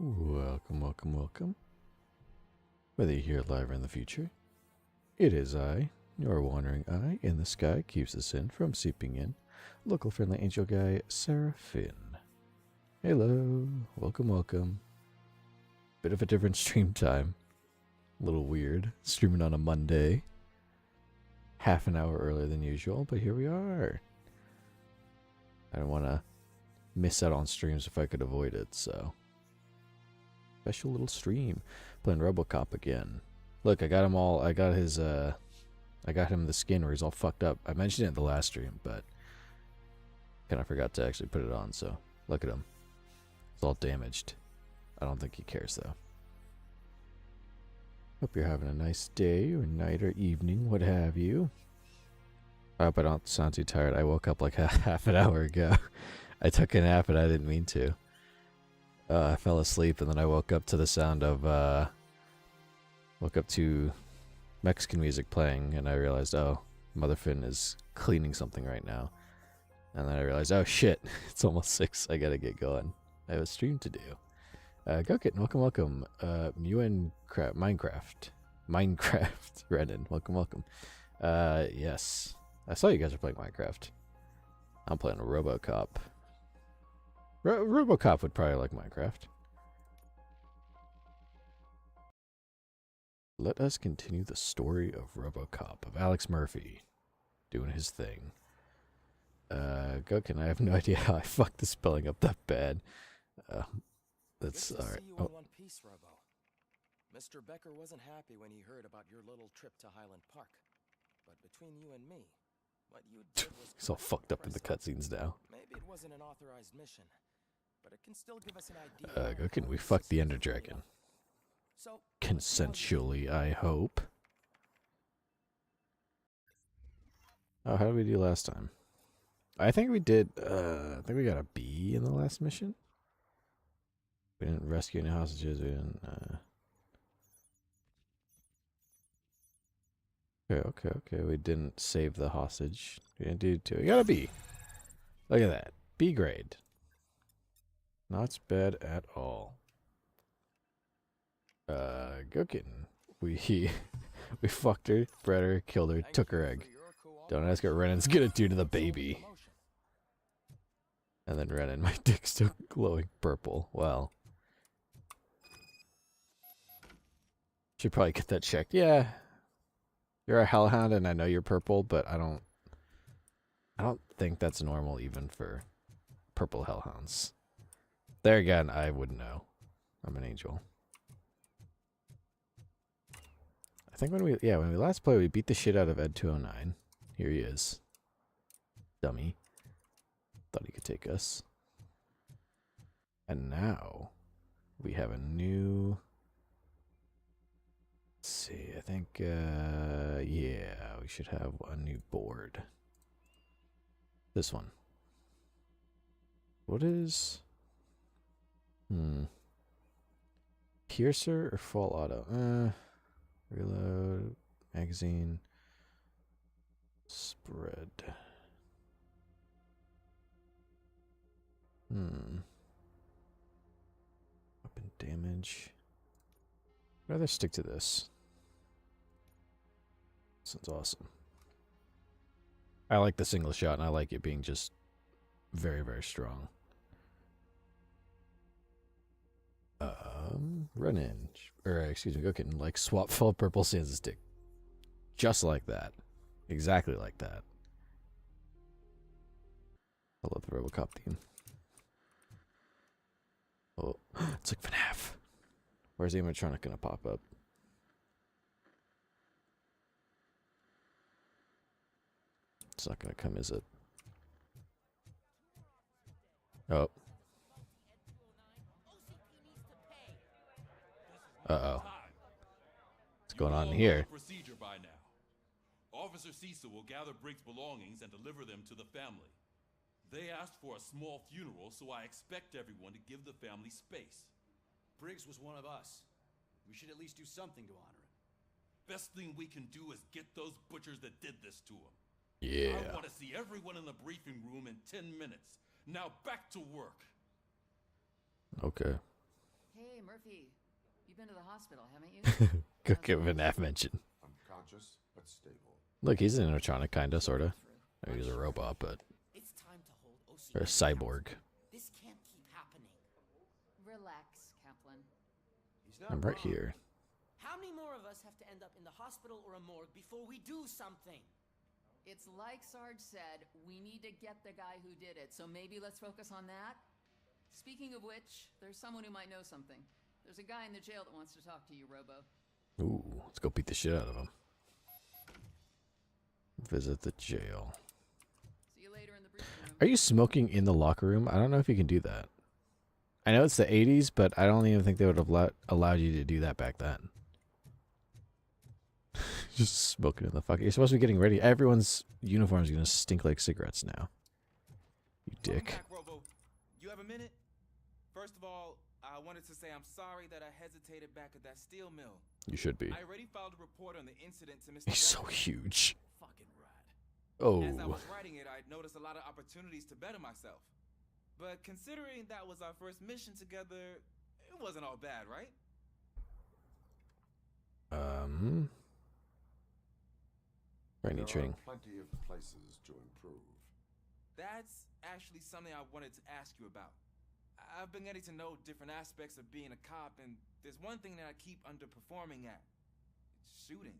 Welcome, welcome, welcome. Whether you're here live or in the future, it is I, your wandering eye in the sky, keeps us in from seeping in. Local friendly angel guy, Seraph. Hello, welcome, welcome. Bit of a different stream time. A little weird, streaming on a Monday. Half an hour earlier than usual, but here we are. I don't want to miss out on streams if I could avoid it, so. Special little stream. Playing Robocop again. Look, I got him all, I got him the skin where he's all fucked up. I mentioned it in the last stream, but kind of forgot to actually put it on, so look at him. It's all damaged. I don't think he cares, though. Hope you're having a nice day, or night, or evening, what have you. I hope I don't sound too tired. I woke up like half an hour ago. I took a nap and I didn't mean to. I fell asleep and then I woke up to the sound of, woke up to Mexican music playing and I realized, oh, Motherfin is cleaning something right now. And then I realized, oh shit, it's almost 6, I gotta get going. I have a stream to do. Gokit, welcome, welcome. Minecraft, Renan, welcome, welcome. Yes, I saw you guys are playing Minecraft. I'm playing Robocop. Robocop would probably like Minecraft. Let us continue the story of Robocop, of Alex Murphy doing his thing. Gokin, I have no idea how I fucked the spelling up that bad. That's alright. Oh. One piece, Robo. Mr. Becker wasn't happy when he heard about your little trip to Highland Park. But between you and me, what you did was He's all fucked up in the cutscenes now. Maybe it wasn't an authorized mission, but it can still give us an idea. Gokin, we fucked the Ender Dragon. So, consensually, I hope. Oh, how did we do last time? I think we did, I think we got a B in the last mission. We didn't rescue any hostages, we didn't, Okay, we didn't save the hostage. We didn't do two. We got a B. Look at that. B grade. Not bad at all. Gokin. We fucked her, bred her, killed her, took her egg. Don't ask what Renan's gonna do to the baby. And then Renan, my dick's still glowing purple. Well. Should probably get that checked. Yeah. You're a hellhound and I know you're purple, but I don't think that's normal even for purple hellhounds. There again, I wouldn't know. I'm an angel. I think when we last played, we beat the shit out of Ed 209. Here he is. Dummy. Thought he could take us. And now we have a new, let's see, I think yeah, we should have a new board. This one. What is Piercer or full auto? Reload, magazine, spread. Weapon damage. I'd rather stick to this. Sounds awesome. I like the single shot and I like it being just very, very strong. Run in. Or, excuse me, okay, like swap full purple Sansa stick. Just like that. Exactly like that. I love the Robocop theme. Oh, it's like FNAF. Where's the animatronic gonna pop up? It's not gonna come, is it? Oh. Uh-oh. What's going on here? Procedure by now. Officer Cecil will gather Briggs' belongings and deliver them to the family. They asked for a small funeral, so I expect everyone to give the family space. Briggs was one of us. We should at least do something to honor him. Best thing we can do is get those butchers that did this to him. Yeah. I want to see everyone in the briefing room in 10 minutes. Now back to work. Okay. Hey, Dorothy, you've been to the hospital, haven't you? Go give him an mention. I'm conscious but stable. Look, he's an animatronic, kinda, sorta. I mean, he's a robot, but It's time to hold OC. or a cyborg. This can't keep happening. Relax, Kaplan. He's not I'm right wrong. here. How many more of us have to end up in the hospital or a morgue before we do something? It's like Sarge said, we need to get the guy who did it, so maybe let's focus on that. Speaking of which, there's someone who might know something. There's a guy in the jail that wants to talk to you, Robo. Ooh, let's go beat the shit out of him. Visit the jail. See you later in the briefing room. Are you smoking in the locker room? I don't know if you can do that. I know it's the 80s, but I don't even think they would have allowed you to do that back then. Just smoking in the fuck. You're supposed to be getting ready. Everyone's uniform is gonna stink like cigarettes now. You dick. Welcome back, Robo. You have a minute? First of all, I wanted to say I'm sorry that I hesitated back at that steel mill. You should be. I already filed a report on the incident to Mr. He's so Becker. huge. Fucking rad. Oh. As I was writing it, I noticed a lot of opportunities to better myself. But considering that was our first mission together, it wasn't all bad, right? Training, There training. are plenty of places to improve. That's actually something I wanted to ask you about. I've been getting to know different aspects of being a cop, and there's one thing that I keep underperforming at. It's shooting.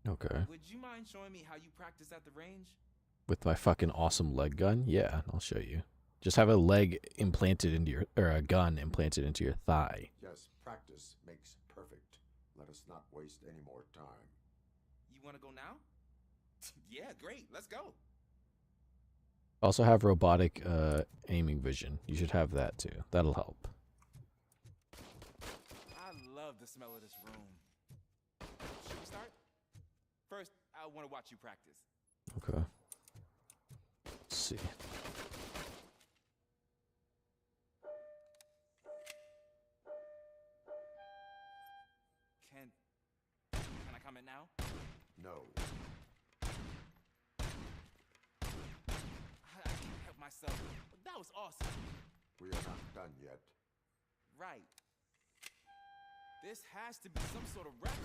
Okay. Would you mind showing me how you practice at the range? With my fucking awesome leg gun? Yeah, I'll show you. Just have a leg implanted into your, or a gun implanted into your thigh. Yes, practice makes perfect. Let us not waste any more time. You want to go now? Yeah, great. Let's go. Also have robotic aiming vision. You should have that too. That'll help. I love the smell of this room. Should we start? First, I want to watch you practice. Okay. Let's see. Can I comment now? No. I can't help myself. That was awesome. We are not done yet. Right. This has to be some sort of record.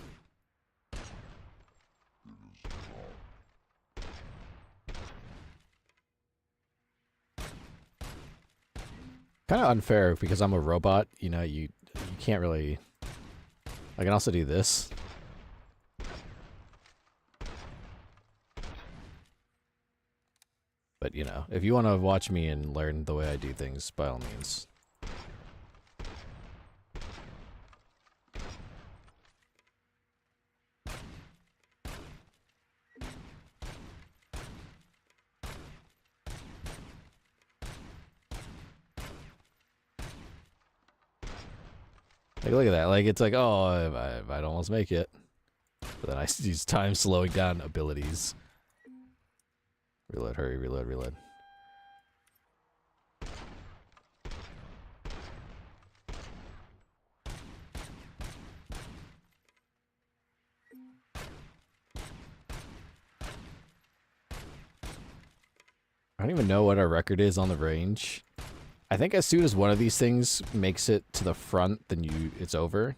Kind of unfair because I'm a robot. You know, you can't really. I can also do this. But you know, if you want to watch me and learn the way I do things, by all means. Like, look at that. Like, it's like, oh, I'd almost make it. But then I use time slowing down abilities. Reload, hurry, reload, reload. I don't even know what our record is on the range. I think as soon as one of these things makes it to the front, then it's over.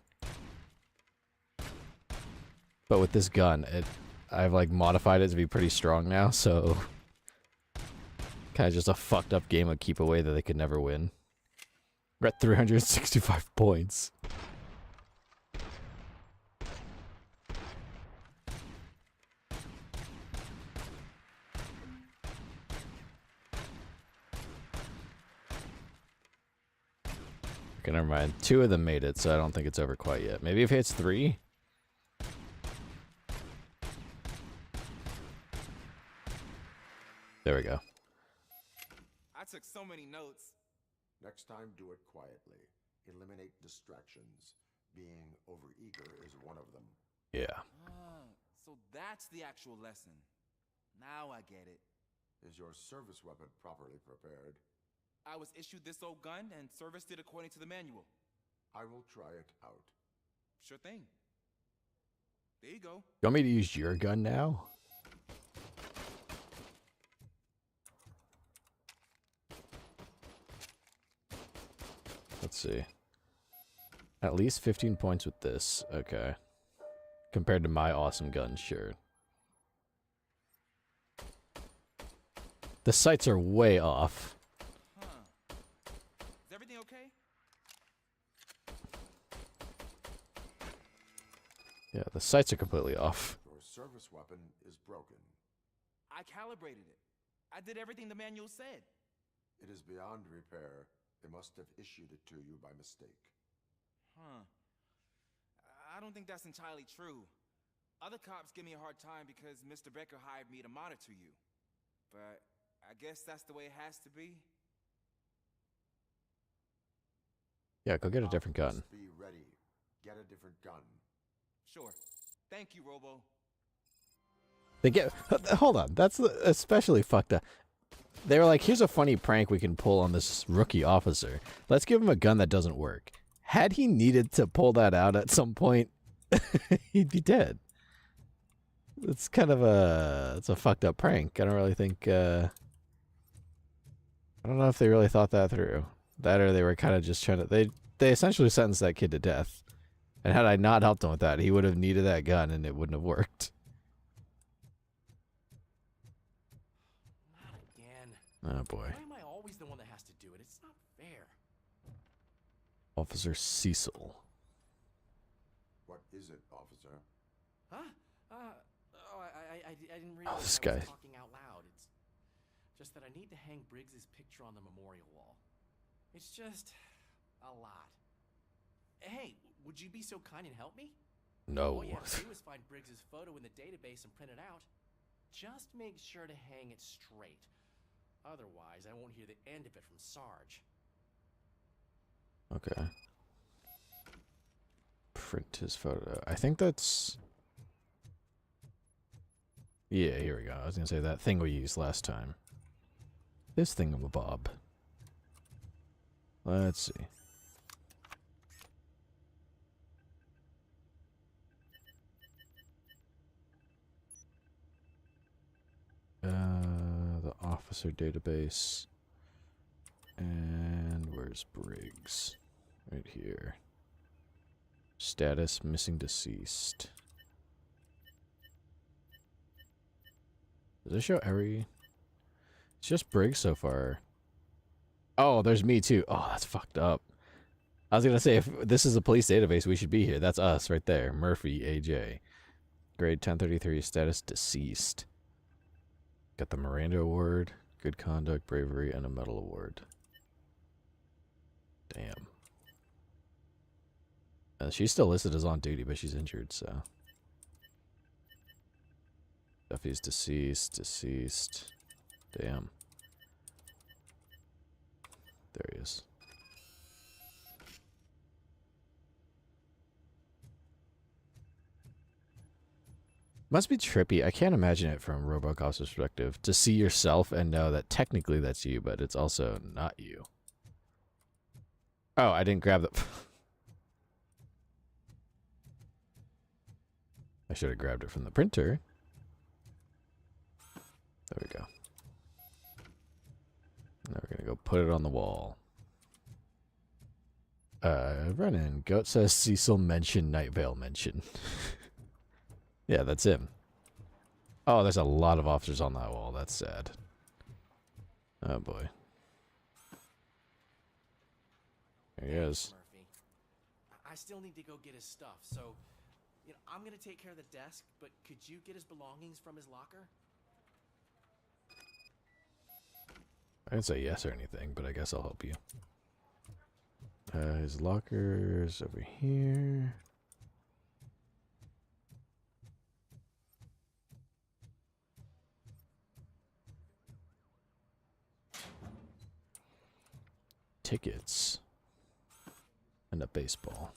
But with this gun, I've like modified it to be pretty strong now, so kind of just a fucked up game of keep away that they could never win. We're at 365 points. Okay, never mind. 2 of them made it, so I don't think it's over quite yet. Maybe if it's 3? There we go. I took so many notes. Next time, do it quietly. Eliminate distractions. Being overeager is one of them. Yeah. So that's the actual lesson. Now I get it. Is your service weapon properly prepared? I was issued this old gun and serviced it according to the manual. I will try it out. Sure thing. There you go. You want me to use your gun now? Let's see. At least 15 points with this. Okay. Compared to my awesome gun, sure. The sights are way off. Huh. Is everything okay? Yeah, the sights are completely off. Your service weapon is broken. I calibrated it. I did everything the manual said. It is beyond repair. They must have issued it to you by mistake. Huh. I don't think that's entirely true. Other cops give me a hard time because Mr. Becker hired me to monitor you. But I guess that's the way it has to be. Yeah, go get a different gun. Be ready. Get a different gun. Sure. Thank you, Robo. They get. Hold on, that's especially fucked up. They were like, "Here's a funny prank we can pull on this rookie officer. Let's give him a gun that doesn't work." Had he needed to pull that out at some point, he'd be dead. It's kind of it's a fucked up prank. I don't really think. I don't know if they really thought that through. That or they were kind of just trying to. They essentially sentenced that kid to death. And had I not helped him with that, he would have needed that gun and it wouldn't have worked. Not again. Oh boy. Why am I always the one that has to do it? It's not fair. Officer Cecil. What is it, officer? Huh? I didn't realize this I guy. was talking out loud. It's just that I need to hang Briggs's picture on the memorial wall. It's just a lot. Hey, would you be so kind and help me? No. All you have to do is find Briggs's photo in the database and print it out. Just make sure to hang it straight. Otherwise, I won't hear the end of it from Sarge. Okay. Print his photo. I think that's... Yeah, here we go. I was going to say that thing we used last time. This thingamabob. Let's see. The officer database. And where's Briggs? Right here. Status missing deceased. Does it show every... It's just Briggs so far. Oh, there's me too. Oh, that's fucked up. I was gonna say, if this is a police database, we should be here. That's us right there. Murphy, AJ. Grade 1033, status deceased. Got the Miranda Award, good conduct, bravery, and a medal award. Damn. She's still listed as on duty, but she's injured, so. Duffy's deceased. Damn. There he is. Must be trippy. I can't imagine it from Robocop's perspective. To see yourself and know that technically that's you, but it's also not you. Oh, I didn't grab the... I should have grabbed it from the printer. There we go. Now we're gonna go put it on the wall. Brennan, Goat says Cecil mention, Night Vale mention. Yeah, that's him. Oh, there's a lot of officers on that wall. That's sad. Oh boy. There he is. Murphy. I still need to go get his stuff, so I'm gonna take care of the desk, but could you get his belongings from his locker? I didn't say yes or anything, but I guess I'll help you. His locker's over here. Tickets. And a baseball.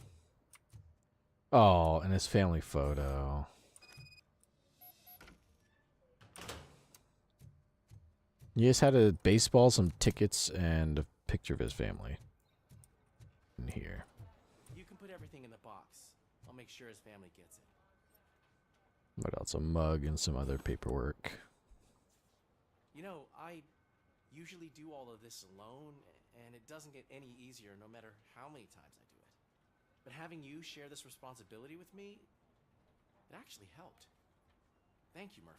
Oh, and his family photo. He just had a baseball, some tickets, and a picture of his family. In here. You can put everything in the box. I'll make sure his family gets it. What else? A mug and some other paperwork. I usually do all of this alone, and it doesn't get any easier no matter how many times I do it. But having you share this responsibility with me, it actually helped. Thank you, Murphy.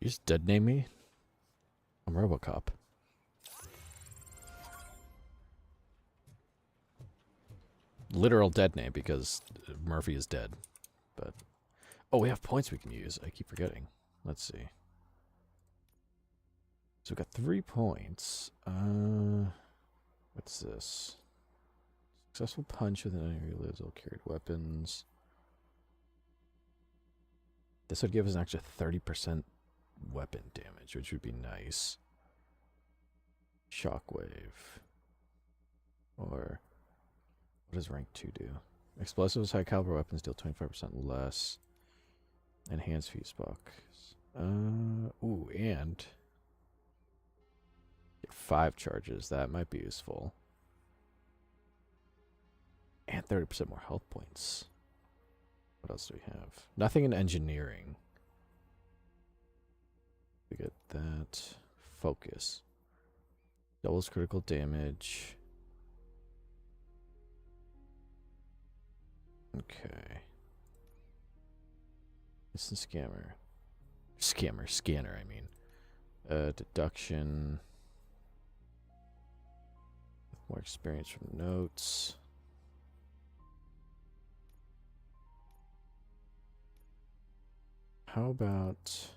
You just dead name me? I'm Robocop. Literal dead name because Murphy is dead. But oh, we have points we can use. I keep forgetting. Let's see. So we've got 3 points. What's this? Successful punch with an enemy who lives all carried weapons. This would give us an extra 30% weapon damage, which would be nice. Shockwave. Or what does rank 2 do? Explosives, high caliber weapons deal 25% less. Enhanced fuse box. Ooh, and get 5 charges. That might be useful. And 30% more health points. What else do we have? Nothing in engineering. We get that. Focus. Doubles critical damage. Okay. Instant scanner, I mean. Deduction. More experience from notes. How about...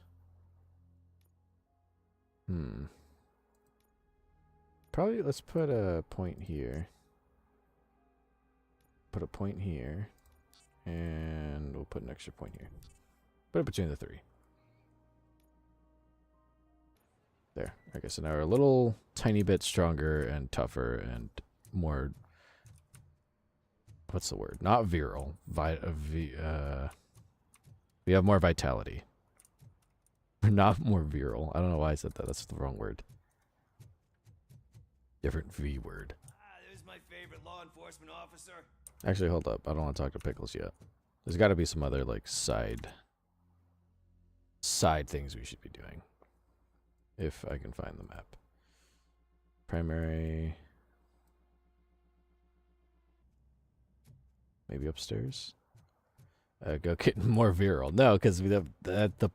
Probably let's put a point here. Put a point here. And we'll put an extra point here. Put it between the 3. There. Okay, so now we're a little tiny bit stronger and tougher and more... What's the word? Not virile. We have more vitality. We're not more virile. I don't know why I said that. That's the wrong word. Different V word. There's my favorite law enforcement officer. Actually, hold up. I don't want to talk to Pickles yet. There's got to be some other, like, side things we should be doing. If I can find the map. Primary. Maybe upstairs? Go get more virile. No, because the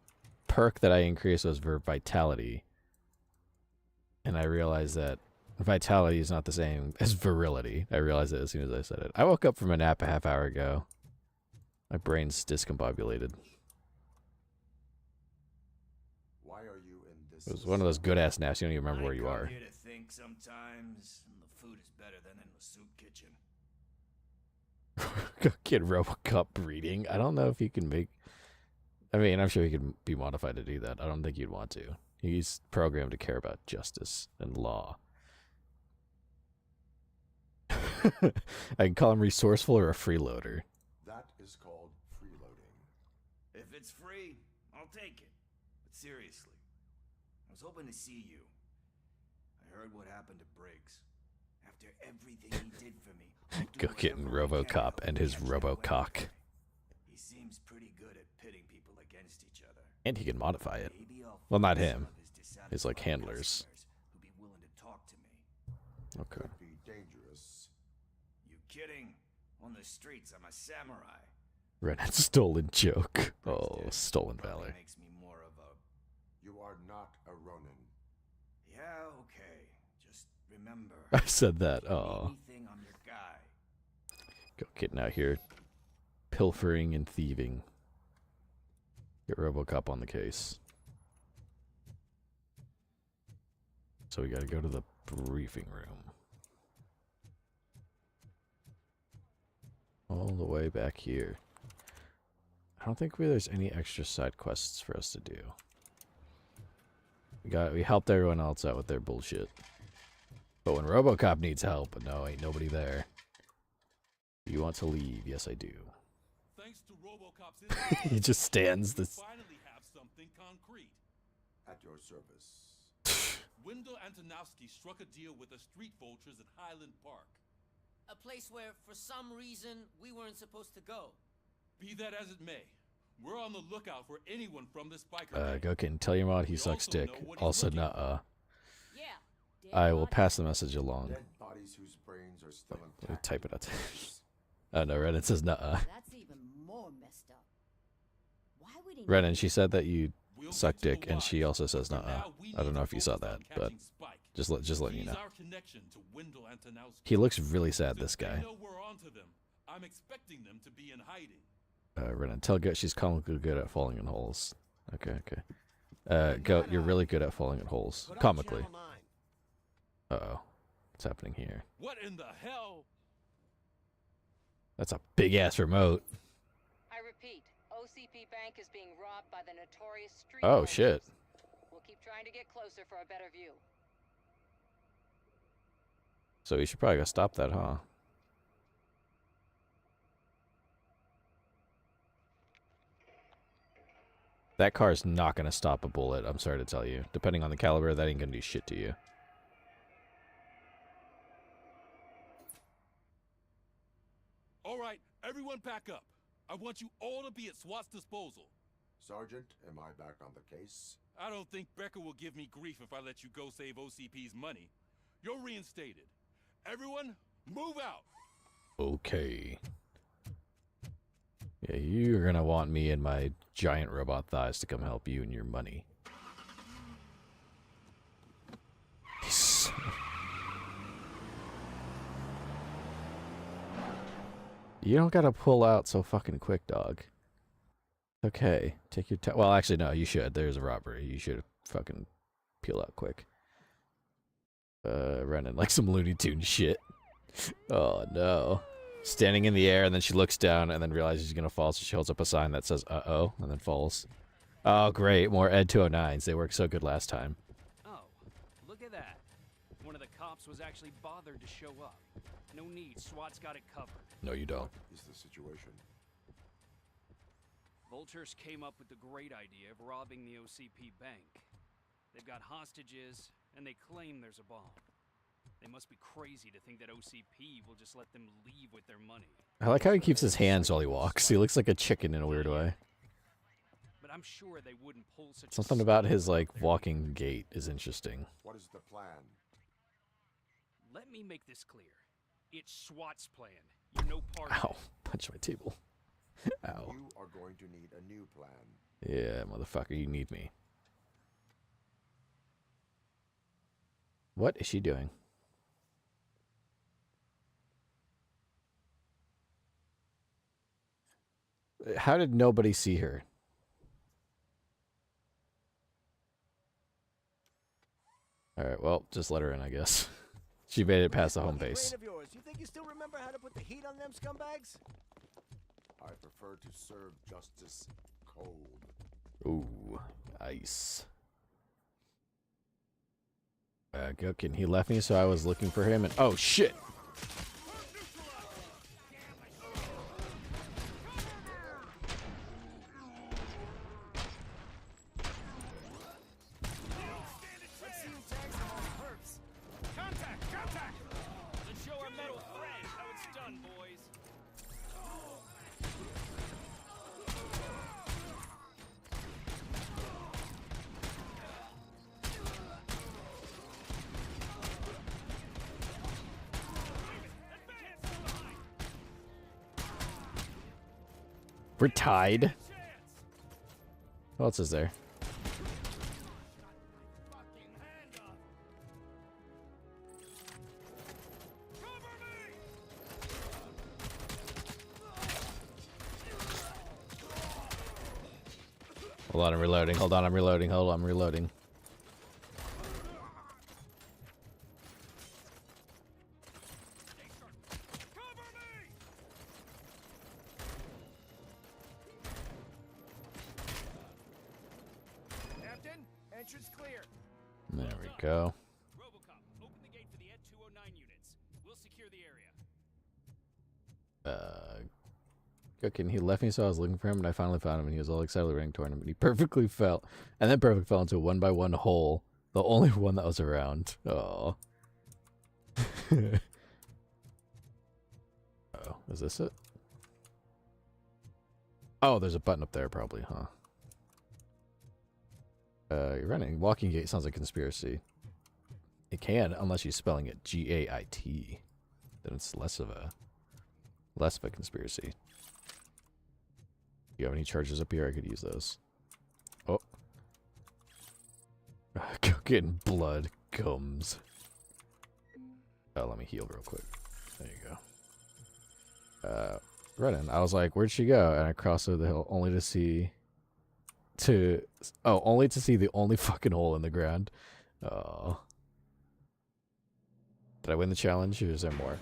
perk that I increased was for vitality. And I realized that vitality is not the same as virility. I realized it as soon as I said it. I woke up from a nap a half hour ago. My brain's discombobulated. Why are you in this? It was one of those good ass naps. You don't even remember where you are. I come here to think sometimes the food is better than in the soup kitchen. Go get Robocop breeding. I don't know if you can make... I mean, I'm sure he could be modified to do that. I don't think you'd want to. He's programmed to care about justice and law. I can call him resourceful or a freeloader. That is called freeloading. If it's free, I'll take it. But seriously, I was hoping to see you. I heard what happened to Briggs. After everything he did for me, I'll do Go getting whatever I can to Robocop help and him his catch that Robocock. Wednesday. He seems pretty good at pitting people against each other. And he can modify it. Maybe I'll Well, not find him. some of his His, like, dissatisfied handlers. customers who'd be willing to talk to me. Okay. Could be dangerous. You kidding? On the streets, I'm a samurai. Red stolen joke. Briggs Oh, did. stolen Probably valor. makes me more of a... You are not a Ronin. Yeah, okay. Just remember. I said that. if you need Oh. anything, I'm your guy. Go getting out here. Pilfering and thieving. Get Robocop on the case. So we gotta go to the briefing room. All the way back here. I don't think there's any extra side quests for us to do. We helped everyone else out with their bullshit. But when Robocop needs help, no, ain't nobody there. You want to leave? Yes, I do. Thanks to Robocop's He just stands this. finally have something concrete. At your service. Wendell Antonowski struck a deal with the street vultures at Highland Park. A place where, for some reason, we weren't supposed to go. Be that as it may, we're on the lookout for anyone from this biker gang. Go can tell your mod he We sucks also dick. know what he's Also, looking nuh-uh. Yeah. dead I will bodies. pass the message along. Dead bodies whose brains are still Let me intact. type it out. Oh no, Renan says nuh-uh. That's even more messed up. Why would he? Renan, she said that you We'll suck get to the dick, and she why. also says For nuh-uh. now, we I don't need know to if you saw focus that, on but catching Spike. just letting you He's know. our connection to Wendell Antonowski. He looks really sad, Since this they guy. know we're onto them, I'm expecting them to be in hiding. Renan, tell Goat she's comically good at falling in holes. Okay. Goat, you're really good at falling in holes. Comically. Uh-oh. What's happening here? What in the hell? That's a big-ass remote. I repeat, OCP Bank is being robbed by the notorious street. Oh, robbers. shit. We'll keep trying to get closer for a better view. So you should probably go stop that, huh? That car's not going to stop a bullet, I'm sorry to tell you. Depending on the caliber, that ain't going to do shit to you. All right, everyone pack up. I want you all to be at SWAT's disposal. Sergeant, am I back on the case? I don't think Becker will give me grief if I let you go save OCP's money. You're reinstated. Everyone, move out! Okay. Yeah, you're going to want me and my giant robot thighs to come help you and your money. Yes. You don't gotta pull out so fucking quick, dog. Okay, take your time. Well, actually, no, you should. There's a robbery. You should fucking peel out quick. Running like some Looney Tunes shit. Oh, no. Standing in the air, and then she looks down, and then realizes she's gonna fall, so she holds up a sign that says, uh-oh, and then falls. Oh, great. More Ed 209s. They worked so good last time. Oh, look at that. One of the cops was actually bothered to show up. No need. SWAT's got it covered. No, you don't. What is the situation? Vultures came up with the great idea of robbing the OCP bank. They've got hostages, and they claim there's a bomb. They must be crazy to think that OCP will just let them leave with their money. I like how he keeps his hands while he walks. He looks like a chicken in a weird way. But I'm sure they wouldn't pull such Something about his, like, walking gait is interesting. What is the plan? Let me make this clear. It's SWAT's plan. You're no part of Ow. it. Punch my table. Ow. You are going to need a new plan. Yeah, motherfucker, you need me. What is she doing? How did nobody see her? Alright, well, just let her in, I guess. She made it past the home base. Of yours, you think you still remember how to put the heat on them scumbags? I prefer to serve justice cold. Ooh, ice. Okay, he left me, so I was looking for him, and oh shit! Let's see who tags the most perps. Contact! Contact! Let's show our metal friend how it's done, boys. We're tied. What else is there? Hold on, I'm reloading. Hold on, I'm reloading. Hold on, I'm reloading. Captain, entrance clear. There we go. Robocop, open the gate for the Ed 209 units. We'll secure the area. Okay, he left me, so I was looking for him, and I finally found him, and he was all excitedly running toward him, and he perfectly fell, and then perfectly fell into a one-by-one hole, the only one that was around. Oh. Oh, is this it? Oh, there's a button up there, probably, huh? You're running. Walking gate sounds like conspiracy. It can, unless you're spelling it G-A-I-T. Then it's less of a Less of a conspiracy. You have any charges up here? I could use those. Oh. Getting blood gums. Oh, let me heal real quick. There you go. Renan, I was like, where'd she go? And I crossed over the hill only to see... only to see the only fucking hole in the ground. Oh. Did I win the challenge, or is there more?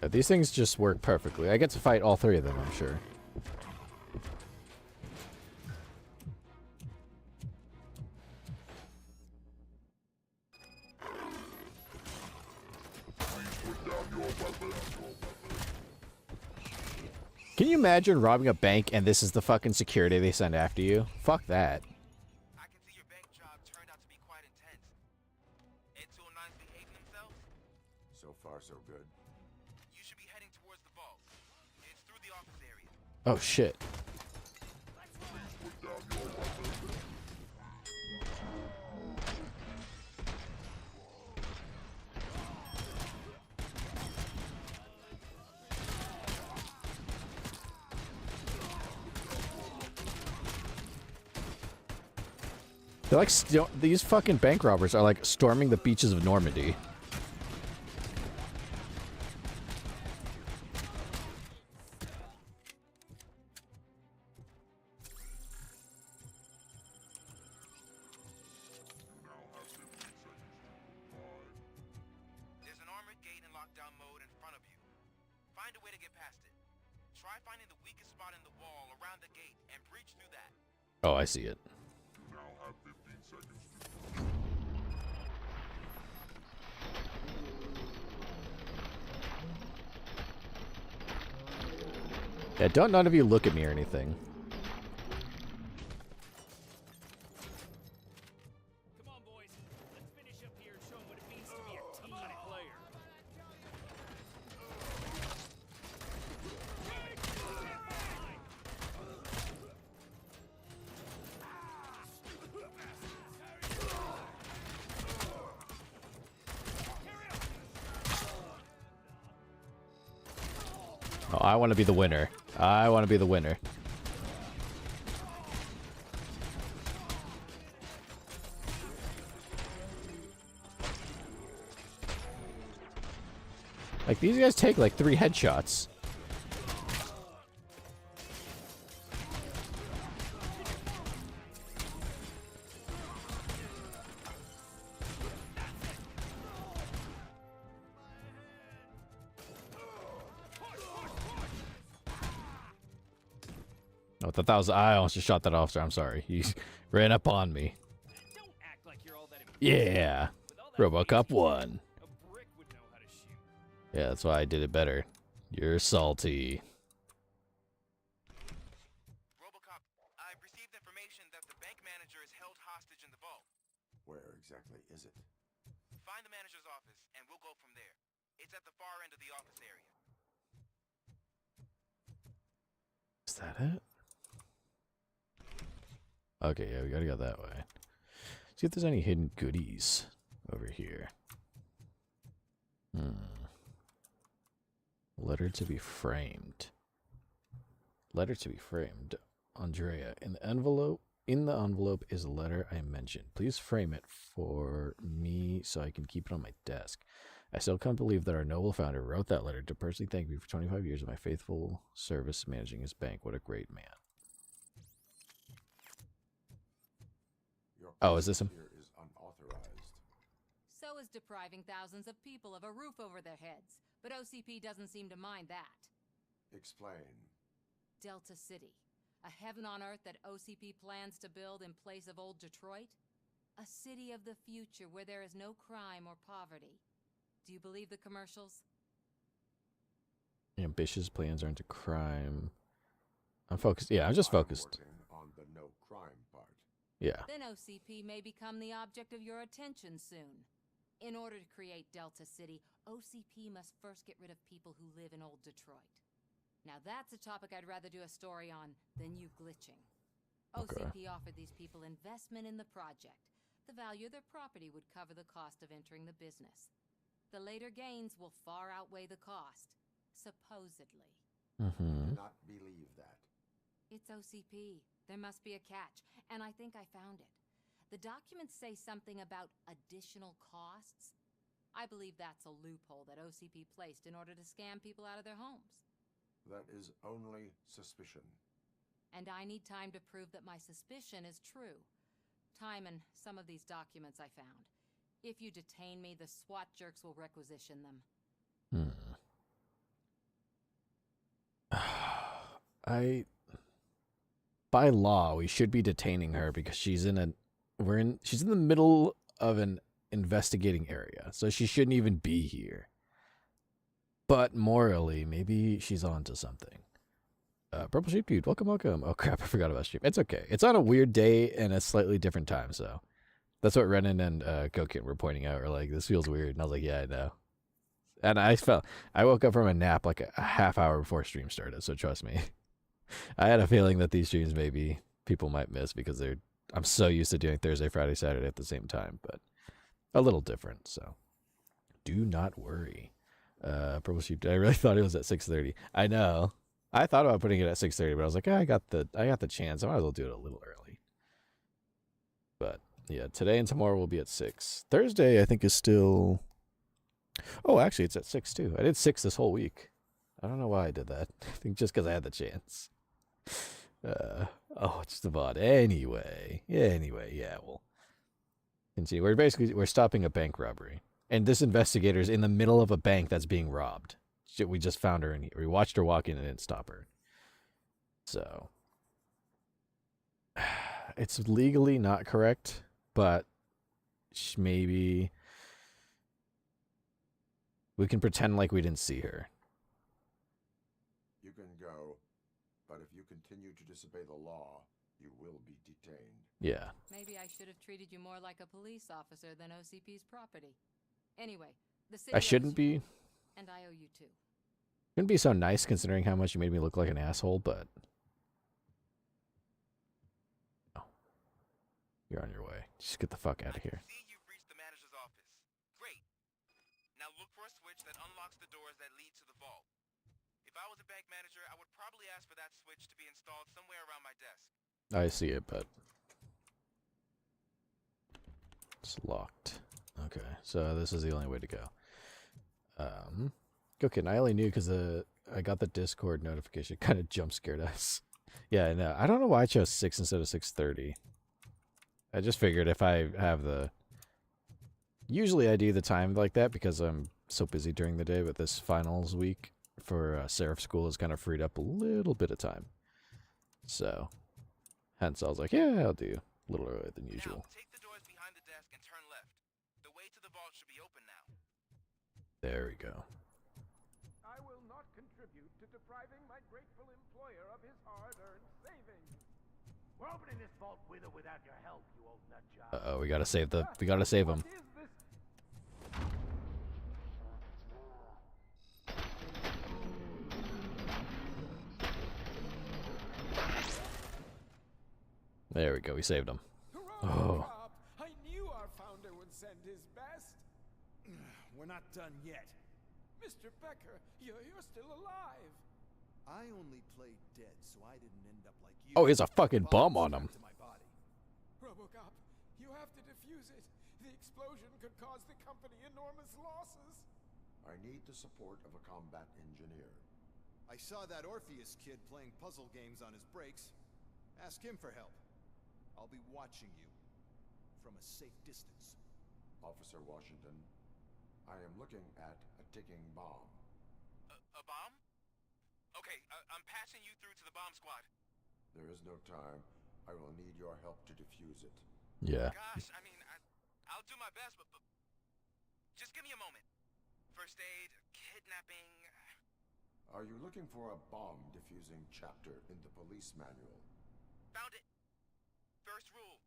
Yeah, these things just work perfectly. I get to fight all three of them, I'm sure. Can you imagine robbing a bank and this is the fucking security they send after you? Fuck that. I can see your bank job turned out to be quite intense. Ed 209's behaving himself? So far, so good. You should be heading towards the vault. It's through the office area. Oh shit. They're like, these fucking bank robbers are like storming the beaches of Normandy. There's an armored gate in lockdown mode in front of you. Find a way to get past it. Try finding the weakest spot in the wall around the gate and breach through that. Oh, I see it. Yeah, don't none of you look at me or anything. Come on, boys. Let's finish up here and show them what it means to be a team player. Oh, I want to be the winner. I want to be the winner. Like, these guys take like 3 headshots. Oh, that was, I almost just shot that officer. I'm sorry. He ran up on me. Don't act like you're all that Yeah. Robocop won. A brick would know how to shoot. Yeah, that's why I did it better. You're salty. Robocop, I've received information that the bank manager is held hostage in the vault. Where exactly is it? Find the manager's office, and we'll go from there. It's at the far end of the office area. Is that it? Okay, yeah, we gotta go that way. See if there's any hidden goodies over here. Letter to be framed. Letter to be framed. Andrea, in the envelope is a letter I mentioned. Please frame it for me so I can keep it on my desk. I still can't believe that our noble founder wrote that letter to personally thank me for 25 years of my faithful service managing his bank. What a great man. Oh, is this him? Here is unauthorized. So is depriving thousands of people of a roof over their heads. But OCP doesn't seem to mind that. Explain. Delta City. A heaven on earth that OCP plans to build in place of old Detroit? A city of the future where there is no crime or poverty. Do you believe the commercials? Ambitious plans aren't a crime. I'm focused. Yeah, I'm just focused. On the no crime part. Yeah. Then OCP may become the object of your attention soon. In order to create Delta City, OCP must first get rid of people who live in old Detroit. Now that's a topic I'd rather do a story on than you glitching. Okay. OCP offered these people investment in the project, the value of their property would cover the cost of entering the business. The later gains will far outweigh the cost, supposedly. I do not believe that. It's OCP. There must be a catch, and I think I found it. The documents say something about additional costs. I believe that's a loophole that OCP placed in order to scam people out of their homes. That is only suspicion. And I need time to prove that my suspicion is true. Time and some of these documents I found. If you detain me, the SWAT jerks will requisition them. By law, we should be detaining her because she's in the middle of an investigating area, so she shouldn't even be here. But morally, maybe she's onto something. Purple Sheep Dude, welcome. Oh crap, I forgot about stream. It's okay. It's on a weird day and a slightly different time, so that's what Renan and Gokin were pointing out. Or like, this feels weird, and I was like, yeah, I know. And I woke up from a nap like a half hour before stream started, so trust me. I had a feeling that these streams maybe people might miss because I'm so used to doing Thursday, Friday, Saturday at the same time, but a little different, so do not worry. Purple Sheep, I really thought it was at 6:30. I know. I thought about putting it at 6:30, but I was like, I got the chance. I might as well do it a little early. But yeah, today and tomorrow will be at 6. Thursday, I think, is still. Oh, actually, it's at 6 too. I did 6 this whole week. I don't know why I did that. I think just because I had the chance. It's the VOD. Anyway, yeah, we'll continue. We're stopping a bank robbery. And this investigator's in the middle of a bank that's being robbed. We just found her in here. We watched her walk in and didn't stop her. So it's legally not correct, but maybe we can pretend like we didn't see her. You can go, but if you continue to disobey the law, you will be detained. Yeah. Maybe I should have treated you more like a police officer than OCP's property. Anyway, the city I shouldn't be. And I owe you too. Shouldn't be so nice considering how much you made me look like an asshole, but oh, you're on your way. Just get the fuck out of here. See, you've reached the manager's office. Great. Now look for a switch that unlocks the doors that lead to the vault. If I was a bank manager, I would probably ask for that switch to be installed somewhere around my desk. I see it, but it's locked. Okay, so this is the only way to go. Okay, I only knew because I got the Discord notification. Kind of jump scared us. Yeah, I know. I don't know why I chose 6 instead of 6:30. I just figured if I have the... Usually I do the time like that because I'm so busy during the day, but this finals week for Seraph School has kind of freed up a little bit of time. So, hence I was like, yeah, I'll do a little earlier than usual. Now, take the doors behind the desk and turn left. The way to the vault should be open now. There we go. I will not contribute to depriving my grateful employer of his hard-earned savings. We're opening this vault with or without your help, you old nutjob. Uh-oh, we gotta save him. What is this? There we go, we saved him. Oh. I knew our founder would send his best. We're not done yet. Mr. Becker, you're still alive. I only played dead, so I didn't end up like you. Oh, he has a fucking bomb on him. To my body. Robocop, you have to defuse it. The explosion could cause the company enormous losses. I need the support of a combat engineer. I saw that Orpheus kid playing puzzle games on his breaks. Ask him for help. I'll be watching you from a safe distance. Officer Washington, I am looking at a ticking bomb. A bomb? Okay, I'm passing you through to the bomb squad. There is no time. I will need your help to defuse it. Yeah. Gosh, I mean, I'll do my best, but just give me a moment. First aid, kidnapping... Are you looking for a bomb defusing chapter in the police manual? Found it. First rule,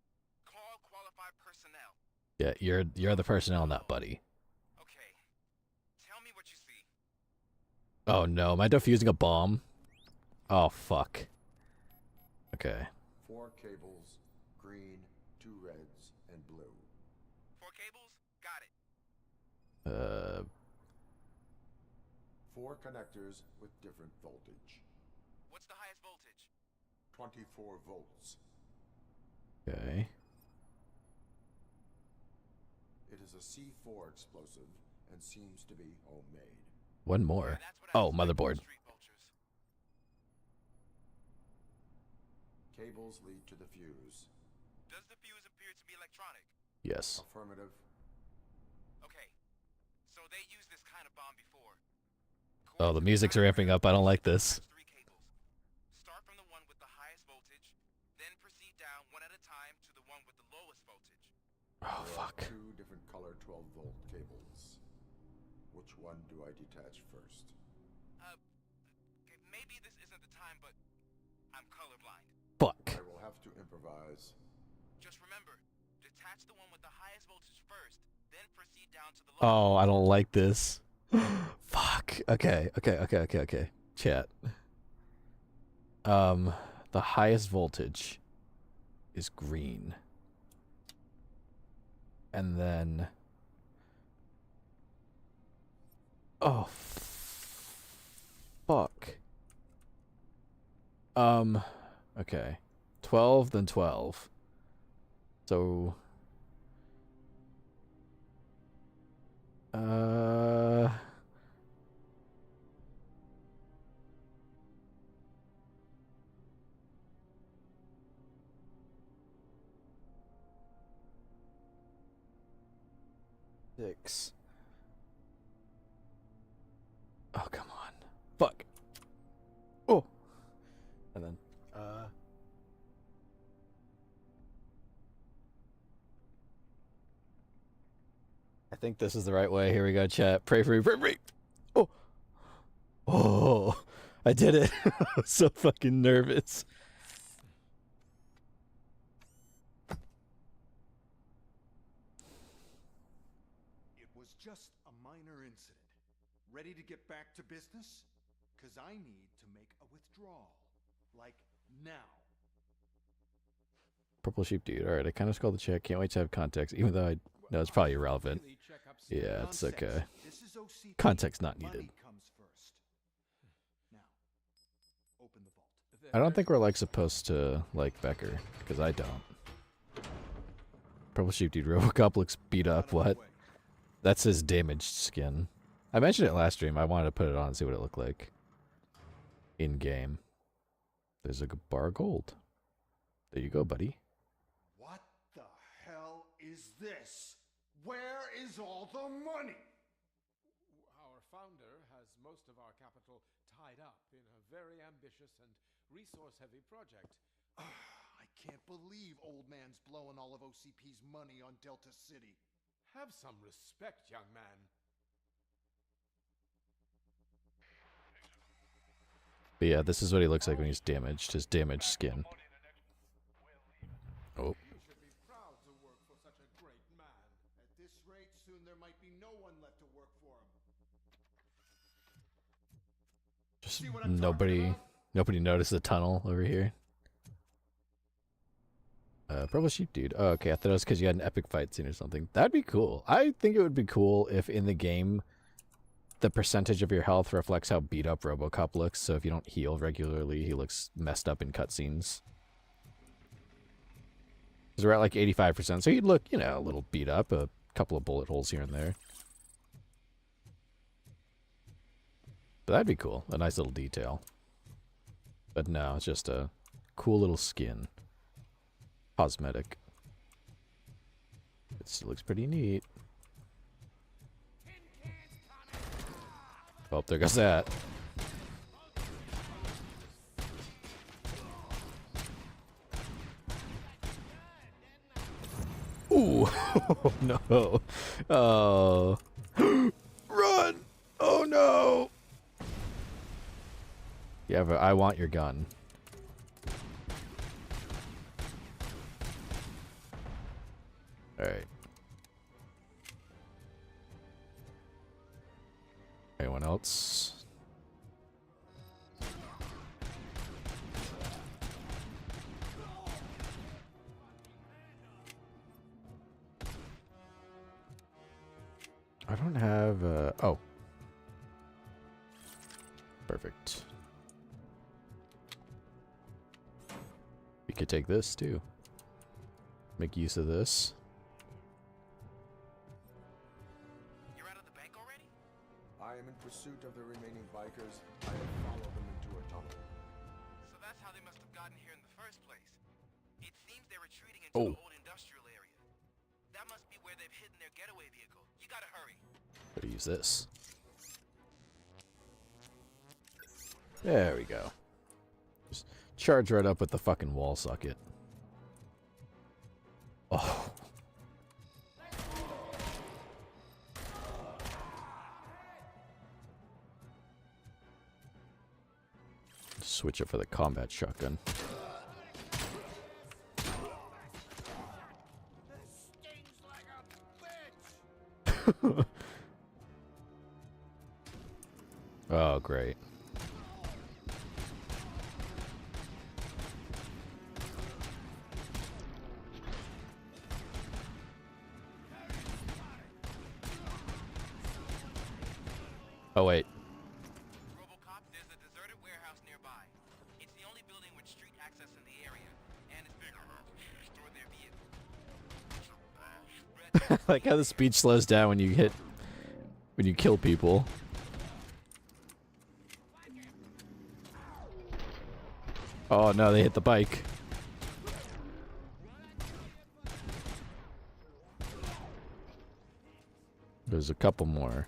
call qualified personnel. Yeah, you're the personnel, not buddy. Okay, tell me what you see. Oh no, am I defusing a bomb? Oh fuck. Okay. 4 cables, green, 2 reds, and blue. 4 connectors with different voltage. What's the highest voltage? 24 volts. Okay. It is a C4 explosive and seems to be homemade. One more. Oh, motherboard. Cables lead to the fuse. Does the fuse appear to be electronic? Yes. Affirmative. Okay. So they used this kind of bomb before. Oh, the music's ramping up. I don't like this. Start from the one with the highest voltage, then proceed down one at a time to the one with the lowest voltage. Oh, fuck. There are 2 different color 12-volt cables. Which one do I detach first? Okay, maybe this isn't the time, but I'm colorblind. Fuck. I will have to improvise. Just remember, detach the one with the highest voltage first, then proceed down to the lowest. Oh, I don't like this. Fuck. Okay. Chat. The highest voltage is green. And then... Oh, fuck. Okay. 12, then 12. So... 6. Oh, come on. Fuck. Oh. And then, I think this is the right way. Here we go, chat. Pray for me. Pray for me. Oh. Oh. I did it. I was so fucking nervous. It was just a minor incident. Ready to get back to business? Because I need to make a withdrawal. Like, now. Purple sheep dude. Alright, I kind of scrolled the chat. Can't wait to have context, even though I know it's probably irrelevant. Yeah, it's okay. Context not needed. I don't think we're like supposed to like Becker, because I don't. Purple sheep dude. Robocop looks beat up. What? That's his damaged skin. I mentioned it last stream. I wanted to put it on and see what it looked like. In game. There's a bar of gold. There you go, buddy. What the hell is this? Where is all the money? Our founder has most of our capital tied up in a very ambitious and resource-heavy project. I can't believe old man's blowing all of OCP's money on Delta City. Have some respect, young man. But yeah, this is what he looks like when he's damaged. His damaged skin. Oh. You should be proud to work for such a great man. At this rate, soon there might be no one left to work for him. Just nobody noticed the tunnel over here. Purple sheep dude. Oh, okay. I thought it was because you had an epic fight scene or something. That'd be cool. I think it would be cool if in the game the percentage of your health reflects how beat up Robocop looks. So if you don't heal regularly, he looks messed up in cutscenes. Because we're at like 85%, so he'd look, you know, a little beat up, a couple of bullet holes here and there. But that'd be cool. A nice little detail. But no, it's just a cool little skin. Cosmetic. It looks pretty neat. Oh, there goes that. Ooh. Oh, no. Oh. Run! Oh, no! Yeah, but I want your gun. Alright. Anyone else? I don't have, oh. Perfect. We could take this, too. Make use of this. You're out of the bank already? I am in pursuit of the remaining bikers. I have followed them into a tunnel. So that's how they must have gotten here in the first place. It seems they're retreating into Oh. the old industrial area. That must be where they've hidden their getaway vehicle. You gotta hurry. Better use this. There we go. Just charge right up with the fucking wall socket. Oh. Switch it for the combat shotgun. Oh, great. Oh, wait. Robocop, there's a deserted warehouse nearby. It's the only building with street access in the area, and it's big enough to store their vehicles. I like how the speech slows down when you kill people. Oh no, they hit the bike. There's a couple more.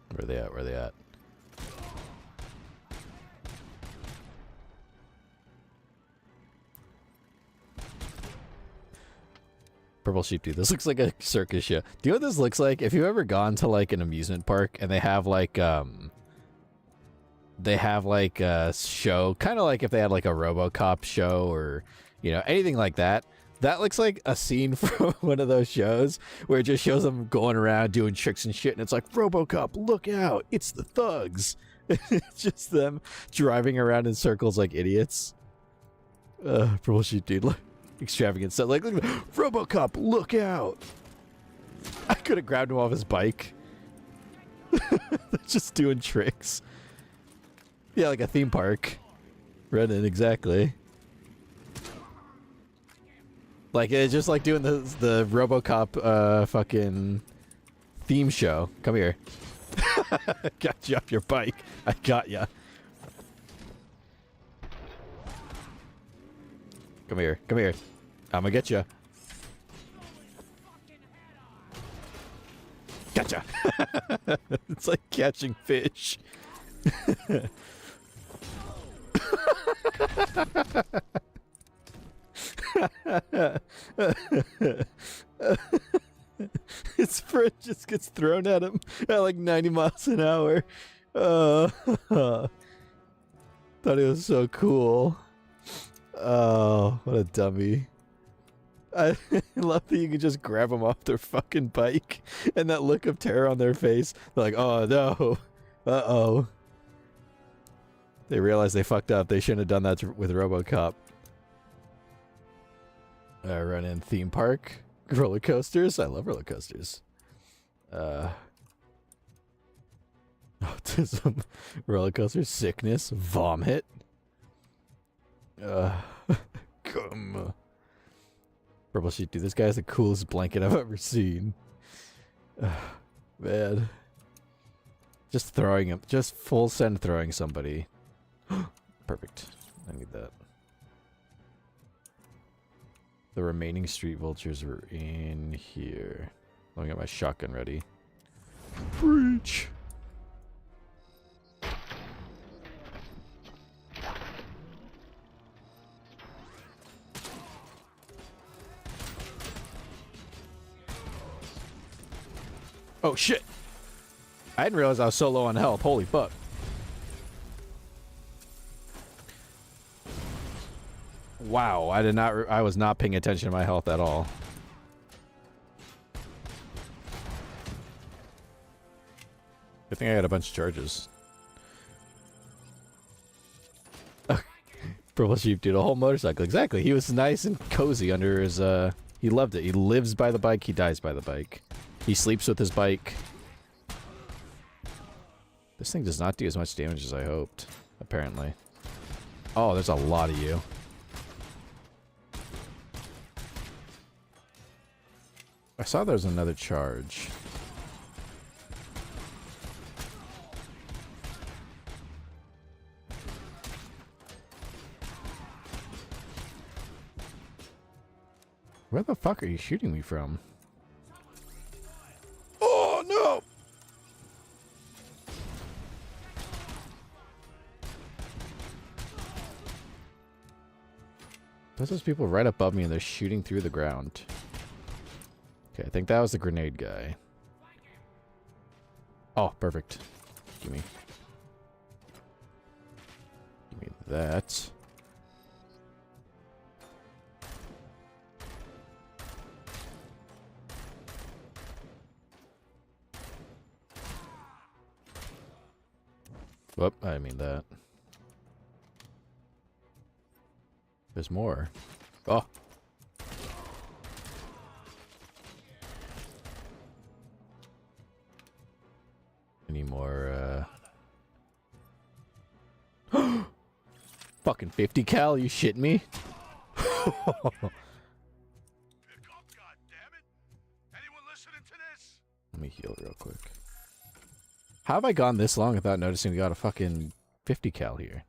Where are they at? Where are they at? Purple sheep, dude. This looks like a circus show. Do you know what this looks like? If you've ever gone to like an amusement park and they have like a show, kind of like if they had like a Robocop show or, you know, anything like that. That looks like a scene from one of those shows where it just shows them going around doing tricks and shit, and it's like, Robocop, look out, it's the thugs. It's just them driving around in circles like idiots. Purple sheep, dude. Look. Extravagant stuff. Like, look, Robocop, look out! I could have grabbed him off his bike. They're just doing tricks. Yeah, like a theme park. Running, exactly. Like, it's just like doing the Robocop fucking theme show. Come here. Got you off your bike. I got ya. Come here. Come here. I'm gonna get you. Gotcha. It's like catching fish. His friend just gets thrown at him at like 90 miles an hour. Thought it was so cool. Oh, what a dummy. I love that you can just grab them off their fucking bike and that look of terror on their face. They're like, oh no. Uh-oh. They realize they fucked up. They shouldn't have done that with Robocop. Run in theme park. Roller coasters. I love roller coasters. Autism. Roller coasters. Sickness. Vomit. Come. Purple sheet, dude. This guy's the coolest blanket I've ever seen. Man. Just throwing him. Just full send throwing somebody. Perfect. I need that. The remaining street vultures were in here. Let me get my shotgun ready. Breach! Oh shit! I didn't realize I was so low on health. Holy fuck. Wow, I was not paying attention to my health at all. I think I got a bunch of charges. Purple Sheep, dude, a whole motorcycle. Exactly. He was nice and cozy under his, he loved it. He lives by the bike, he dies by the bike. He sleeps with his bike. This thing does not do as much damage as I hoped, apparently. Oh, there's a lot of you. I saw there was another charge. Where the fuck are you shooting me from? Oh, no! Those people right above me and they're shooting through the ground. Okay, I think that was the grenade guy. Oh, perfect. Give me that. Whoop, I didn't mean that. There's more. Oh. Any more, Fucking 50 cal, you shitting me? Let me heal real quick. How have I gone this long without noticing we got a fucking 50 cal here?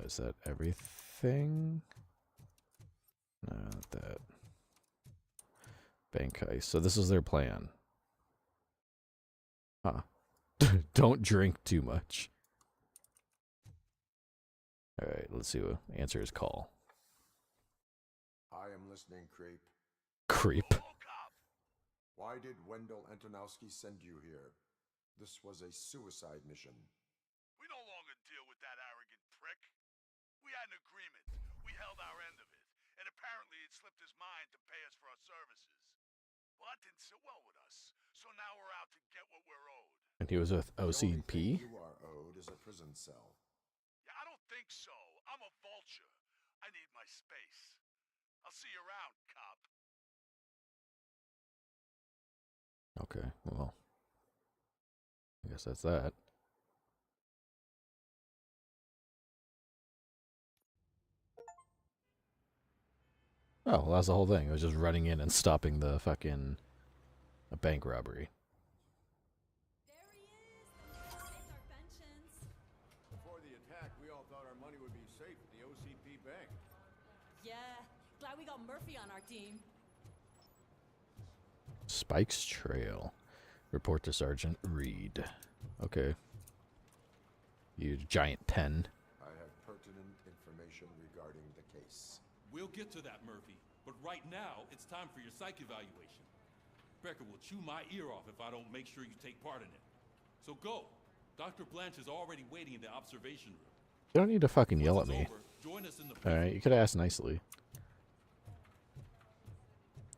Is that everything? No, not that. Bank heist. So this is their plan. Huh. Don't drink too much. Alright, let's see what answer his call. I am listening, creep. Creep. Why did Wendell Antonowski send you here? This was a suicide mission. We no longer deal with that arrogant prick. We had an agreement. We held our end of it. And apparently it slipped his mind to pay us for our services. Well, that didn't sit well with us. So now we're out to get what we're owed. And he was with OCP? The only thing you are owed is a prison cell. Yeah, I don't think so. I'm a vulture. I need my space. I'll see you around, cop. Okay, well. I guess that's that. Oh, well, that's the whole thing. It was just running in and stopping the fucking a bank robbery. Before the attack, we all thought our money would be safe at the OCP bank. Yeah, glad we got Murphy on our team. Spike's Trail. Report to Sergeant Reed. Okay. You giant pen. I have pertinent information regarding the case. We'll get to that, Murphy. But right now, it's time for your psych evaluation. Becker will chew my ear off if I don't make sure you take part in it. So go. Dr. Blanche is already waiting in the observation room. You don't need to fucking yell at me. Over, join us in the Alright, you could have asked nicely.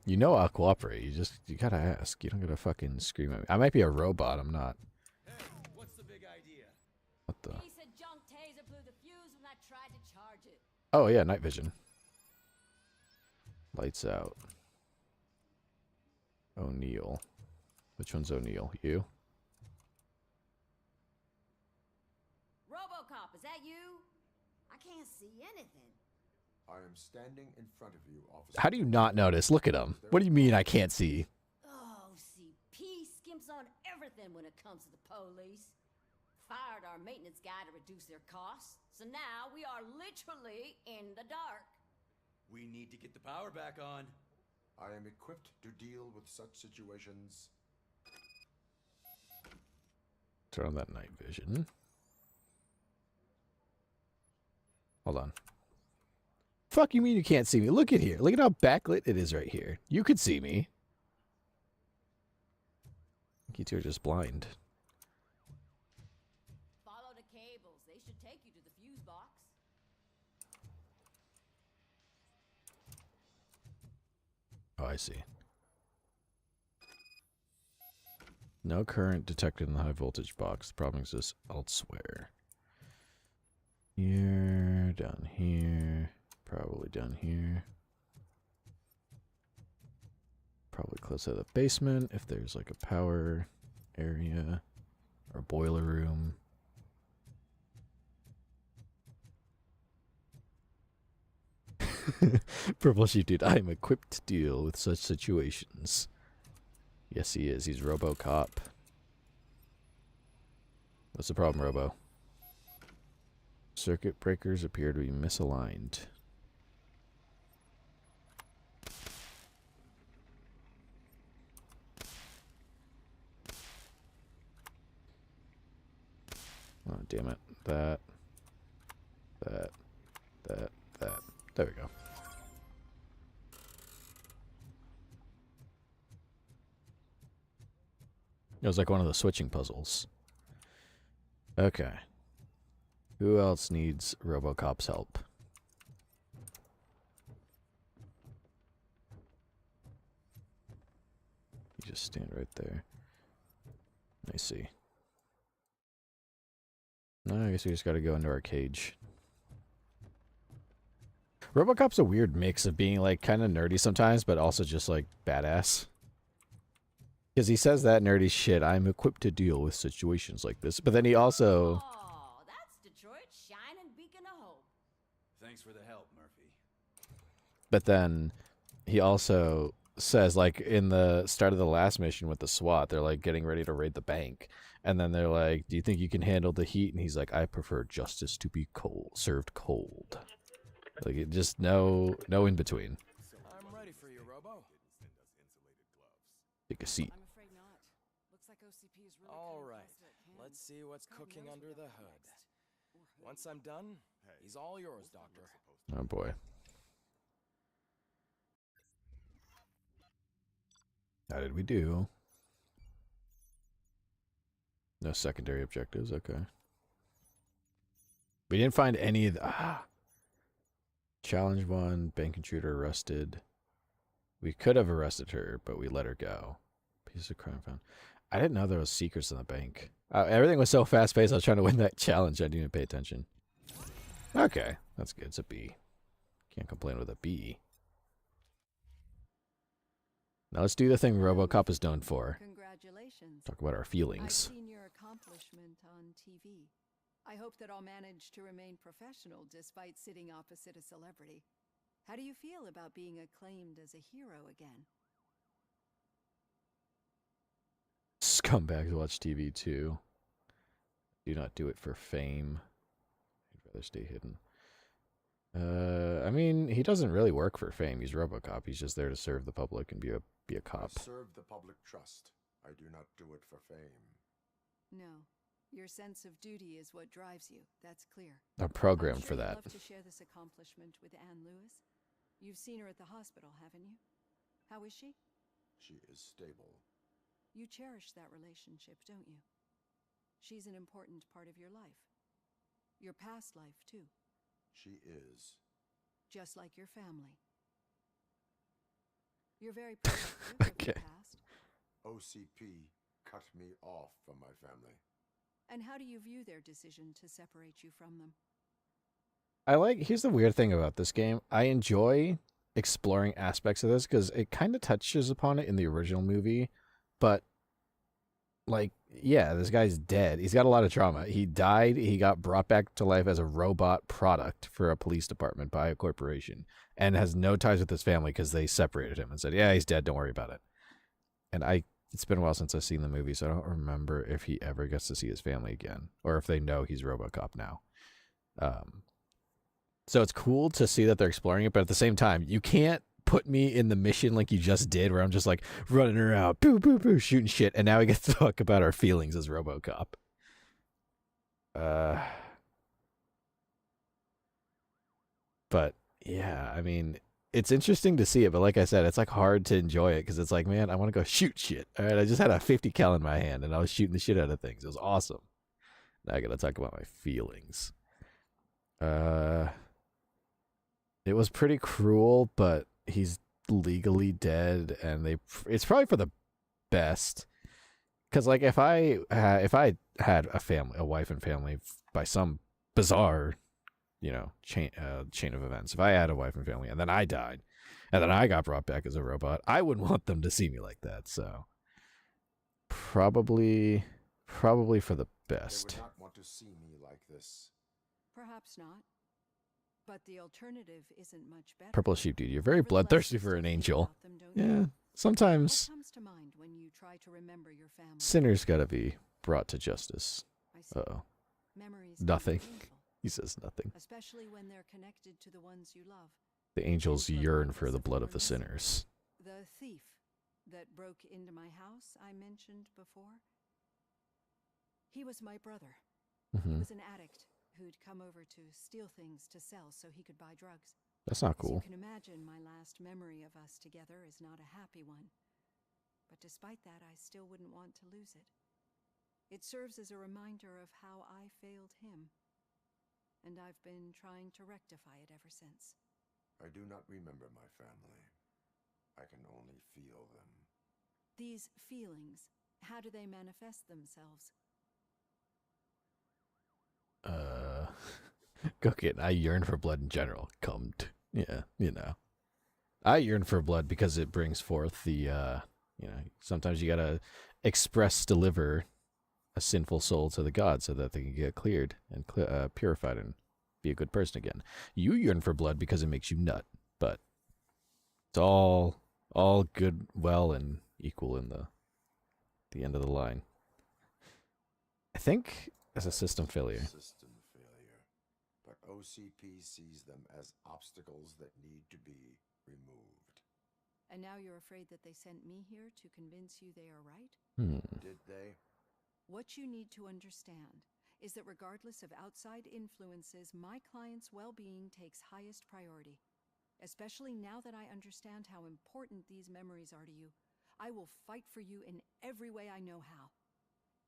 You know I'll cooperate. You gotta ask. You don't gotta fucking scream at me. I might be a robot. I'm not. Hey, what's the big idea? What the? Piece of junk taser blew the fuse when I tried to charge it. Oh yeah, night vision. Lights out. O'Neill. Which one's O'Neill? You? Robocop, is that you? I can't see anything. I am standing in front of you, officer. How do you not notice? Look at him. What do you mean I can't see? Oh, CP skimps on everything when it comes to the police. Fired our maintenance guy to reduce their costs, so now we are literally in the dark. We need to get the power back on. I am equipped to deal with such situations. Turn on that night vision. Hold on. Fuck you mean you can't see me? Look at here. Look at how backlit it is right here. You could see me. You two are just blind. Follow the cables. They should take you to the fuse box. Oh, I see. No current detected in the high voltage box. The problem exists elsewhere. Here, down here, probably down here. Probably close to the basement if there's like a power area or boiler room. Purple Sheep Dude, I am equipped to deal with such situations. Yes, he is. He's Robocop. What's the problem, Robo? Circuit breakers appear to be misaligned. Oh, damn it. That. There we go. It was like one of the switching puzzles. Okay. Who else needs Robocop's help? You just stand right there. Let me see. No, I guess we just gotta go into our cage. Robocop's a weird mix of being like kind of nerdy sometimes, but also just like badass. Because he says that nerdy shit, I'm equipped to deal with situations like this. But then he also... Oh, that's Detroit's shining beacon of hope. Thanks for the help, Murphy. But then he also says, like, in the start of the last mission with the SWAT, they're like getting ready to raid the bank. And then they're like, do you think you can handle the heat? And he's like, I prefer justice to be cold, served cold. Like, it just no in between. I'm ready for you, Robo. Take a seat. I'm afraid not. Looks like OCP is really All right, let's see what's cooking under the hood. Once I'm done, he's all yours, Doctor. Oh boy. How did we do? No secondary objectives, okay. We didn't find any of the... Challenge 1, bank intruder arrested. We could have arrested her, but we let her go. Piece of crime found. I didn't know there was secrets in the bank. Everything was so fast-paced, I was trying to win that challenge. I didn't even pay attention. Okay, that's good. It's a B. Can't complain with a B. Now let's do the thing Robocop is known for. Congratulations. Talk about our feelings. I've seen your accomplishment on TV. I hope that I'll manage to remain professional despite sitting opposite a celebrity. How do you feel about being acclaimed as a hero again? Scumbags watch TV too. Do not do it for fame. I'd rather stay hidden. I mean, he doesn't really work for fame. He's Robocop. He's just there to serve the public and be a cop. I serve the public trust. I do not do it for fame. No. Your sense of duty is what drives you. That's clear. I'm programmed for that. I'd love to share this accomplishment with Anne Lewis. You've seen her at the hospital, haven't you? How is she? She is stable. You cherish that relationship, don't you? She's an important part of your life. Your past life, too. She is. Just like your family. You're very protective of your past. OCP cut me off from my family. And how do you view their decision to separate you from them? Here's the weird thing about this game. I enjoy exploring aspects of this because it kind of touches upon it in the original movie. But, like, yeah, this guy's dead. He's got a lot of trauma. He died. He got brought back to life as a robot product for a police department by a corporation and has no ties with his family because they separated him and said, yeah, he's dead. Don't worry about it. And it's been a while since I've seen the movie, so I don't remember if he ever gets to see his family again or if they know he's Robocop now. So it's cool to see that they're exploring it, but at the same time, you can't put me in the mission like you just did where I'm just like running around, boo, boo, boo, shooting shit, and now we get to talk about our feelings as Robocop. But, yeah, I mean... It's interesting to see it, but like I said, it's like hard to enjoy it because it's like, man, I want to go shoot shit. All right, I just had a 50 cal in my hand and I was shooting the shit out of things. It was awesome. Now I got to talk about my feelings. It was pretty cruel, but he's legally dead, and it's probably for the best. Because like if I had a family, a wife and family, by some bizarre chain of events. If I had a wife and family and then I died and then I got brought back as a robot, I wouldn't want them to see me like that. So probably for the best. They would not want to see me like this. Perhaps not. But the alternative isn't much better. Purple Sheep Dude, you're very bloodthirsty for an angel. Yeah, sometimes What comes to mind when you try to remember your family? sinners gotta be brought to justice. Uh-oh. Memories Nothing. He says nothing. Especially when they're connected to the ones you love. The angels yearn for the blood of the sinners. The thief that broke into my house I mentioned before. He was my brother. He was an addict who'd come over to steal things to sell so he could buy drugs. That's not As cool. you can imagine, my last memory of us together is not a happy one. But despite that, I still wouldn't want to lose it. It serves as a reminder of how I failed him. And I've been trying to rectify it ever since. I do not remember my family. I can only feel them. These feelings, how do they manifest themselves? Cooking. I yearn for blood in general. Yeah, I yearn for blood because it brings forth the, sometimes you gotta deliver a sinful soul to the gods so that they can get cleared and purified and be a good person again. You yearn for blood because it makes you nut, but it's all good, well, and equal in the end of the line. I think as a system failure. But OCP sees them as obstacles that need to be removed. And now you're afraid that they sent me here to convince you they are right? Did they? What you need to understand is that regardless of outside influences, my client's well-being takes highest priority. Especially now that I understand how important these memories are to you, I will fight for you in every way I know how.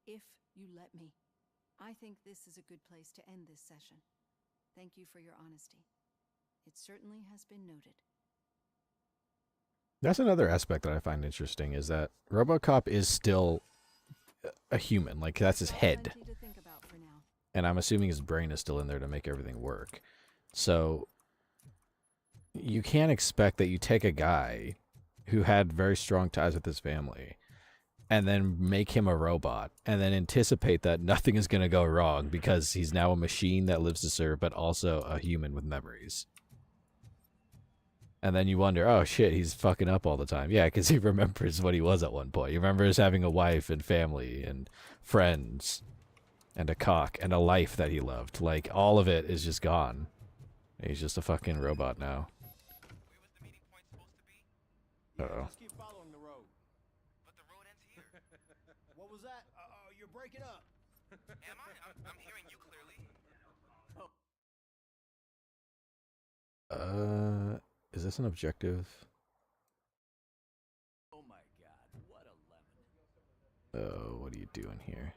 If you let me. I think this is a good place to end this session. Thank you for your honesty. It certainly has been noted. That's another aspect that I find interesting is that Robocop is still a human. Like, that's his head. And I'm assuming his brain is still in there to make everything work. So you can't expect that you take a guy who had very strong ties with his family and then make him a robot and then anticipate that nothing is going to go wrong because he's now a machine that lives to serve, but also a human with memories. And then you wonder, oh shit, he's fucking up all the time. Yeah, because he remembers what he was at one point. He remembers having a wife and family and friends and a cock and a life that he loved. Like, all of it is just gone. He's just a fucking robot now. Uh-oh. Just keep following the road. But the road ends here. What was that? You're breaking up. Am I? I'm hearing you clearly. Is this an objective? Oh my god, what a lemon. Oh, what are you doing here?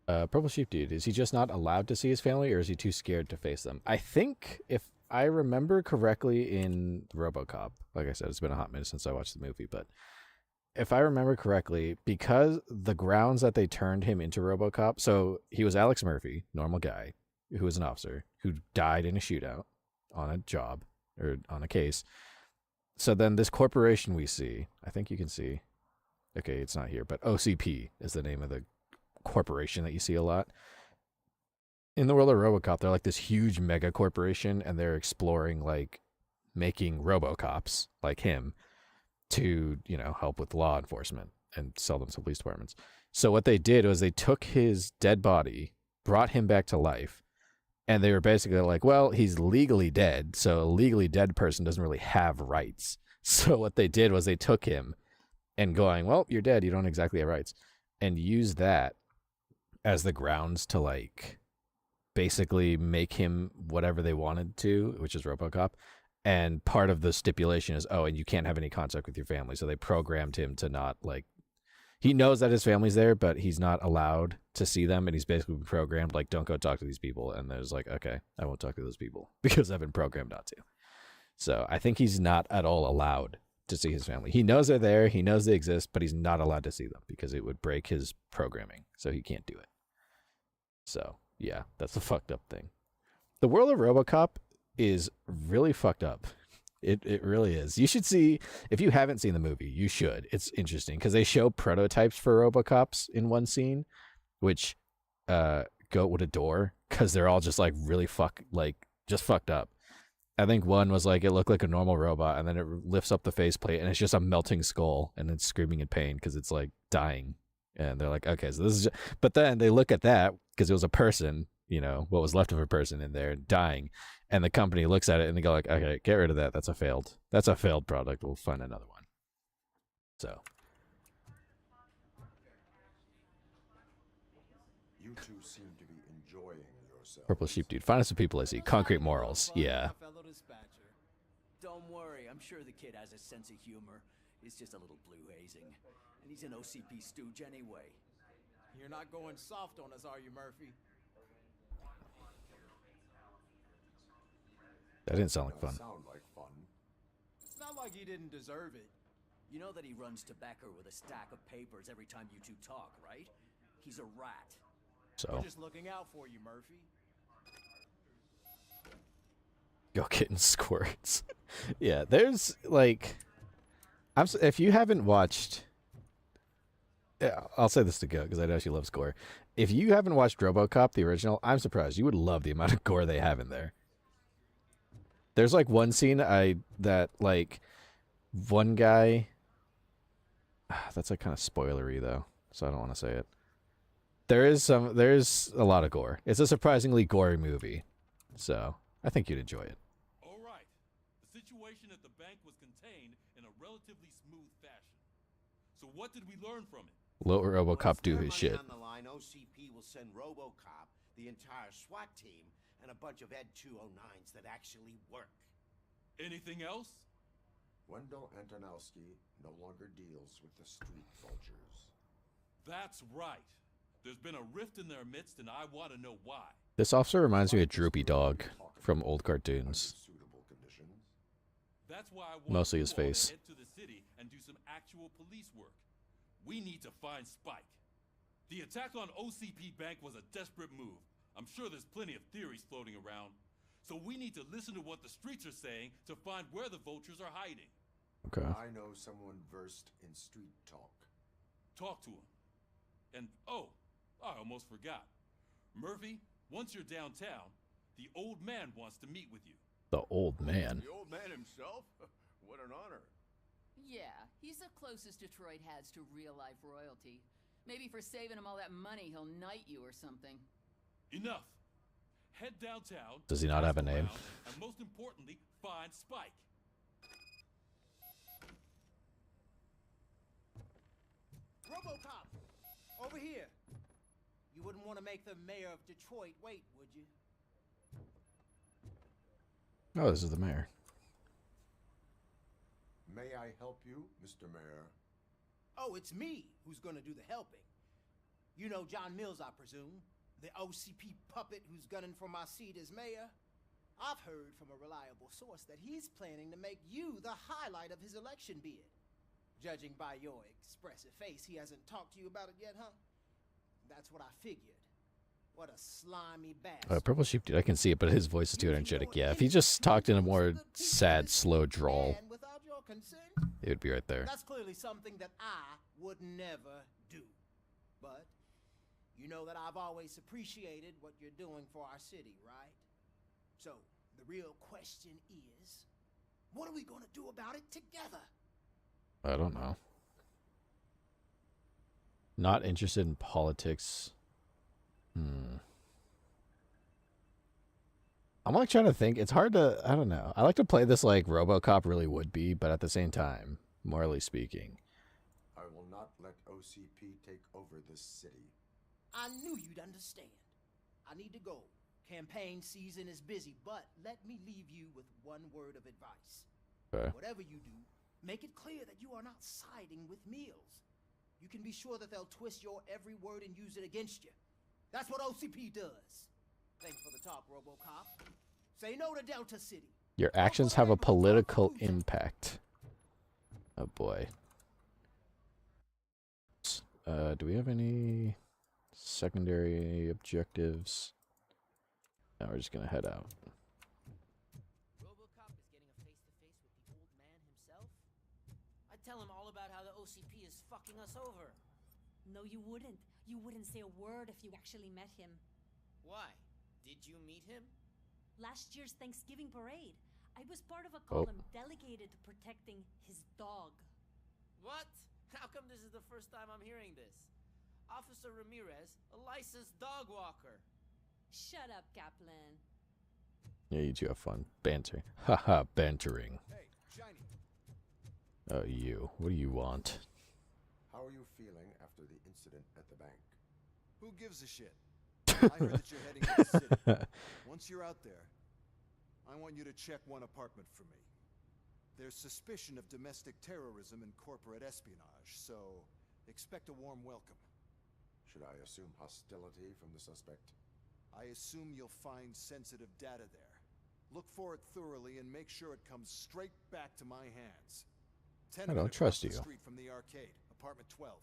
Purple Sheep Dude, is he just not allowed to see his family, or is he too scared to face them? I think, if I remember correctly in Robocop, like I said, it's been a hot minute since I watched the movie, but if I remember correctly, because the grounds that they turned him into Robocop, so he was Alex Murphy, normal guy, who was an officer, who died in a shootout on a job, or on a case. So then this corporation we see, I think you can see, okay, it's not here, but OCP is the name of the corporation that you see a lot. In the world of Robocop, they're like this huge mega corporation, and they're exploring, like, making Robocops like him to, help with law enforcement and sell them to police departments. So what they did was they took his dead body, brought him back to life, and they were basically like, well, he's legally dead, so a legally dead person doesn't really have rights. So what they did was they took him and going, well, you're dead, you don't exactly have rights, and used that as the grounds to, like, basically make him whatever they wanted to, which is Robocop. And part of the stipulation is, and you can't have any contact with your family. So they programmed him to not, like, he knows that his family's there, but he's not allowed to see them. And he's basically programmed, like, don't go talk to these people. And there's like, okay, I won't talk to those people because I've been programmed not to. So I think he's not at all allowed to see his family. He knows they're there. He knows they exist, but he's not allowed to see them because it would break his programming. So he can't do it. So yeah, that's a fucked up thing. The world of RoboCop is really fucked up. It really is. You should see, if you haven't seen the movie, you should. It's interesting because they show prototypes for RoboCops in one scene, which Goat would adore because they're all just like really just fucked up. I think one was like it looked like a normal robot, and then it lifts up the faceplate, and it's just a melting skull, and it's screaming in pain because it's like dying. And they're like, okay, so this is. But then they look at that because it was a person, you know, what was left of a person in there dying, and the company looks at it and they go like, okay, get rid of that. That's a failed product. We'll find another one. So. You two seem to be enjoying yourselves. Purple sheep dude. Find us some people I see. Concrete morals. Yeah. Fellow dispatcher. Don't worry, I'm sure the kid has a sense of humor. He's just a little blue hazing. And he's an OCP stooge anyway. You're not going soft on us, are you, Murphy? That didn't sound like fun. Sound like fun. It's not like he didn't deserve it. You know that he runs to Becker with a stack of papers every time you two talk, right? He's a rat. So. We're just looking out for you, Murphy. Go getting squirts. Yeah, there's like, if you haven't watched, I'll say this to Go because I know she loves gore. If you haven't watched RoboCop the original, I'm surprised. You would love the amount of gore they have in there. There's like one scene that one guy. That's like kind of spoilery though, so I don't want to say it. There's a lot of gore. It's a surprisingly gory movie, so I think you'd enjoy it. All right. The situation at the bank was contained in a relatively smooth fashion. So what did we learn from it? Let RoboCop do his shit. On the line, OCP will send Robocop, the entire SWAT team, and a bunch of Ed 209s that actually work. Anything else? Wendell Antonowski no longer deals with the street vultures. That's right. There's been a rift in their midst, and I want to know why. This officer reminds me of Droopy Dog from old cartoons. That's why I want Mostly his face. to head to the city and do some actual police work. We need to find Spike. The attack on OCP Bank was a desperate move. I'm sure there's plenty of theories floating around. So we need to listen to what the streets are saying to find where the vultures are hiding. Okay. I know someone versed in street talk. Talk to him. And, oh, I almost forgot. Murphy, once you're downtown, the old man wants to meet with you. The old man. The old man himself? What an honor. Yeah, he's the closest Detroit has to real-life royalty. Maybe for saving him all that money, he'll knight you or something. Enough. Head downtown. Does he not have a name? And most importantly, find Spike. Robocop! Over here! You wouldn't want to make the mayor of Detroit wait, would you? Oh, this is the mayor. May I help you, Mr. Mayor? Oh, it's me who's gonna do the helping. You know John Mills, I presume? The OCP puppet who's gunning for my seat as mayor? I've heard from a reliable source that he's planning to make you the highlight of his election bid. Judging by your expressive face, he hasn't talked to you about it yet, huh? That's what I figured. What a slimy bastard. Purple sheep dude, I can see it, but his voice is too energetic. Yeah, if he just talked in a more sad, slow drawl, it would be right there. That's clearly something that I would never do. But you know that I've always appreciated what you're doing for our city, right? So, the real question is, what are we gonna do about it together? I don't know. Not interested in politics. I'm like trying to think. It's hard to, I don't know. I like to play this like RoboCop really would be, but at the same time, morally speaking. I will not let OCP take over this city. I knew you'd understand. I need to go. Campaign season is busy, but let me leave you with one word of advice. Okay. Whatever you do, make it clear that you are not siding with Mills. You can be sure that they'll twist your every word and use it against you. That's what OCP does. Thanks for the talk, Robocop. Say no to Delta City. Your actions have a political impact. Oh boy. Do we have any secondary objectives? Now we're just gonna head out. Robocop is getting a face-to-face with the old man himself? I'd tell him all about how the OCP is fucking us over. No, you wouldn't. You wouldn't say a word if you actually met him. Why? Did you meet him? Last year's Thanksgiving parade. I was part of a Oh. column delegated to protecting his dog. What? How come this is the first time I'm hearing this? Officer Ramirez, a licensed dog walker. Shut up, Kaplan. Yeah, you two have fun. Banter. Haha, bantering. Hey, Shiny. Oh, you. What do you want? How are you feeling after the incident at the bank? Who gives a shit? I heard that you're heading to the city. Once you're out there, I want you to check one apartment for me. There's suspicion of domestic terrorism and corporate espionage, so expect a warm welcome. Should I assume hostility from the suspect? I assume you'll find sensitive data there. Look for it thoroughly and make sure it comes straight back to my hands. I don't trust you. Street from the arcade, apartment 12.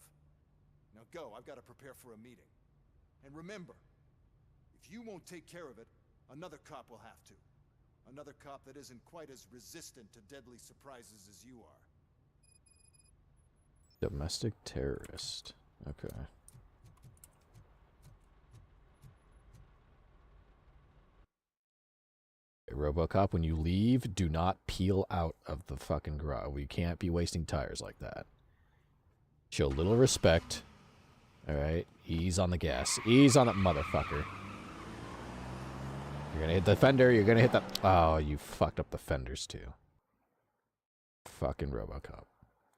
Now go, I've got to prepare for a meeting. And remember, if you won't take care of it, another cop will have to. Another cop that isn't quite as resistant to deadly surprises as you are. Domestic terrorist. Okay. Robocop, when you leave, do not peel out of the fucking garage. We can't be wasting tires like that. Show a little respect. Alright? Ease on the gas. Ease on that motherfucker. You're gonna hit the fender, you're gonna hit the... Oh, you fucked up the fenders, too. Fucking Robocop.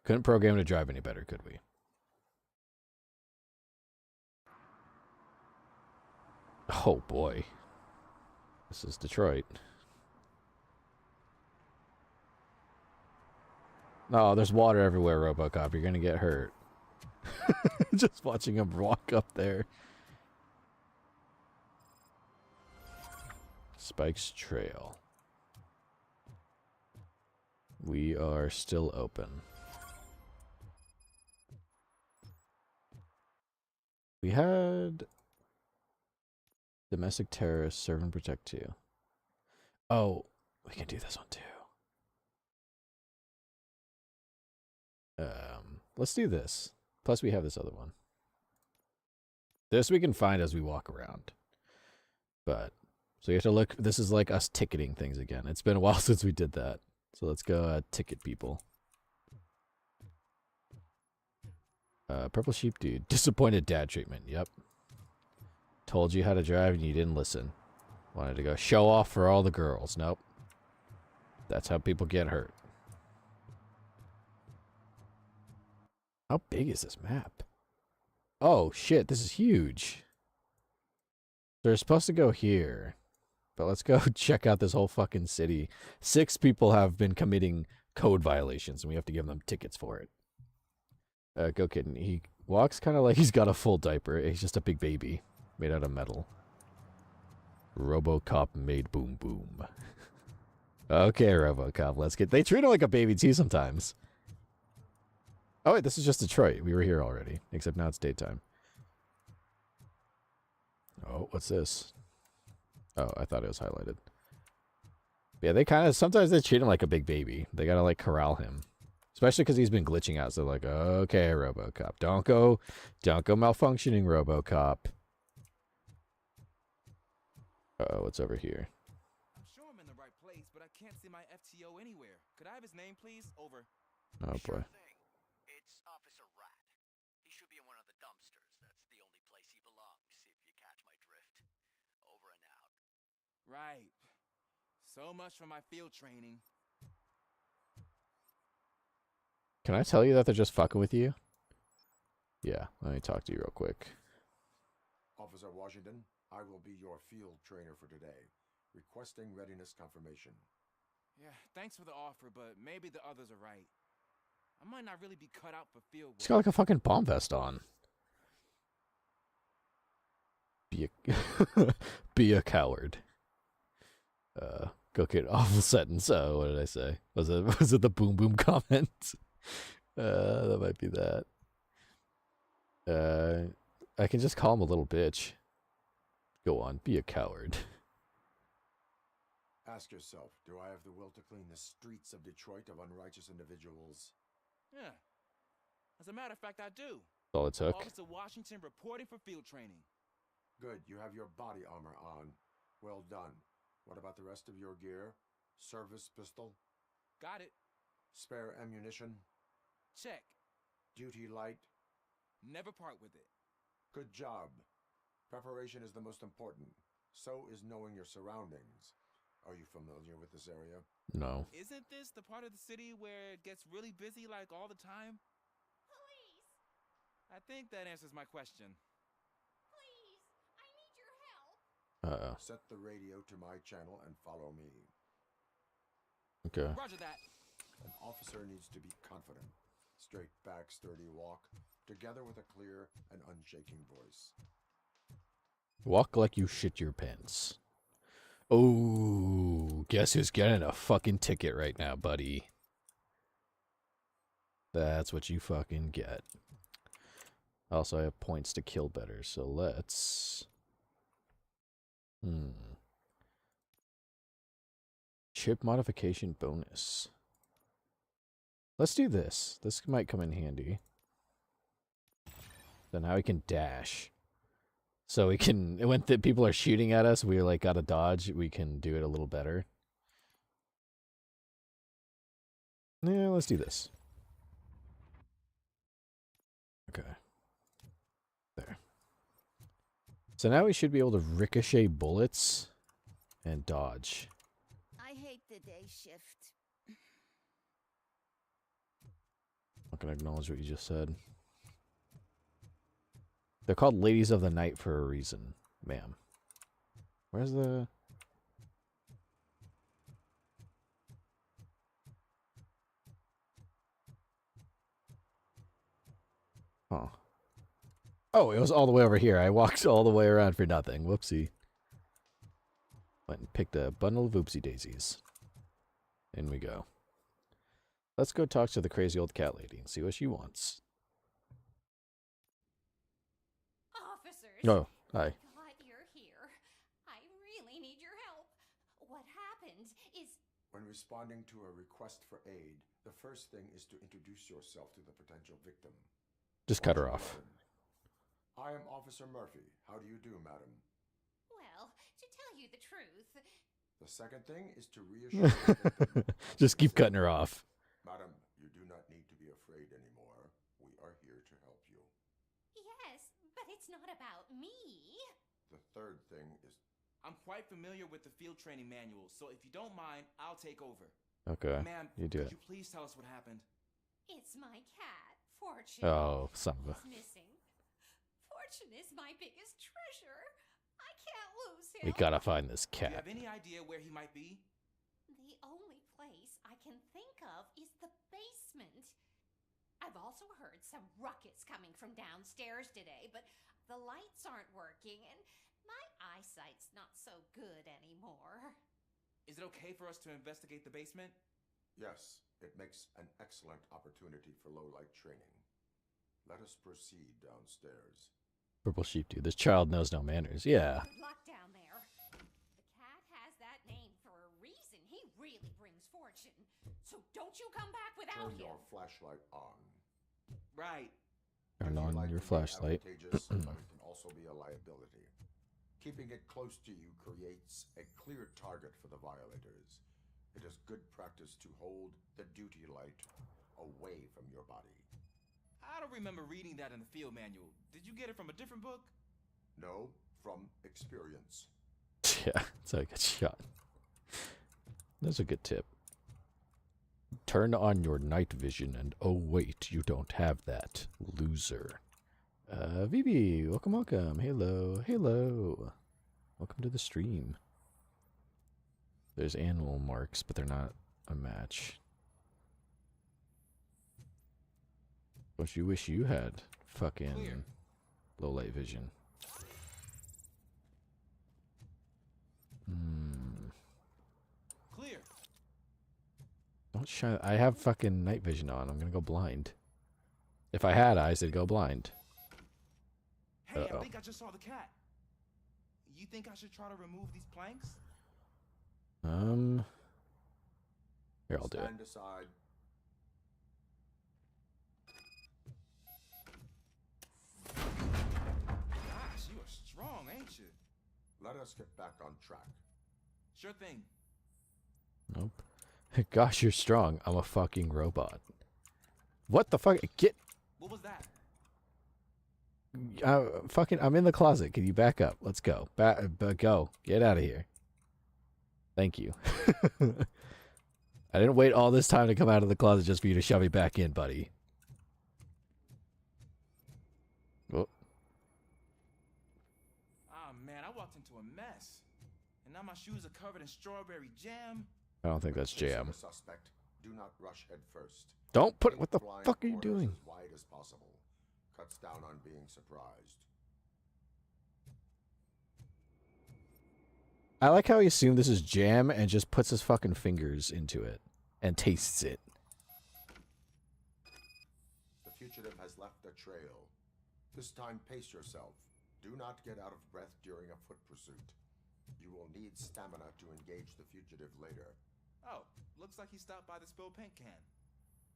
Couldn't program to drive any better, could we? Oh, boy. This is Detroit. Oh, there's water everywhere, Robocop. You're gonna get hurt. Just watching him walk up there. Spike's Trail. We are still open. We had domestic terrorists, serve and protect too. Oh, we can do this one too. Let's do this. Plus we have this other one. This we can find as we walk around. But, so you have to look, this is like us ticketing things again. It's been a while since we did that. So let's go ticket people. Purple Sheep Dude. Disappointed dad treatment. Yep. Told you how to drive and you didn't listen. Wanted to go show off for all the girls. Nope. That's how people get hurt. How big is this map? Oh shit, this is huge. They're supposed to go here. But let's go check out this whole fucking city. 6 people have been committing code violations and we have to give them tickets for it. Go Kitten. He walks kind of like he's got a full diaper. He's just a big baby made out of metal. Robocop made boom boom. Okay, Robocop, let's get... They treat him like a baby too sometimes. Oh wait, this is just Detroit. We were here already. Except now it's daytime. Oh, what's this? Oh, I thought it was highlighted. Yeah, they kind of... Sometimes they treat him like a big baby. They gotta, like, corral him. Especially because he's been glitching out. So they're like, okay, Robocop. Don't go malfunctioning, Robocop. Uh-oh, what's over here? I'm sure I'm in the right place, but I can't see my FTO anywhere. Could I have his name, please? Over. Oh, boy. It's Officer Rat. He should be in one of the dumpsters. That's the only place he belongs, if you catch my drift. Over and out. Right. So much for my field training. Can I tell you that they're just fucking with you? Yeah, let me talk to you real quick. Officer Washington, I will be your field trainer for today. Requesting readiness confirmation. Yeah, thanks for the offer, but maybe the others are right. I might not really be cut out for field work. He's got like a fucking bomb vest on. Be a coward. Go get awful sentence. Oh, what did I say? Was it the boom boom comment? That might be that. I can just call him a little bitch. Go on, be a coward. Ask yourself, do I have the will to clean the streets of Detroit of unrighteous individuals? Yeah. As a matter of fact, I do. All it took. Officer Washington reporting for field training. Good, you have your body armor on. Well done. What about the rest of your gear? Service pistol? Got it. Spare ammunition? Check. Duty light? Never part with it. Good job. Preparation is the most important. So is knowing your surroundings. Are you familiar with this area? No. Isn't this the part of the city where it gets really busy like all the time? Police! I think that answers my question. Please! I need your help! Set the radio to my channel and follow me. Okay. Roger that. An officer needs to be confident. Straight back, sturdy walk, together with a clear and unshaking voice. Walk like you shit your pants. Oh, guess who's getting a fucking ticket right now, buddy? That's what you fucking get. Also, I have points to kill better, so let's... Chip modification bonus. Let's do this. This might come in handy. So now we can dash. So we can, when people are shooting at us, we like gotta dodge, we can do it a little better. Yeah, let's do this. Okay. There. So now we should be able to ricochet bullets and dodge. I hate the day shift. I'm not gonna acknowledge what you just said. They're called Ladies of the Night for a reason, ma'am. Where's the... Huh. Oh, it was all the way over here. I walked all the way around for nothing. Whoopsie. Went and picked a bundle of oopsie daisies. In we go. Let's go talk to the crazy old cat lady and see what she wants. Officers! Oh, hi. God, you're here. I really need your help. What happened is... When responding to a request for aid, the first thing is to introduce yourself to the potential victim. Just cut her off. I am Officer Murphy. How do you do, madam? Well, to tell you the truth... The second thing is to reassure the victim. Just keep cutting her off. Madam, you do not need to be afraid anymore. We are here to help you. Yes, but it's not about me. The third thing is... I'm quite familiar with the field training manual, so if you don't mind, I'll take over. Okay, Ma'am, you do could it. you please tell us what happened? It's my cat, Fortune. Oh, son of a... He's missing. Fortune is my biggest treasure. I can't lose him. We gotta find this Do you cat. have any idea where he might be? The only place I can think of is the basement. I've also heard some ruckus coming from downstairs today, but the lights aren't working and my eyesight's not so good anymore. Is it okay for us to investigate the basement? Yes, it makes an excellent opportunity for low-light training. Let us proceed downstairs. Purple sheep, dude. This child knows no manners. Yeah. Good luck down there. The cat has that name for a reason. He really brings fortune. So don't you come back without Turn him. your flashlight on. Right. Turn on your flashlight. Advantageous, but it can also be a liability. Keeping it close to you creates a clear target for the violators. It is good practice to hold the duty light away from your body. I don't remember reading that in the field manual. Did you get it from a different book? No, from experience. Yeah, it's like a shot. That's a good tip. Turn on your night vision and oh wait, you don't have that. Loser. Vivi, welcome, welcome. Hello, hello. Welcome to the stream. There's animal marks, but they're not a match. Don't you wish you had fucking low light vision? Clear. Don't shine. I have fucking night vision on. I'm gonna go blind. If I had eyes, they'd go blind. Hey, I think I just saw the cat. You think I should try to remove these planks? Here, I'll do it. Stand aside. Gosh, you are strong, ain't you? Let us get back on track. Sure thing. Nope. Gosh, you're strong. I'm a fucking robot. What the fuck? Get. What was that? Fucking. I'm in the closet. Can you back up? Let's go. Go. Get out of here. Thank you. I didn't wait all this time to come out of the closet just for you to shove me back in, buddy. Oh. Oh man, I walked into a mess. And now my shoes are covered in strawberry jam. I don't think that's jam. Suspect. Do not rush head first. Don't put. What the fuck are you doing? As wide as possible. Cuts down on being surprised. I like how he assumed this is jam and just puts his fucking fingers into it and tastes it. The fugitive has left a trail. This time pace yourself. Do not get out of breath during a foot pursuit. You will need stamina to engage the fugitive later. Oh, looks like he stopped by the spilled paint can.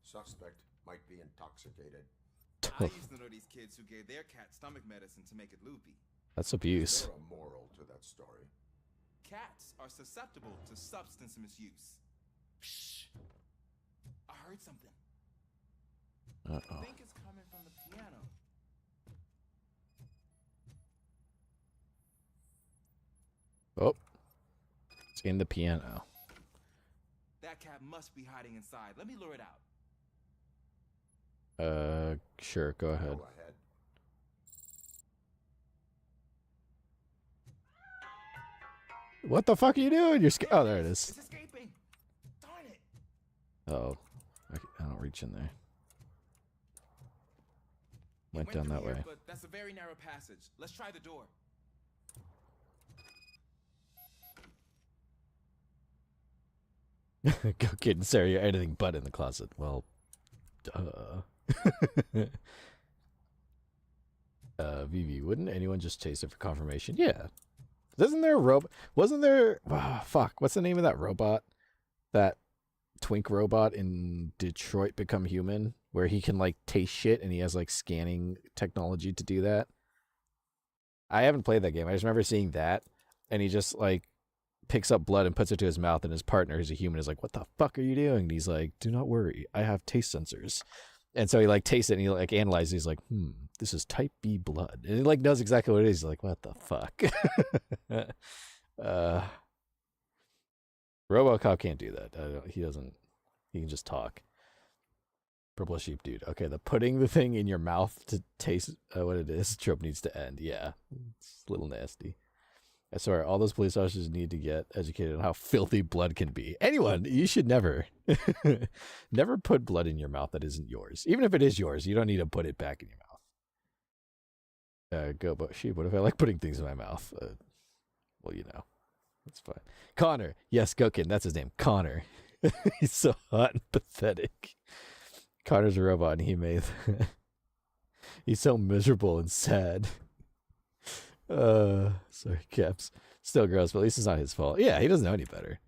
Suspect might be intoxicated. I used to know these kids who gave their cat stomach medicine to make it loopy. That's abuse. Is there a moral to that story? Cats are susceptible to substance misuse. Shh. I heard something. Uh-oh. I think it's coming from the piano. Oh. It's in the piano. That cat must be hiding inside. Let me lure it out. Sure, go ahead. Go ahead. What the fuck are you doing? You're scared. Oh, there it is. It's escaping. Darn it. Oh, I don't reach in there. Went down through that here, way. But that's a very narrow passage. Let's try the door. Go kid and Sarah, you're anything but in the closet. Well, duh. Vivi, wouldn't anyone just taste it for confirmation? Yeah. Isn't there a robot? Wasn't there? Fuck. What's the name of that robot? That twink robot in Detroit Become Human, where he can like taste shit and he has like scanning technology to do that. I haven't played that game. I just remember seeing that, and he just like picks up blood and puts it to his mouth, and his partner, who's a human, is like, "What the fuck are you doing?" And he's like, "Do not worry, I have taste sensors." And so he like tastes it and he like analyzes. He's like, this is type B blood. And he like knows exactly what it is. He's like, what the fuck? Robocop can't do that. He doesn't. He can just talk. Purple sheep dude. Okay, the putting the thing in your mouth to taste what it is trope needs to end. Yeah, it's a little nasty. I swear, all those police officers need to get educated on how filthy blood can be. Anyone, you should never, never put blood in your mouth that isn't yours. Even if it is yours, you don't need to put it back in your mouth. Go, but sheep, what if I like putting things in my mouth? Well, you know, that's fine. Connor, yes, Gokin, that's his name, Connor. He's so hot and pathetic. Connor's a robot, and he made. He's so miserable and sad. Sorry, Caps. Still gross, but at least it's not his fault. Yeah, he doesn't know any better.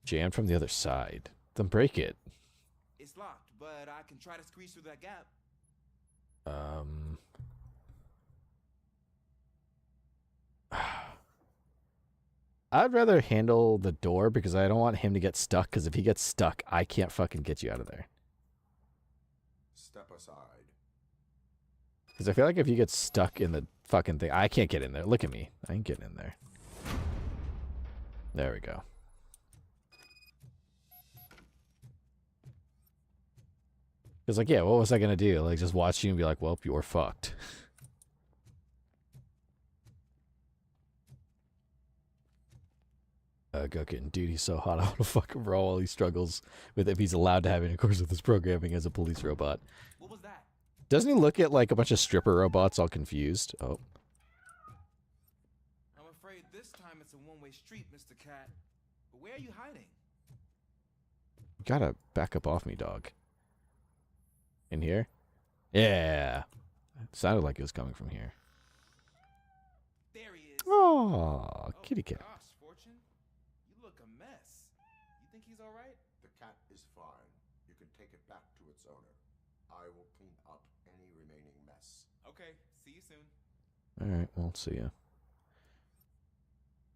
Jammed from the other side. Then break it. It's locked, but I can try to squeeze through that gap. I'd rather handle the door because I don't want him to get stuck, because if he gets stuck, I can't fucking get you out of there. Step aside. Because I feel like if you get stuck in the fucking thing, I can't get in there. Look at me. I ain't getting in there. There we go. It's like, yeah, what was I going to do? Like, just watch you and be like, well, you're fucked. Gokin, dude, he's so hot. I want to fuck him raw while he struggles with if he's allowed to have intercourse with his programming as a police robot. What was that? Doesn't he look at like a bunch of stripper robots all confused? Oh. I'm afraid this time it's a one-way street, Mr. Cat. But where are you hiding? You gotta back up off me, dog. In here? Yeah. It sounded like it was coming from here. There he is. Oh. Oh, kitty cat. Gosh, Fortune, you look a mess. You think he's all right? The cat is fine. You can take it back to its owner. I will clean up any remaining mess. Okay, see you soon. Alright, well, see ya.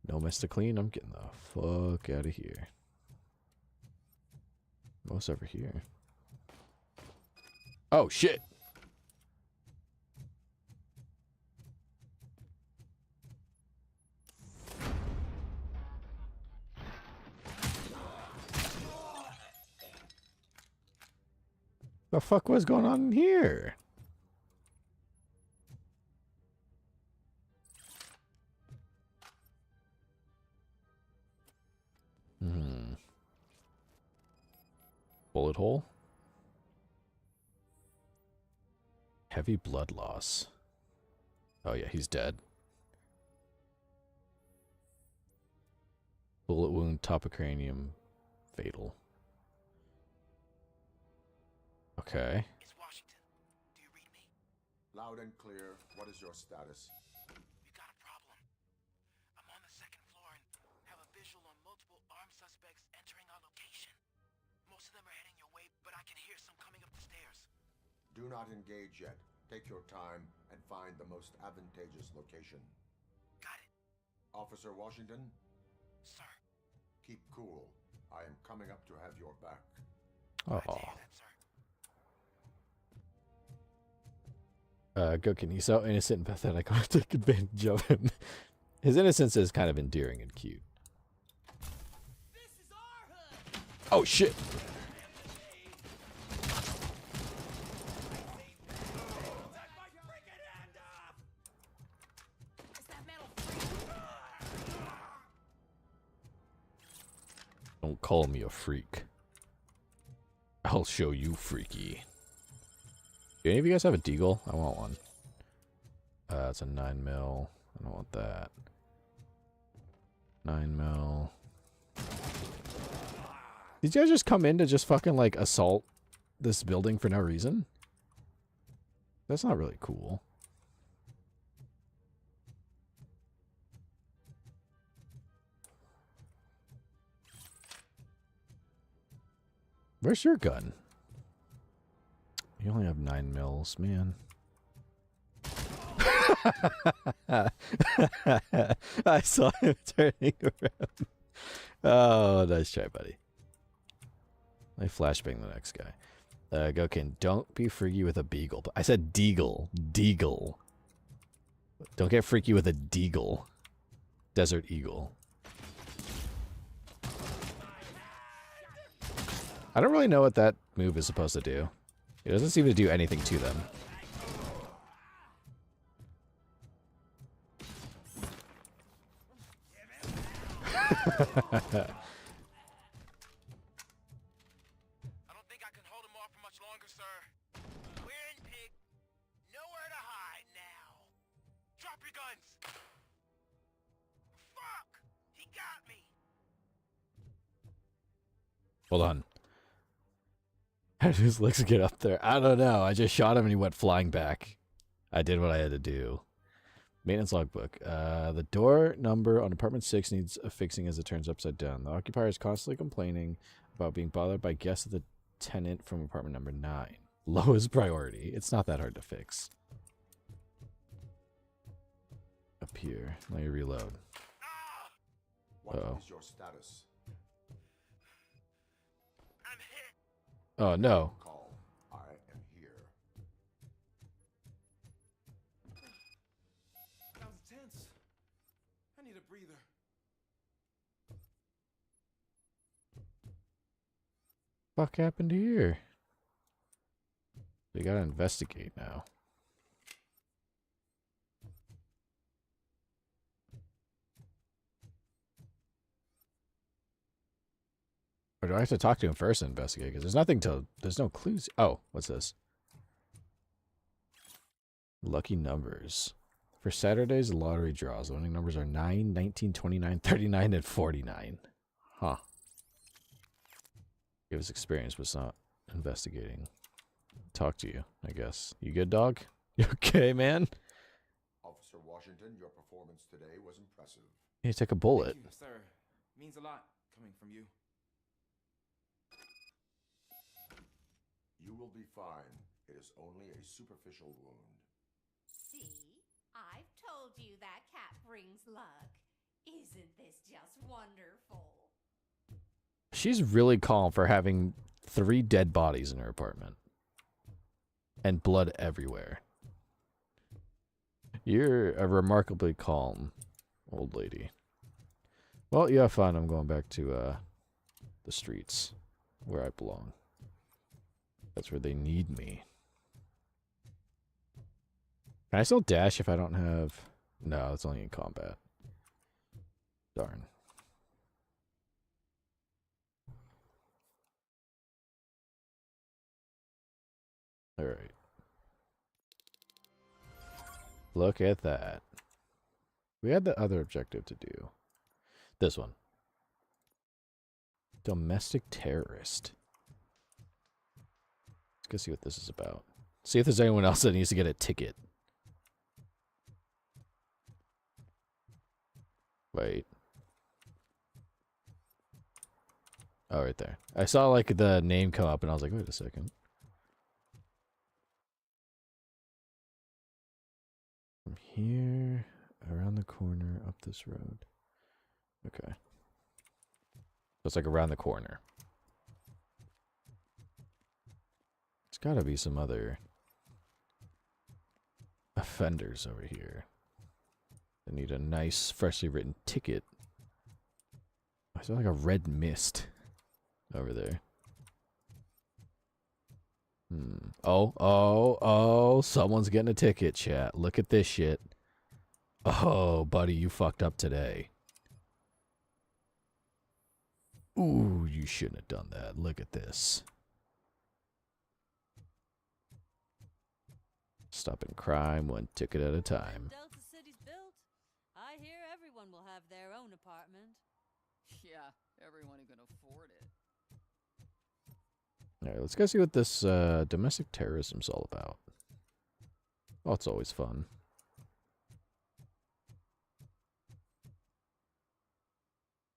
No mess to clean. I'm getting the fuck out of here. What's over here? Oh, shit! The fuck was going on in here? Bullet hole. Heavy blood loss. Oh yeah, he's dead. Bullet wound, top of cranium, fatal. Okay. It's Washington. Do you read me? Loud and clear. What is your status? We got a problem. I'm on the second floor and have a visual on multiple armed suspects entering our location. Most of them are heading your way, but I can hear some coming up the stairs. Do not engage yet. Take your time and find the most advantageous location. Got it. Officer Washington? Sir. Keep cool. I am coming up to have your back. Oh. Gokin, he's so innocent and pathetic. I want to take advantage of him. His innocence is kind of endearing and cute. Oh shit! Don't call me a freak. I'll show you freaky. Do any of you guys have a deagle? I want one. It's a 9mm. I don't want that. 9mm. Did you guys just come in to just fucking like assault this building for no reason? That's not really cool. Where's your gun? You only have 9mm, man. I saw him turning around. Oh, nice try, buddy. I flashbang the next guy. Gokin, don't be freaky with a beagle. I said deagle. Deagle. Don't get freaky with a deagle. Desert eagle. I don't really know what that move is supposed to do. It doesn't seem to do anything to them. I don't think I can hold him off for much longer, sir. We're in pig. Nowhere to hide now. Drop your guns. Fuck! He got me. Hold on. How did his legs get up there? I don't know. I just shot him and he went flying back. I did what I had to do. Maintenance logbook. The door number on apartment 6 needs a fixing as it turns upside down. The occupier is constantly complaining about being bothered by guests of the tenant from apartment number 9. Lowest priority. It's not that hard to fix. Up here. Let me reload. What Uh-oh. is your status? Oh, no. Call. I am here. That was tense. I need a breather. Fuck happened here? We gotta investigate now. Or do I have to talk to him first and investigate? Because there's nothing to... There's no clues. Oh, what's this? Lucky numbers. For Saturday's lottery draws, the winning numbers are 9, 19, 29, 39, and 49. Huh. Give us experience, but it's not investigating. Talk to you, I guess. You good, dog? You okay, man? Officer Washington. Washington, your performance today was impressive. You take a bullet. Thank you, sir. Means a lot coming from you. You will be fine. It is only a superficial wound. See? I've told you that cat brings luck. Isn't this just wonderful? She's really calm for having 3 dead bodies in her apartment. And blood everywhere. You're a remarkably calm old lady. Well, you have fun. I'm going back to the streets where I belong. That's where they need me. Can I still dash if I don't have... No, it's only in combat. Darn. Alright. Look at that. We had the other objective to do. This one. Domestic terrorist. Let's go see what this is about. See if there's anyone else that needs to get a ticket. Wait. Oh, right there. I saw like the name come up and I was like, wait a second. From here, around the corner, up this road. Okay. So it's like around the corner. There's gotta be some other offenders over here. They need a nice, freshly written ticket. I saw like a red mist over there. Oh, someone's getting a ticket, chat. Look at this shit. Oh, buddy, you fucked up today. Ooh, you shouldn't have done that. Look at this. Stopping crime one ticket at a time. Delta City's built. I hear everyone will have their own apartment. Yeah, everyone who can afford it. Alright, let's go see what this domestic terrorism's all about. Oh, it's always fun.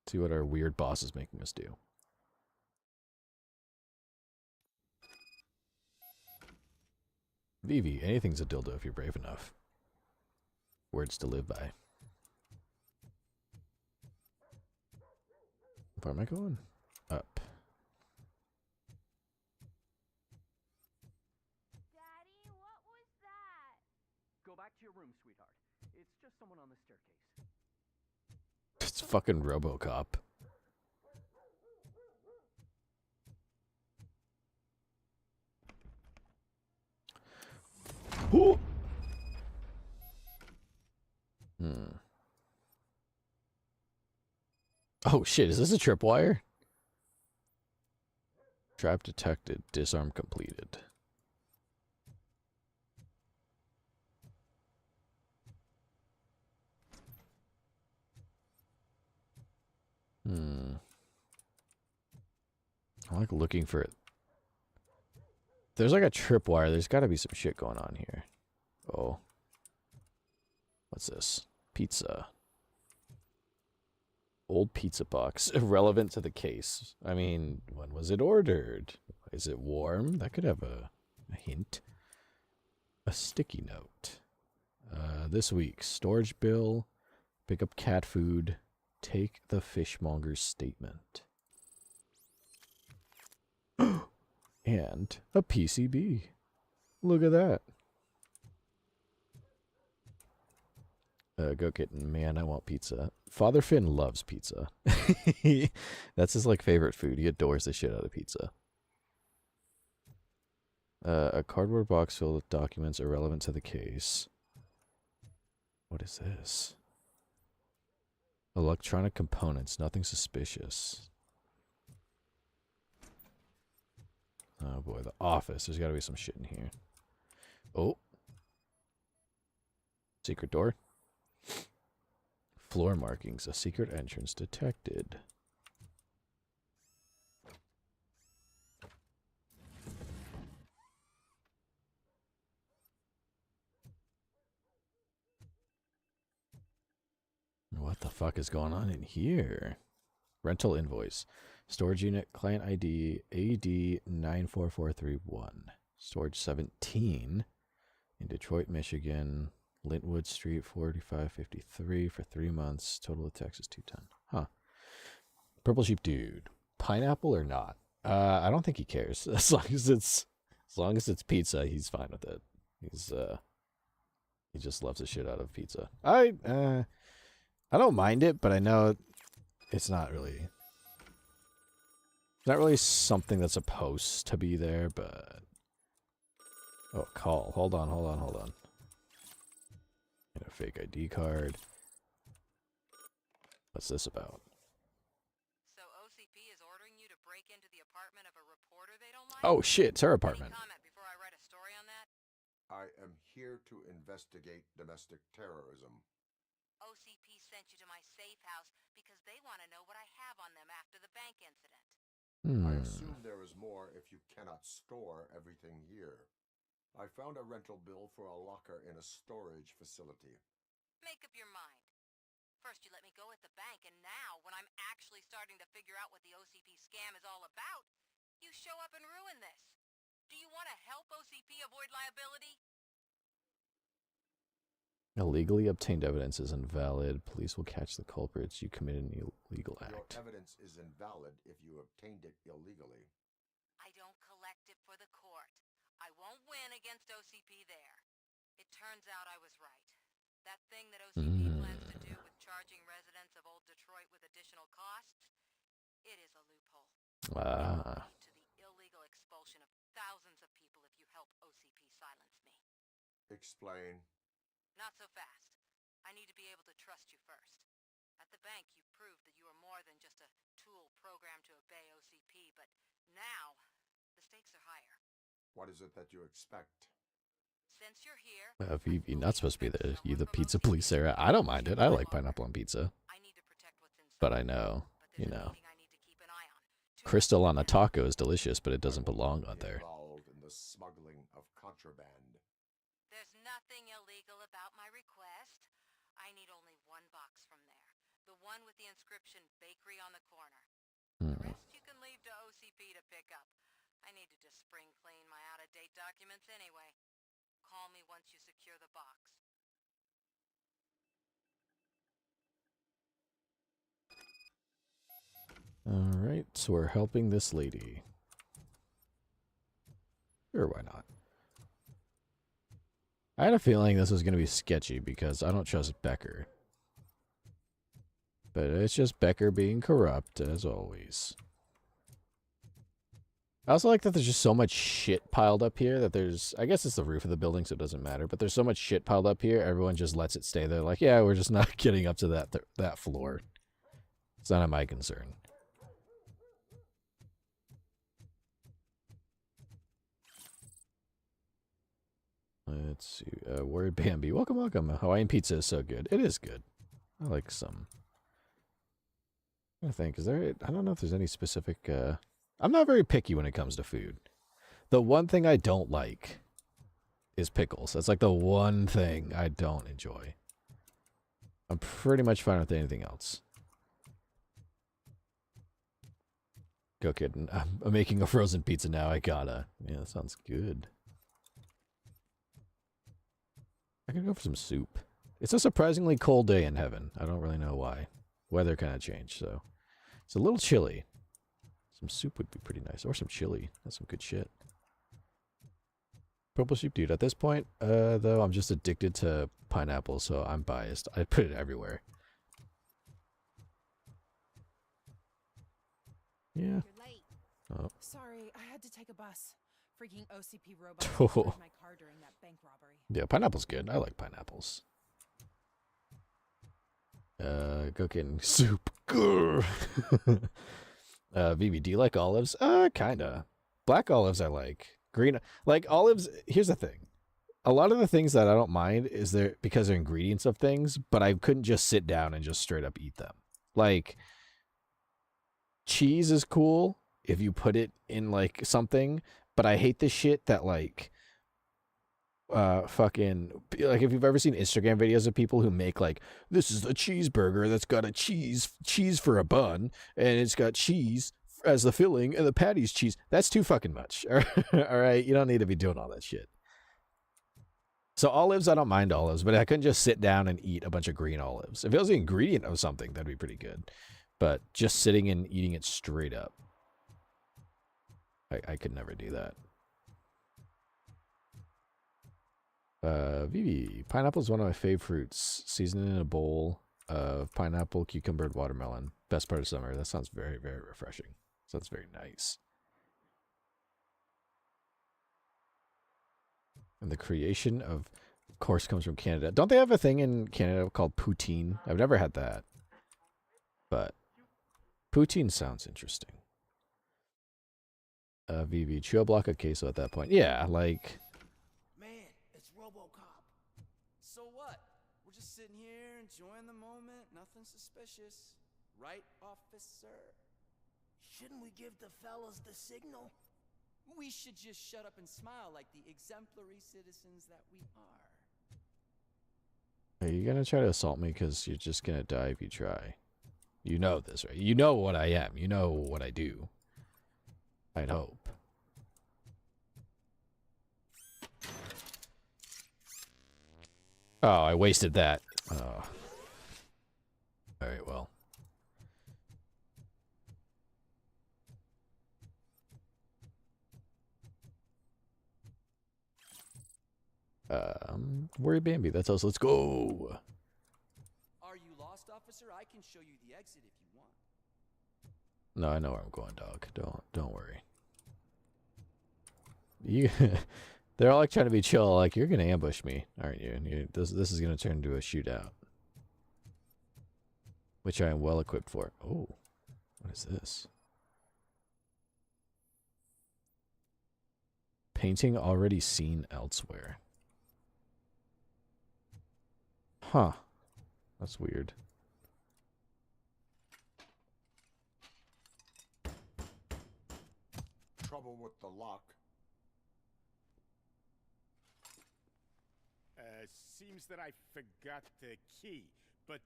See what our weird boss is making us do. Vivi, anything's a dildo if you're brave enough. Words to live by. Where am I going? Up. Daddy, what was that? Go back to your room, sweetheart. It's just someone on the staircase. It's fucking Robocop. Ooh. Oh shit, is this a tripwire? Trap detected, disarm completed. I'm like looking for it. There's like a tripwire. There's got to be some shit going on here. Oh. What's this? Pizza. Old pizza box. Irrelevant to the case. I mean, when was it ordered? Is it warm? That could have a hint. A sticky note. This week. Storage bill. Pick up cat food. Take the fishmonger's statement. And a PCB. Look at that. Go kitten. Man, I want pizza. Father Finn loves pizza. That's his like favorite food. He adores the shit out of pizza. A cardboard box filled with documents irrelevant to the case. What is this? Electronic components. Nothing suspicious. Oh boy, the office. There's got to be some shit in here. Oh. Secret door. Floor markings. A secret entrance detected. What the fuck is going on in here? Rental invoice. Storage unit, client ID AD94431. Storage 17 in Detroit, Michigan. Lintwood Street, 4553 for 3 months. Total of taxes 210. Huh. Purple Sheep Dude. Pineapple or not? I don't think he cares. As long as it's pizza, he's fine with it. He just loves the shit out of pizza. I don't mind it, but I know it's not really something that's supposed to be there, but oh, call. Hold on. And a fake ID card. What's this about? So OCP is ordering you to break into the apartment of a reporter they don't like? Oh shit, it's her apartment. Any comment before I write a story on that? I am here to investigate domestic terrorism. OCP sent you to my safe house because they want to know what I have on them after the bank incident. I assume there is more if you cannot store everything here. I found a rental bill for a locker in a storage facility. Make up your mind. First you let me go at the bank, and now, when I'm actually starting to figure out what the OCP scam is all about, you show up and ruin this. Do you want to help OCP avoid liability? Illegally obtained evidence is invalid. Police will catch the culprits. You committed an illegal act. Your evidence is invalid if you obtained it illegally. I don't collect it for the court. I won't win against OCP there. It turns out I was right. That thing that OCP plans to do with charging residents of Old Detroit with additional costs, it is a loophole. It will lead to the illegal expulsion of thousands of people if you help OCP silence me. Explain. Not so fast. I need to be able to trust you first. At the bank, you proved that you are more than just a tool programmed to obey OCP, but now, the stakes are higher. What is it that you expect? Since you're here... Vivi, not supposed to be there. You the pizza police, Sarah. I don't mind it. I like pineapple on pizza. But I know, you know. Crystal on a taco is delicious, but it doesn't belong on there. Involved in the smuggling of contraband. There's nothing illegal about my request. I need only one box from there. The one with the inscription bakery on the corner. The rest you can leave to OCP to pick up. I need to just spring clean my out-of-date documents anyway. Call me once you secure the box. Alright, so we're helping this lady. Sure, why not? I had a feeling this was going to be sketchy because I don't trust Becker. But it's just Becker being corrupt, as always. I also like that there's just so much shit piled up here that there's... I guess it's the roof of the building, so it doesn't matter. But there's so much shit piled up here, everyone just lets it stay there. Like, yeah, we're just not getting up to that floor. It's none of my concern. Let's see. Word Bambi. Welcome, welcome. Hawaiian pizza is so good. It is good. I like some. I think, is there... I don't know if there's any specific... I'm not very picky when it comes to food. The one thing I don't like is pickles. That's like the one thing I don't enjoy. I'm pretty much fine with anything else. Go kid. I'm making a frozen pizza now. I gotta. Yeah, that sounds good. I could go for some soup. It's a surprisingly cold day in heaven. I don't really know why. Weather kind of changed, so it's a little chilly. Some soup would be pretty nice, or some chili. That's some good shit. Purple Sheep Dude. At this point, though, I'm just addicted to pineapple, so I'm biased. I put it everywhere. Yeah. You're late. Oh. Sorry, I had to take a bus. Freaking OCP robots Oh. destroyed my car during that bank robbery. Yeah, pineapple's good. I like pineapples. Go getting soup. Vivi, do you like olives? Kinda. Black olives I like. Green, like olives, here's the thing. A lot of the things that I don't mind is they're because they're ingredients of things, but I couldn't just sit down and just straight up eat them. Like, cheese is cool if you put it in like something, but I hate the shit that like fucking, like, if you've ever seen Instagram videos of people who make, like, this is a cheeseburger that's got a cheese for a bun, and it's got cheese as the filling, and the patty's cheese. That's too fucking much. All right, you don't need to be doing all that shit. So olives, I don't mind olives, but I couldn't just sit down and eat a bunch of green olives. If it was the ingredient of something, that'd be pretty good. But just sitting and eating it straight up, I could never do that. Vivi, pineapple is one of my fave fruits. Seasoned in a bowl of pineapple, cucumber, and watermelon. Best part of summer. That sounds very, very refreshing. Sounds very nice. And the creation of course comes from Canada. Don't they have a thing in Canada called poutine? I've never had that. But poutine sounds interesting. Vivi, chew a block of queso at that point. Yeah, like... Man, it's Robocop. So what? We're just sitting here enjoying the moment. Nothing suspicious. Right, officer? Shouldn't we give the fellas the signal? We should just shut up and smile like the exemplary citizens that we are. Are you gonna try to assault me? Because you're just gonna die if you try. You know this, right? You know what I am. You know what I do. I'd hope. Oh, I wasted that. Oh. Alright, well. Worry Bambi, that's us. Let's go. Are you lost, officer? I can show you the exit if you want. No, I know where I'm going, dog. Don't worry. You, they're all like trying to be chill. Like, you're gonna ambush me, aren't you? This is gonna turn into a shootout, which I am well equipped for. Oh, what is this? Painting already seen elsewhere. Huh. That's weird. Trouble with the lock. Seems that I forgot the key, but,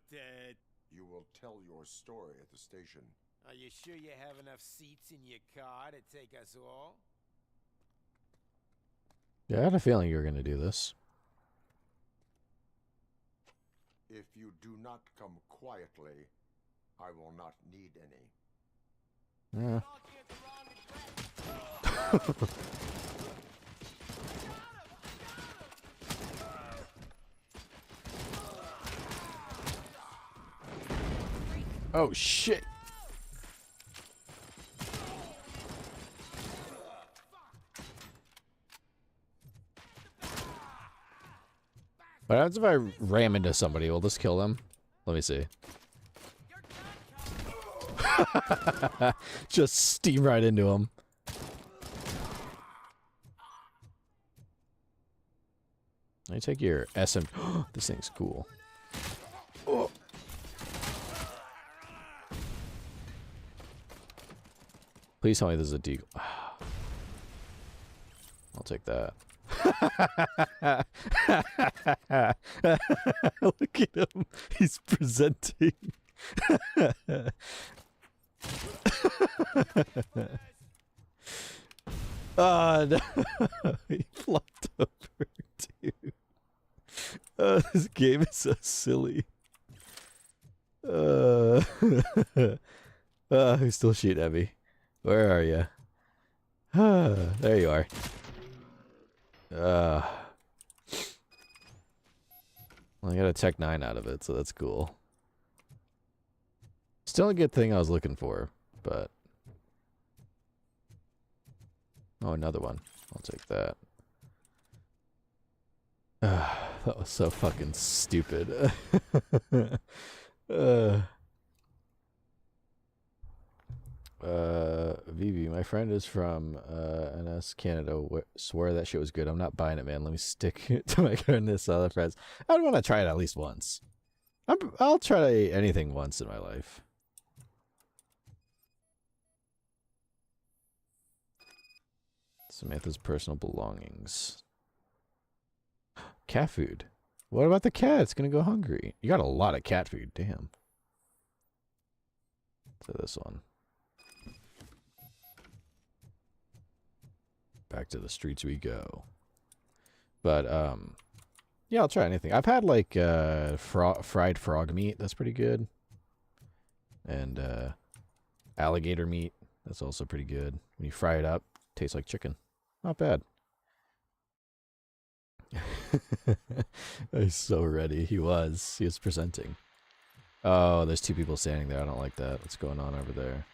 You will tell your story at the station. Are you sure you have enough seats in your car to take us all? Yeah, I had a feeling you were gonna do this. If you do not come quietly, I will not need any. Yeah. Oh shit. What happens if I ram into somebody? Will this kill them? Let me see. Just steam right into him. Let me take your SM. This thing's cool. Oh. Please tell me this is a deagle. I'll take that. Look at him. He's presenting. Oh, no. He flopped over, dude. Oh, this game is so silly. He's still shooting at me. Where are you? There you are. Well, I got a Tech 9 out of it, so that's cool. Still a good thing I was looking for, but... Oh, another one. I'll take that. That was so fucking stupid. Vivi, my friend is from NS Canada. Swear that shit was good. I'm not buying it, man. Let me stick to my goodness, other friends. I'd want to try it at least once. I'll try anything once in my life. Samantha's personal belongings. Cat food. What about the cat? It's gonna go hungry. You got a lot of cat food. Damn. So this one. Back to the streets we go. But, yeah, I'll try anything. I've had, like, fried frog meat. That's pretty good. And, alligator meat. That's also pretty good. When you fry it up, tastes like chicken. Not bad. He's so ready. He was presenting. Oh, there's two people standing there. I don't like that. What's going on over there?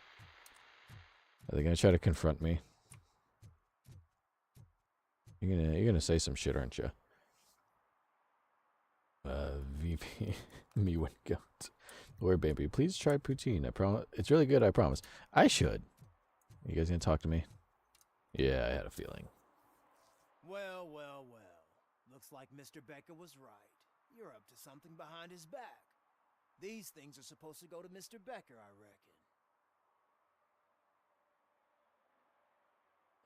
Are they gonna try to confront me? You're gonna say some shit, aren't you? VP, me when goat. Lord baby, please try poutine. I promise. It's really good. I promise. I should. You guys gonna talk to me? Yeah, I had a feeling. Well, well, well. Looks like Mr. Becker was right. You're up to something behind his back. These things are supposed to go to Mr. Becker, I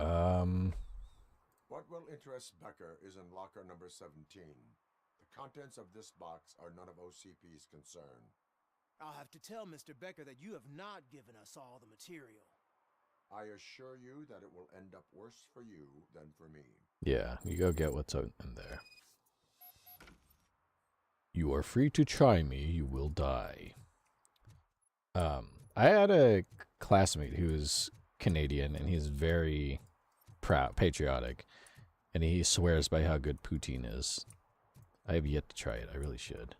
reckon. What will interest Becker is in locker number 17. The contents of this box are none of OCP's concern. I'll have to tell Mr. Becker that you have not given us all the material. I assure you that it will end up worse for you than for me. Yeah, you go get what's out in there. You are free to try me, you will die. I had a classmate who was Canadian, and he's very proud, patriotic, and he swears by how good poutine is. I have yet to try it. I really should.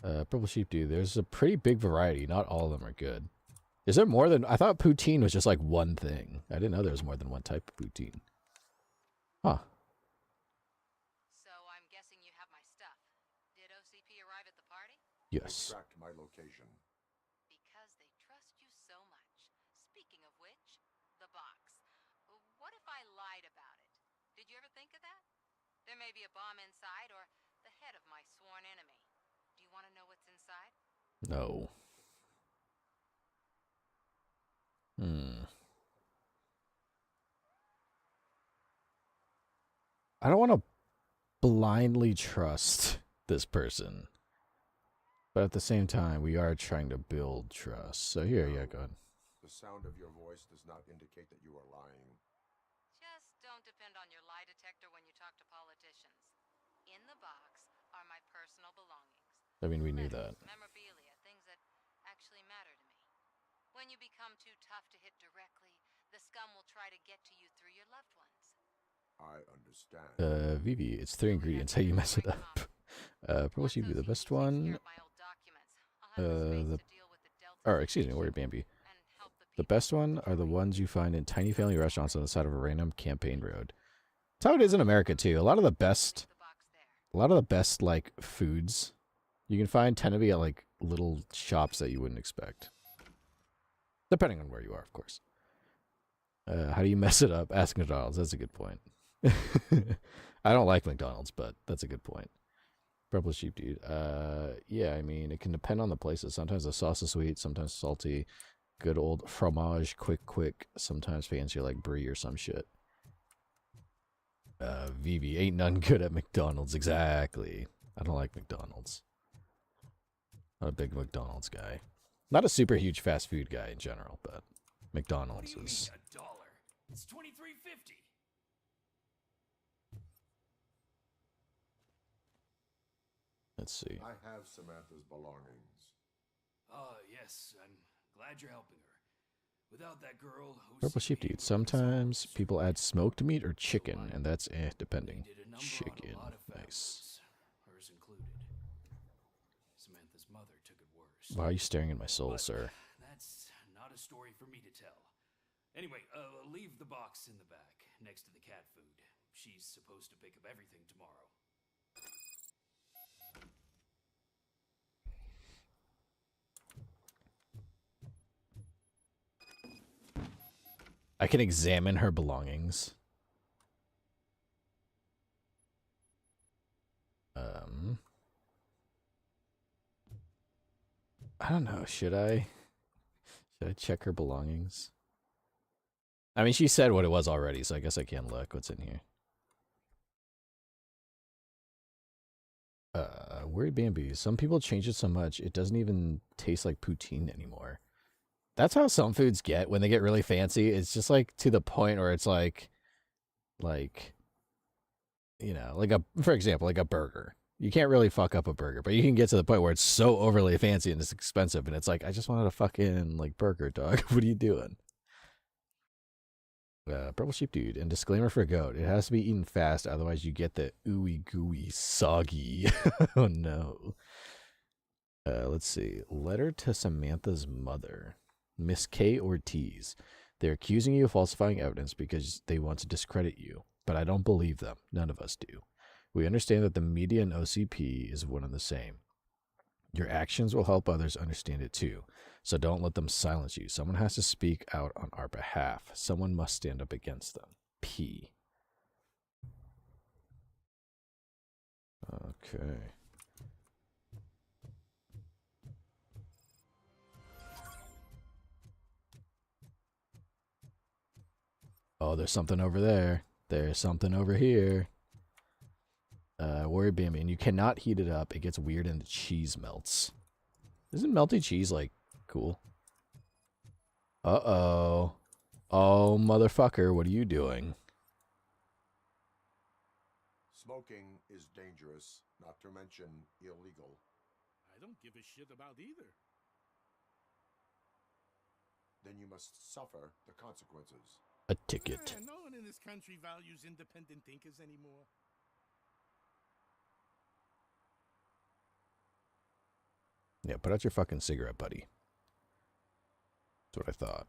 Purple sheep dude, there's a pretty big variety. Not all of them are good. Is there more than... I thought poutine was just like one thing. I didn't know there was more than one type of poutine. Huh. So I'm guessing you have my stuff. Did OCP arrive at the party? Yes. They tracked my location. Because they trust you so much. Speaking of which, the box. What if I lied about it? Did you ever think of that? There may be a bomb inside or the head of my sworn enemy. Do you want to know what's inside? No. I don't want to blindly trust this person. But at the same time, we are trying to build trust. So here, yeah, go ahead. The sound of your voice does not indicate that you are lying. Just don't depend on your lie detector when you talk to politicians. In the box are my personal belongings. I mean, we knew that. Memorabilia, things that actually matter to me. When you become too tough to hit directly, the scum will try to get to you through your loved ones. I understand. Vivi, it's 3 ingredients. How you mess it up? Purple sheep be the best one. Or excuse me, word Bambi. The best one are the ones you find in tiny family restaurants on the side of a random campaign road. That's how it is in America too. A lot of the best like foods you can find tend to be at like little shops that you wouldn't expect. Depending on where you are, of course. How do you mess it up? Ask McDonald's. That's a good point. I don't like McDonald's, but that's a good point. Purple sheep dude. Yeah, I mean, it can depend on the places. Sometimes the sauce is sweet, sometimes salty. Good old fromage, quick. Sometimes fancy like brie or some shit. Vivi, ain't none good at McDonald's. Exactly. I don't like McDonald's. Not a big McDonald's guy. Not a super huge fast food guy in general, but McDonald's is... $1. It's $23.50. Let's see. I have Samantha's belongings. Yes, I'm glad you're helping her. Without that girl, Purple sheep dude. Sometimes people add smoked meat or chicken, and that's depending. Chicken. Nice. Hers included. Samantha's mother took it worse. Why are you staring at my soul, sir? That's not a story for me to tell. Anyway, leave the box in the back, next to the cat food. She's supposed to pick up everything tomorrow. I can examine her belongings. I don't know. Should I check her belongings? I mean, she said what it was already, so I guess I can look. What's in here? Worried Bambi. Some people change it so much it doesn't even taste like poutine anymore. That's how some foods get when they get really fancy. It's just like to the point where it's like, you know, like for example, like a burger. You can't really fuck up a burger, but you can get to the point where it's so overly fancy and it's expensive, and it's like, I just wanted a fucking like burger, dog. What are you doing? Purple Sheep Dude, and disclaimer for goat: it has to be eaten fast, otherwise you get the ooey gooey soggy. Oh no. Let's see. Letter to Samantha's mother, Miss K. Ortiz. They're accusing you of falsifying evidence because they want to discredit you, but I don't believe them. None of us do. We understand that the media and OCP is one and the same. Your actions will help others understand it too, so don't let them silence you. Someone has to speak out on our behalf. Someone must stand up against them. P. Okay. Oh, there's something over there. There's something over here. Worried Bambi, and you cannot heat it up. It gets weird and the cheese melts. Isn't melty cheese, like, cool? Uh-oh. Oh, motherfucker, what are you doing? Smoking is dangerous, not to mention illegal. I don't give a shit about either. Then you must suffer the consequences. A ticket. No one in this country values independent thinkers anymore. Yeah, put out your fucking cigarette, buddy. That's what I thought.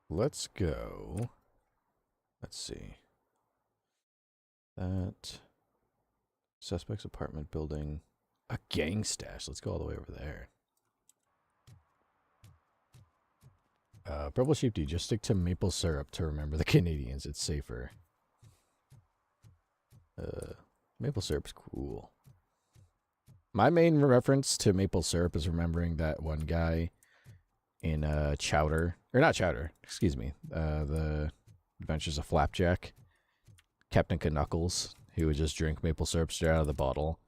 Let's go. Let's see. That suspect's apartment building. A gang stash. Let's go all the way over there. Purple Sheep, just stick to maple syrup to remember the Canadians. It's safer. Maple syrup's cool. My main reference to maple syrup is remembering that one guy in Chowder, or not Chowder, excuse me, the Adventures of Flapjack, Captain Knuckles, who would just drink maple syrup straight out of the bottle.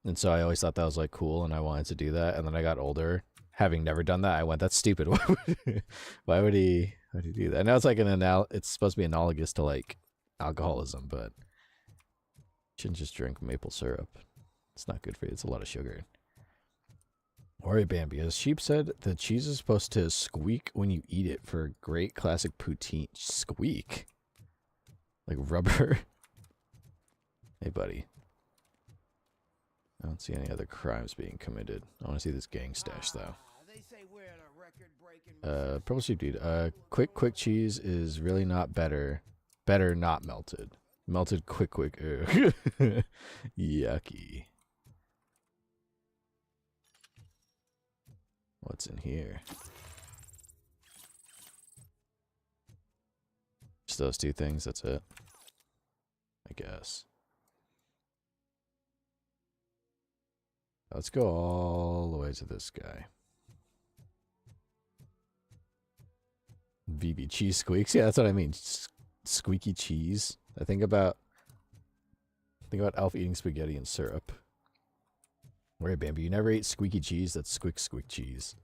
And so I always thought that was like cool, and I wanted to do that. And then I got older, having never done that, I went, "That's stupid. Why would he do that?" I know it's like it's supposed to be analogous to like alcoholism, but shouldn't just drink maple syrup. It's not good for you. It's a lot of sugar. Worried Bambi, as Sheep said, the cheese is supposed to squeak when you eat it for a great classic poutine. Squeak? Like rubber? Hey, buddy. I don't see any other crimes being committed. I want to see this gang stash, though. Purple Sheep Dude, quick cheese is really not better. Better not melted. Melted quick. Ugh. Yucky. What's in here? Just those two things, that's it. I guess. Let's go all the way to this guy. VB cheese squeaks. Yeah, that's what I mean. Squeaky cheese. I think about Alf eating spaghetti and syrup. Wait, Bambi, you never ate squeaky cheese? That's squeak cheese.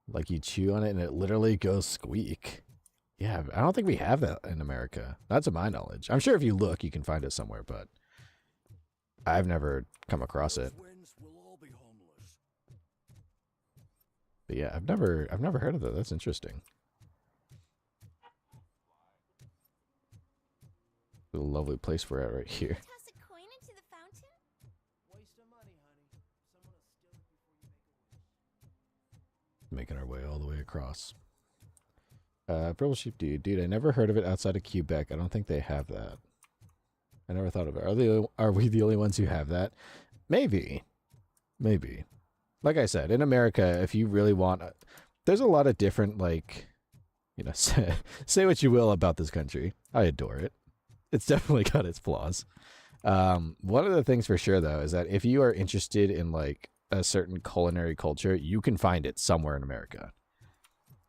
Like you chew on it and it literally goes squeak. Yeah, I don't think we have that in America. Not to my knowledge. I'm sure if you look, you can find it somewhere, but I've never come across it. But yeah, I've never heard of that. That's interesting. A lovely place we're at right here. Toss a coin into the fountain? Waste of money, honey. Someone will steal it before you make a wish. Making our way all the way across. Purple Sheep Dude, I never heard of it outside of Quebec. I don't think they have that. I never thought of it. Are we the only ones who have that? Maybe. Like I said, in America, if you really want, there's a lot of different, like, you know, say what you will about this country. I adore it. It's definitely got its flaws. One of the things for sure, though, is that if you are interested in like a certain culinary culture, you can find it somewhere in America.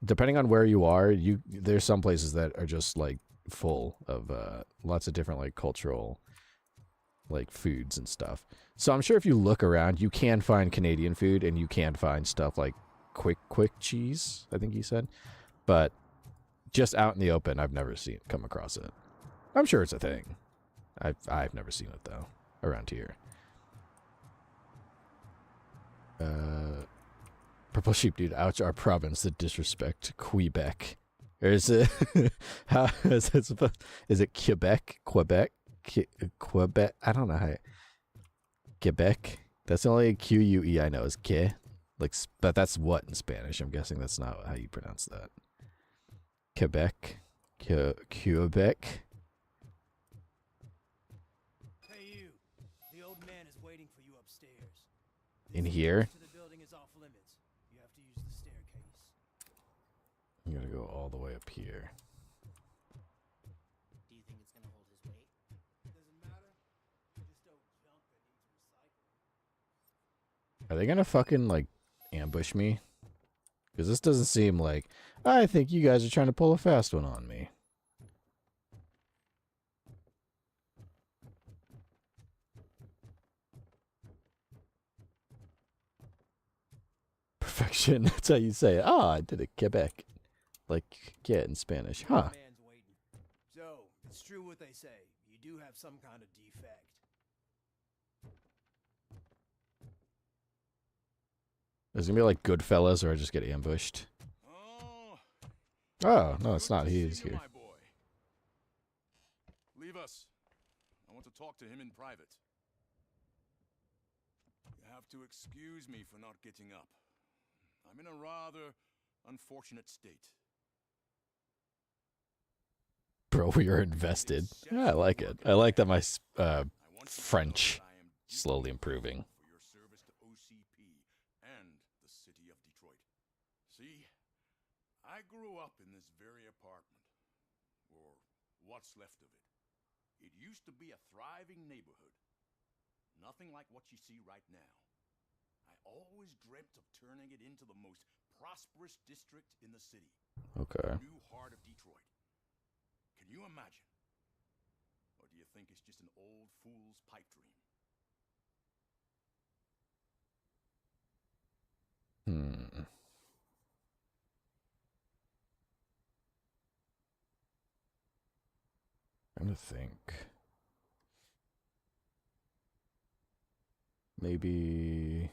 Depending on where you are, there's some places that are just like full of lots of different like cultural like foods and stuff. So I'm sure if you look around, you can find Canadian food and you can find stuff like quick cheese, I think he said. But just out in the open, I've never come across it. I'm sure it's a thing. I've never seen it though around here. Purple Sheep dude, ouch, our province, the disrespect, Quebec. Or is it how is it supposed, is it Quebec? Quebec? I don't know how Quebec. That's the only QUE I know is que. Like, but that's what in Spanish. I'm guessing that's not how you pronounce that. Quebec. Quebec. Hey you. The old man is waiting for you upstairs. In here? To the building is off limits. You have to use the staircase. I'm gonna go all the way up here. Do you think it's gonna hold his weight? Doesn't matter. Just don't jump that needs recycling. Are they gonna fucking like ambush me? Because this doesn't seem like, I think you guys are trying to pull a fast one on me. Perfection. That's how you say it. Ah, I did it. Quebec. Like, yeah, in Spanish. Huh. So, it's true what they say. You do have some kind of defect. Is it gonna be like Goodfellas or I just get ambushed? Oh, no, it's not. He is here. My boy. Leave us. I want to talk to him in private. You have to excuse me for not getting up. I'm in a rather unfortunate state. Bro, we are invested. Yeah, I like it. I like that my French slowly improving. For your service to OCP and the city of Detroit. See, I grew up in this very apartment, or what's left of it. It used to be a thriving neighborhood. Nothing like what you see right now. I always dreamt of turning it into the most prosperous district in the city. Okay. The new heart of Detroit. Can you imagine? Or do you think it's just an old fool's pipe dream? I'm gonna think. Maybe.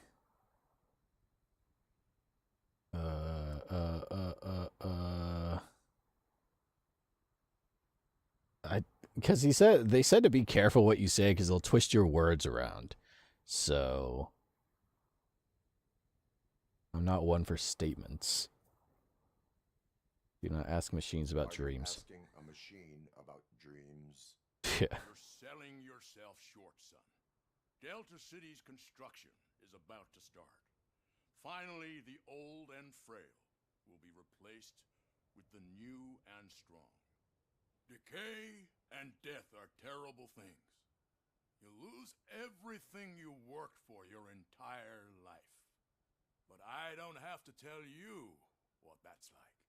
Because they said to be careful what you say because they'll twist your words around. So I'm not one for statements. Do not ask machines about dreams. Asking a machine about dreams. Yeah. You're selling yourself short, son. Delta City's construction is about to start. Finally, the old and frail will be replaced with the new and strong. Decay and death are terrible things. You lose everything you worked for your entire life. But I don't have to tell you what that's like.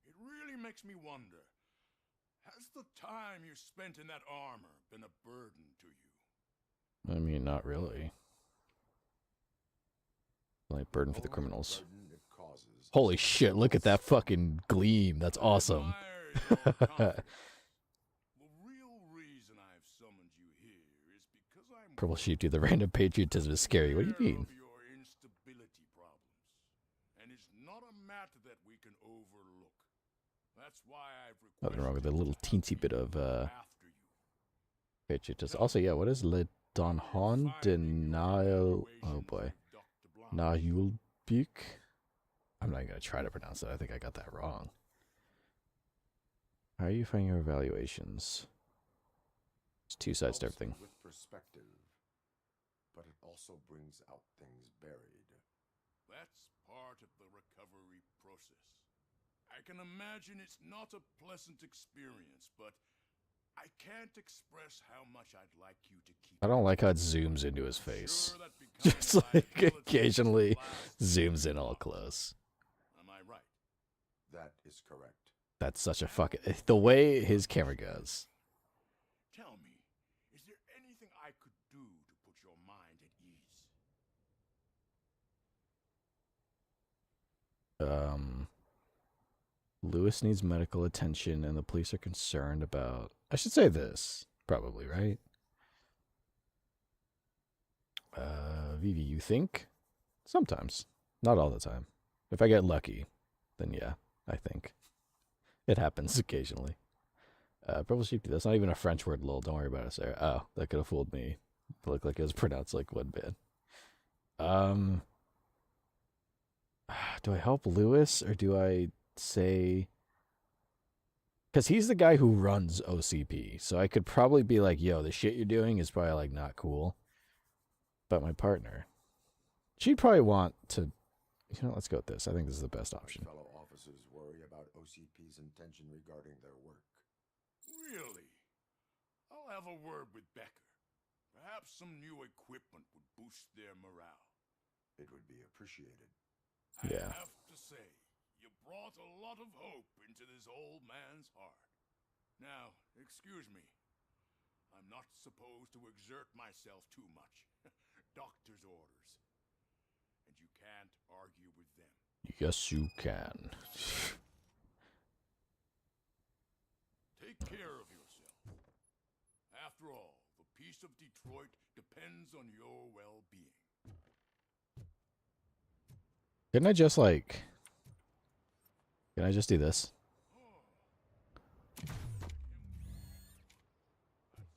It really makes me wonder, has the time you spent in that armor been a burden to you? I mean, not really. Like, burden for the criminals. Holy shit, look at that fucking gleam. That's awesome. Purple Sheep, dude, the random patriotism is scary. What do you mean? And it's not a matter that we can overlook. That's why I've Nothing wrong with a little teensy bit of patriotism. Also, yeah, what is Le Donjon de Nile? Oh boy. Nahulbuk? I'm not going to try to pronounce that. I think I got that wrong. How are you finding your evaluations? There's two sides to everything. With perspective, but it also brings out things buried. That's part of the recovery process. I can imagine it's not a pleasant experience, but I can't express how much I'd like you to keep. I don't like how it zooms into his face. Just like occasionally zooms in all close. Am I right? That is correct. That's such a fucking... The way his camera goes. Tell me, is there anything I could Lewis needs medical attention, and the police are concerned about... I should say this, probably, right? Vivi, you think? Sometimes. Not all the time. If I get lucky, then yeah, I think. It happens occasionally. Purple sheep, that's not even a French word, lol. Don't worry about it, Sarah. Oh, that could have fooled me. It looked like it was pronounced like one bit. Do I help Lewis, or do I say... Because he's the guy who runs OCP, so I could probably be like, yo, the shit you're doing is probably, like, not cool. But my partner, she'd probably want to... You know, let's go with this. I think this is the best option. Fellow officers worry about OCP's intention regarding their work. Really? I'll have a word with Becker. Perhaps some new equipment would boost their morale. It would be appreciated. Yeah. I have to say, you brought a lot of hope into this old man's heart. Now, excuse me. I'm not supposed to exert myself too much. Doctor's orders. And you can't argue with them. Yes, you can. Take care of yourself. After all, the peace of Detroit depends on your well-being. Couldn't I just, like... Can I just do this?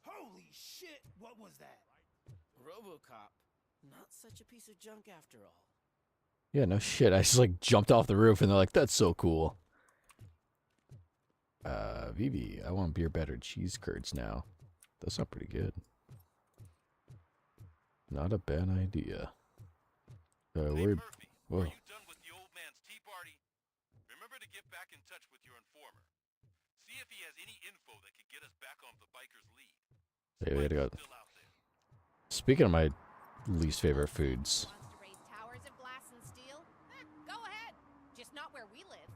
Holy shit, what was that? Robocop. Not such a piece of junk after all. Yeah, no shit. I just, like, jumped off the roof, and they're like, that's so cool. Vivi, I want beer battered cheese curds now. Those sound pretty good. Not a bad idea. We're... Whoa. Remember to get back in touch with your informer. See if he has any info that could get us back on the biker's lead. Hey, we gotta go. Speaking of my least favorite foods. Wants to raise towers of glass and steel? Go ahead. Just not where we live.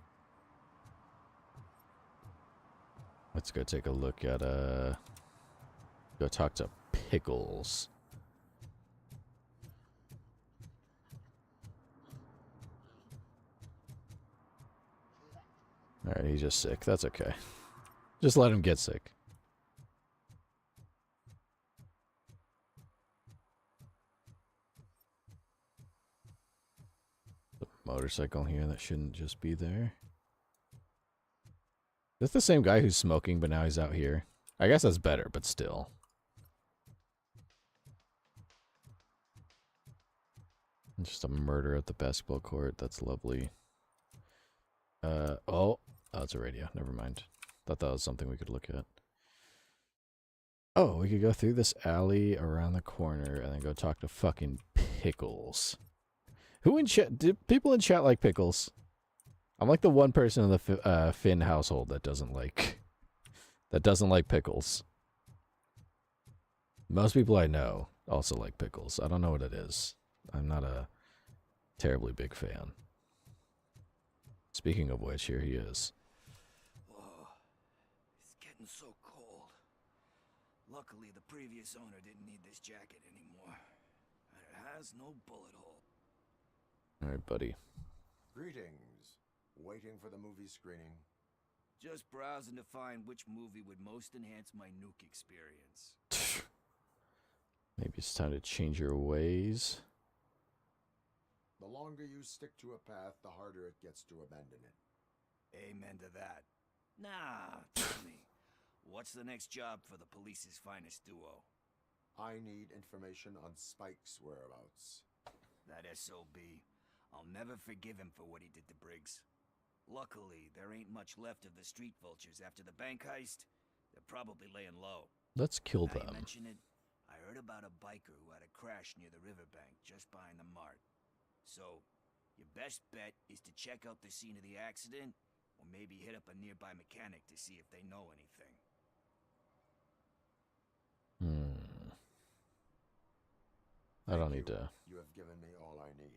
Let's go take a look at, go talk to Pickles. Alright, he's just sick. That's okay. Just let him get sick. The motorcycle here that shouldn't just be there. That's the same guy who's smoking, but now he's out here. I guess that's better, but still. Just a murder at the basketball court. That's lovely. Oh, it's a radio. Never mind. Thought that was something we could look at. Oh, we could go through this alley around the corner and then go talk to fucking Pickles. Who in chat? Do people in chat like Pickles? I'm like the one person in the Finn household that doesn't like Pickles. Most people I know also like Pickles. I don't know what it is. I'm not a terribly big fan. Speaking of which, here he is. Whoa, it's getting so cold. Luckily, the previous owner didn't need this jacket anymore. And it has no bullet hole. Alright, buddy. Greetings. Waiting for the movie screening. Just browsing to find which movie would most enhance my nuke experience. Maybe it's time to change your ways. The longer you stick to a path, the harder it gets to abandon it. Amen to that. Nah, tell me. What's the next job for the police's finest duo? I need information on Spike's whereabouts. That SOB. I'll never forgive him for what he did to Briggs. Luckily, there ain't much left of the street vultures after the bank heist. They're probably laying low. Let's kill Now you them. mention it, I heard about a biker who had a crash near the riverbank just behind the mart. So, your best bet is to check out the scene of the accident, or maybe hit up a nearby mechanic to see if they know anything. I don't need to. You have given me all I need.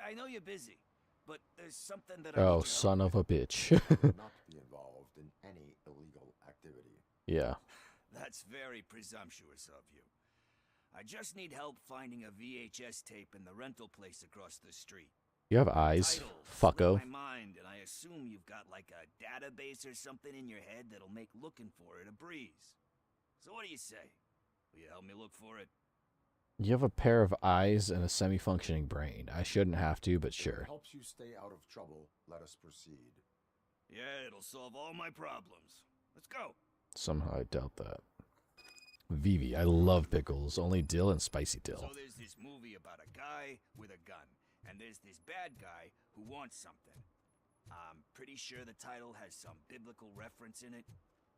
I know you're busy, but there's something that Oh, son of a bitch. Not be involved in any illegal activity. Yeah. That's very presumptuous of you. I just need help finding a VHS tape in the rental place across the street. You have eyes, fucko. My mind, and I assume you've got like a database or something in your head that'll make looking for it a breeze. So what do you say? Will you help me look for it? You have a pair of eyes and a semi-functioning brain. I shouldn't have to, but If sure. it helps you stay out of trouble, let us proceed. Yeah, it'll solve all my problems. Let's go. Somehow I doubt that. Vivi, I love pickles. Only dill and spicy dill. So there's this movie about a guy with a gun, and there's this bad guy who wants something. I'm pretty sure the title has some biblical reference in it.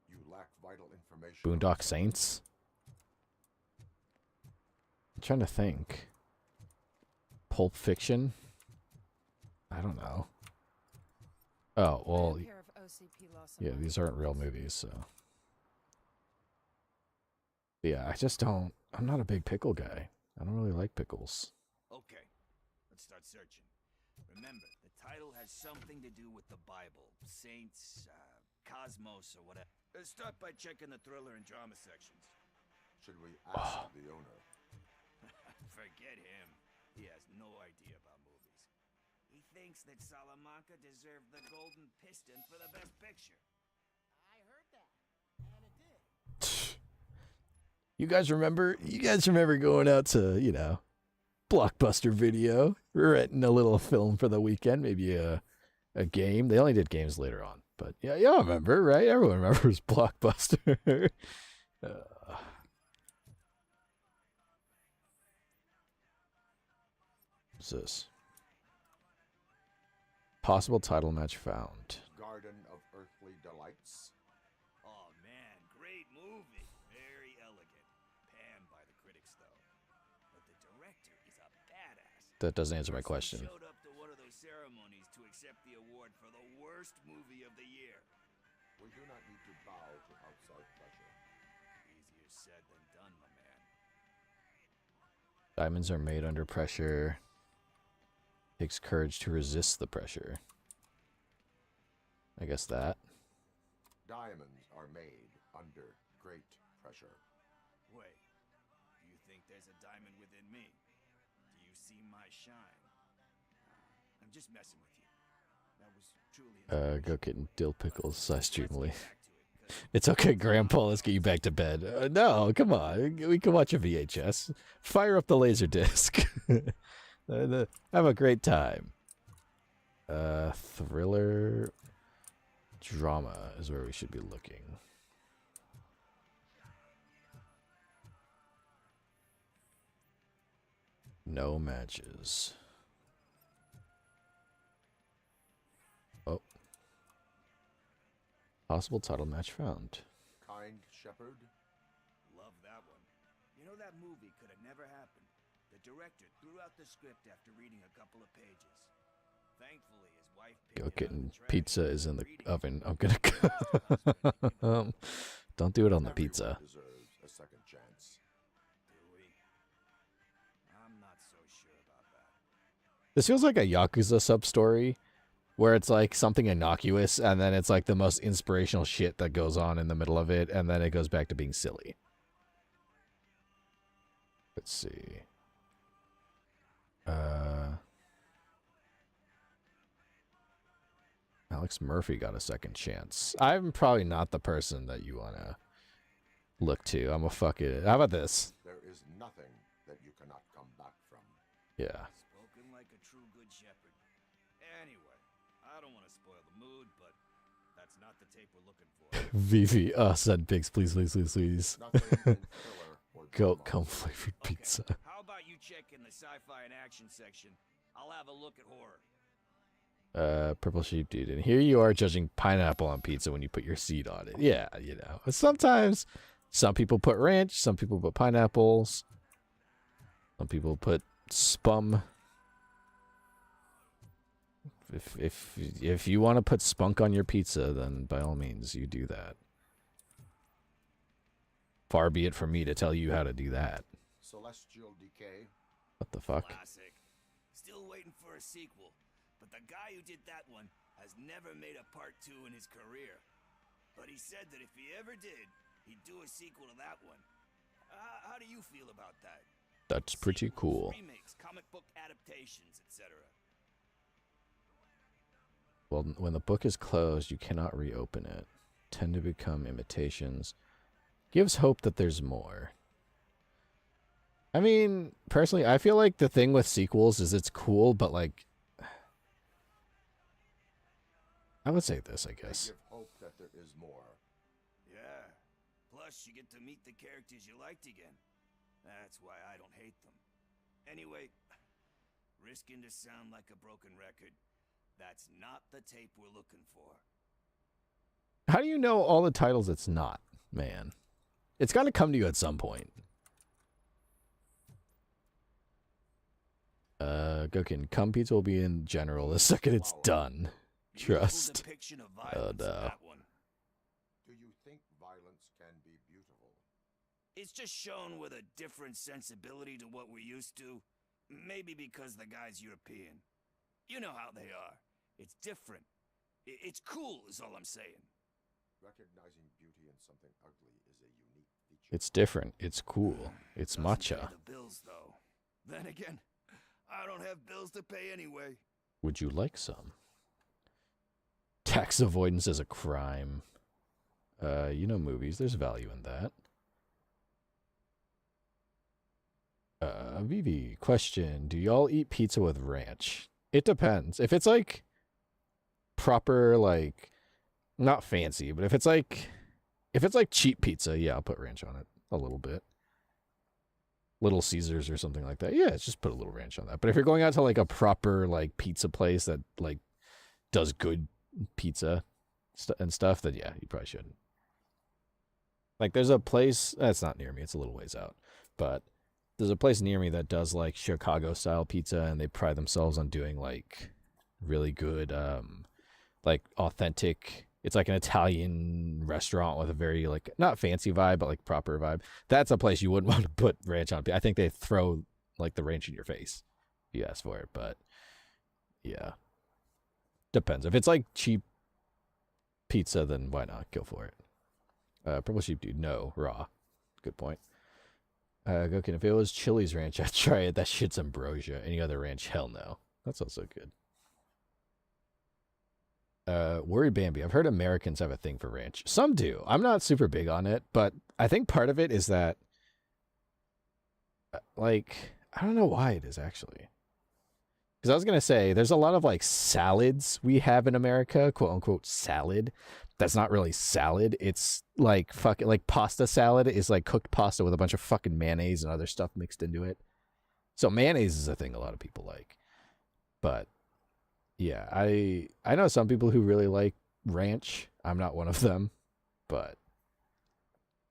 You lack vital information. Boondock Saints? I'm trying to think. Pulp Fiction? I don't know. Oh, well, yeah, these aren't real movies, so. Yeah, I just don't, I'm not a big pickle guy. I don't really like pickles. Okay, let's start searching. Remember, the title has something to do with the Bible, saints, cosmos, or whatever. Let's start by checking the thriller and drama sections. Should we ask the owner? Forget him. He has no idea about movies. He thinks that Salamanca deserved the Golden Piston for the best picture. I heard that, and it did. You guys remember going out to, you know, Blockbuster Video, renting a little film for the weekend, maybe a game. They only did games later on, but yeah, y'all remember, right? Everyone remembers Blockbuster. What's this? Possible title match found. Garden of Earthly Delights. Oh man, great movie. Very elegant. Panned by the critics though. But the director is a badass. That doesn't answer my question. He showed up to one of those ceremonies to accept the award for the worst movie of the year. We do not need to bow to outside pressure. Easier said than done, my man. Diamonds are made under pressure. Takes courage to resist the pressure. I guess that. Diamonds are made under great pressure. Wait, do you think there's a diamond within me? Do you see my shine? I'm just messing with you. That was truly Go getting dill pickles streamly. It's okay, Grandpa. Let's get you back to bed. No, come on. We can watch a VHS. Fire up the laser disc. Have a great time. Thriller drama is where we should be looking. No matches. Oh. Possible title match found. Kind Shepherd. Love that one. You know, that movie could have never happened. The director threw out the script after reading a couple of pages. Thankfully, his wife Go getting pizza is in the oven. I'm gonna go. Don't do it on the pizza. Deserves a second chance. Do we? I'm not so sure about that. This feels like a Yakuza sub-story where it's like something innocuous and then it's like the most inspirational shit that goes on in the middle of it and then it goes back to being silly. Let's see. Alex Murphy got a second chance. I'm probably not the person that you want to look to. I'm a fucking... How about this? There is nothing that you cannot come back from. Yeah. Spoken like a true good shepherd. Anyway, I don't want to spoil the mood, but that's not the tape we're looking for. Vivi, said Biggs, please, please, please, please. Goat cum flavored pizza. How about you check in the sci-fi and action section? I'll have a look at horror. Purple Sheep Dude. And here you are judging pineapple on pizza when you put your seed on it. Yeah, you know. Sometimes some people put ranch, some people put pineapples, some people put spum. If you want to put spunk on your pizza, then by all means you do that. Far be it from me to tell you how to do that. Celestial Decay. What the fuck? Classic. Still waiting for a sequel. But the guy who did that one has never made a part 2 in his career. But he said that if he ever did, he'd do a sequel to that one. How do you feel about that? That's pretty cool. Remakes, comic book adaptations, etc. Well, when the book is closed, you cannot reopen it. Tend to become imitations. Gives hope that there's more. I mean, personally, I feel like the thing with sequels is it's cool, but like, I would say this, I guess. They give hope that there is more. Yeah. Plus, you get to meet the characters you liked again. That's why I don't hate them. Anyway, risking to sound like a broken record, that's not the tape we're looking for. How do you know all the titles it's not, man? It's got to come to you at some point. Gokin, cum pizza will be in general the second it's done. Trust. Oh no. Do you think violence can be beautiful? It's just shown with a different sensibility to what we're used to. Maybe because the guy's European. You know how they are. It's different. It's cool is all I'm saying. Recognizing beauty in something ugly is a unique feature. It's different. It's cool. It's matcha. The bills, though. Then again, I don't have bills to pay anyway. Would you like some? Tax avoidance is a crime. You know movies. There's value in that. Vivi, question. Do y'all eat pizza with ranch? It depends. If it's like proper, like, not fancy, but if it's like cheap pizza, yeah, I'll put ranch on it a little bit. Little Caesars or something like that. Yeah, it's just put a little ranch on that. But if you're going out to like a proper like pizza place that like does good pizza and stuff, then yeah, you probably shouldn't. Like there's a place that's not near me. It's a little ways out, but there's a place near me that does like Chicago style pizza, and they pride themselves on doing like really good, like authentic. It's like an Italian restaurant with a very like not fancy vibe, but like proper vibe. That's a place you wouldn't want to put ranch on. I think they throw like the ranch in your face if you ask for it. But yeah, depends. If it's like cheap pizza, then why not? Go for it. Purple Sheep Dude, no, raw. Good point. Gokin, if it was Chili's ranch, I'd try it. That shit's ambrosia. Any other ranch, hell no. That's also good. Worry Bambi. I've heard Americans have a thing for ranch. Some do. I'm not super big on it, but I think part of it is that, like, I don't know why it is actually. Because I was going to say, there's a lot of, like, salads we have in America, quote-unquote salad. That's not really salad. It's, like, fucking, like, pasta salad is, like, cooked pasta with a bunch of fucking mayonnaise and other stuff mixed into it. So mayonnaise is a thing a lot of people like. But yeah, I know some people who really like ranch. I'm not one of them, but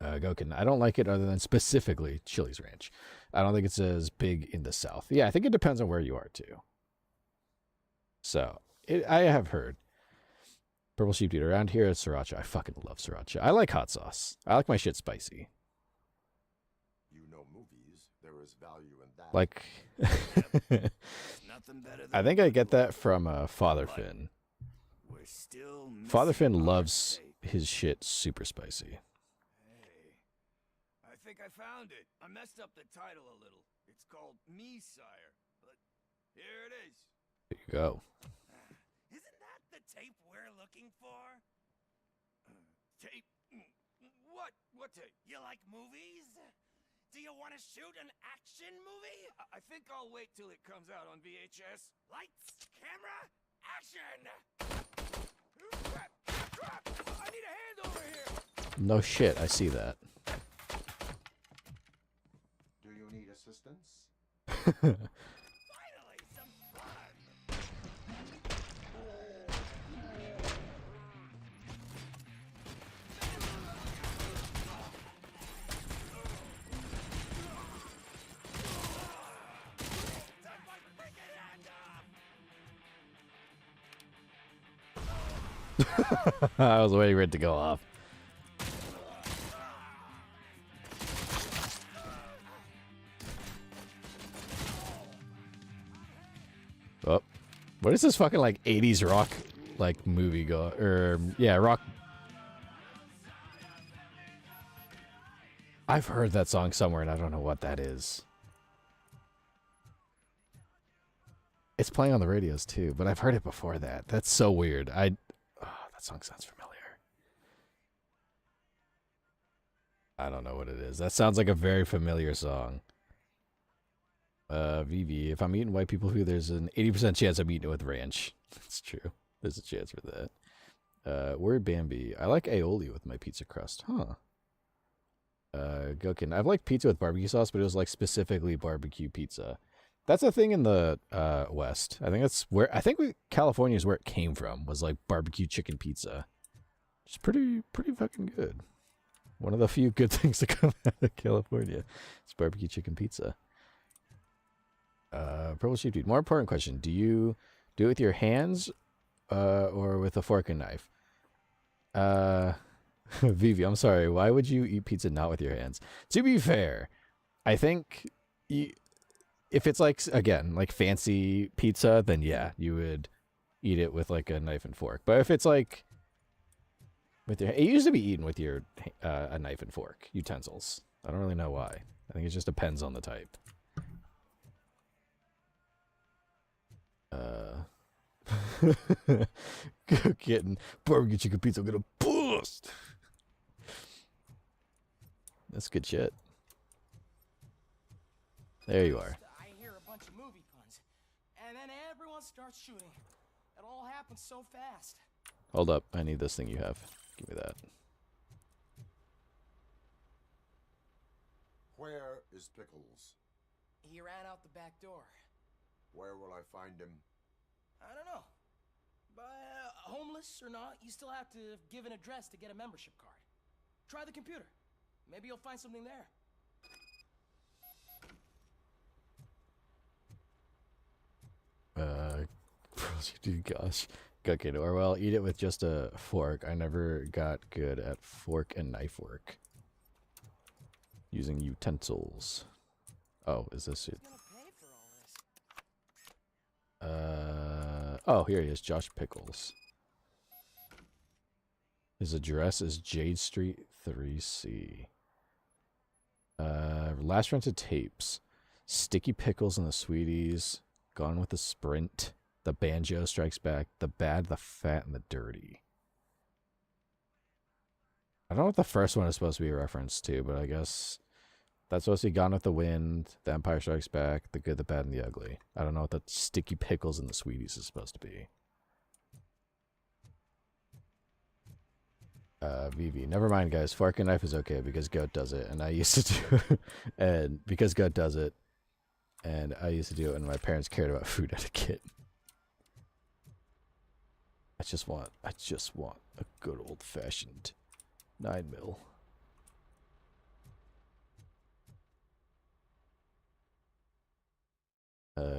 Gokin, I don't like it other than specifically Chili's ranch. I don't think it's as big in the South. Yeah, I think it depends on where you are too. So I have heard Purple Sheep Dude around here at Sriracha. I fucking love Sriracha. I like hot sauce. I like my shit spicy. You know movies. There is value in that. Like, I think I get that from Father Finn. Father Finn loves his shit super spicy. Hey, I think I found it. I messed up the title a little. It's called Me, Sire. But here it is. There you go. Isn't that the tape we're looking for? Tape? What? What tape? You like movies? Do you want to shoot an action movie? I think I'll wait till it comes out on VHS. Lights, camera, action! Crap! I need a hand over here! No shit, I see that. Do you need assistance? Finally, some fun! I was waiting for it to go off. Oh, what is this fucking like 80s rock like movie go? Or yeah, rock. I've heard that song somewhere and I don't know what that is. It's playing on the radios too, but I've heard it before that. That's so weird. That song sounds familiar. I don't know what it is. That sounds like a very familiar song. VV, if I'm eating white people food, there's an 80% chance I'm eating it with ranch. That's true. There's a chance for that. Word Bambi. I like aioli with my pizza crust. Huh. Gokin. I've liked pizza with barbecue sauce, but it was like specifically barbecue pizza. That's a thing in the West. I think California is where it came from, was like barbecue chicken pizza. It's pretty fucking good. One of the few good things to come out of California. It's barbecue chicken pizza. Purple Sheep Dude. More important question. Do you do it with your hands or with a fork and knife? Vivi, I'm sorry. Why would you eat pizza not with your hands? To be fair, I think if it's like, again, like fancy pizza, then yeah, you would eat it with like a knife and fork. But if it's like it used to be eaten with your a knife and fork utensils. I don't really know why. I think it just depends on the type. Getting barbecue chicken pizza. I'm gonna bust. That's good shit. There you are. I hear a bunch of movie puns, and then everyone starts shooting. It all happens so fast. Hold up. I need this thing you have. Give me that. Where is Pickles? He ran out the back door. Where will I find him? I don't know. But homeless or not, you still have to give an address to get a membership card. Try the computer. Maybe you'll find something there. Gosh. Okay, or well, eat it with just a fork. I never got good at fork and knife work. Using utensils. Oh, is this it? Oh, here he is, Josh Pickles. His address is Jade Street 3C. Last rented tapes. Sticky Pickles and the Sweeties. Gone with the Sprint. The Banjo Strikes Back. The Bad, the Fat, and the Dirty. I don't know what the first one is supposed to be a reference to, but I guess that's supposed to be Gone with the Wind, The Empire Strikes Back, The Good, the Bad, and the Ugly. I don't know what the Sticky Pickles and the Sweeties is supposed to be. VV. Never mind, guys. Fork and knife is okay because Goat does it, and I used to do it. And because Goat does it, and I used to do it when my parents cared about food etiquette. I just want a good old-fashioned 9mm.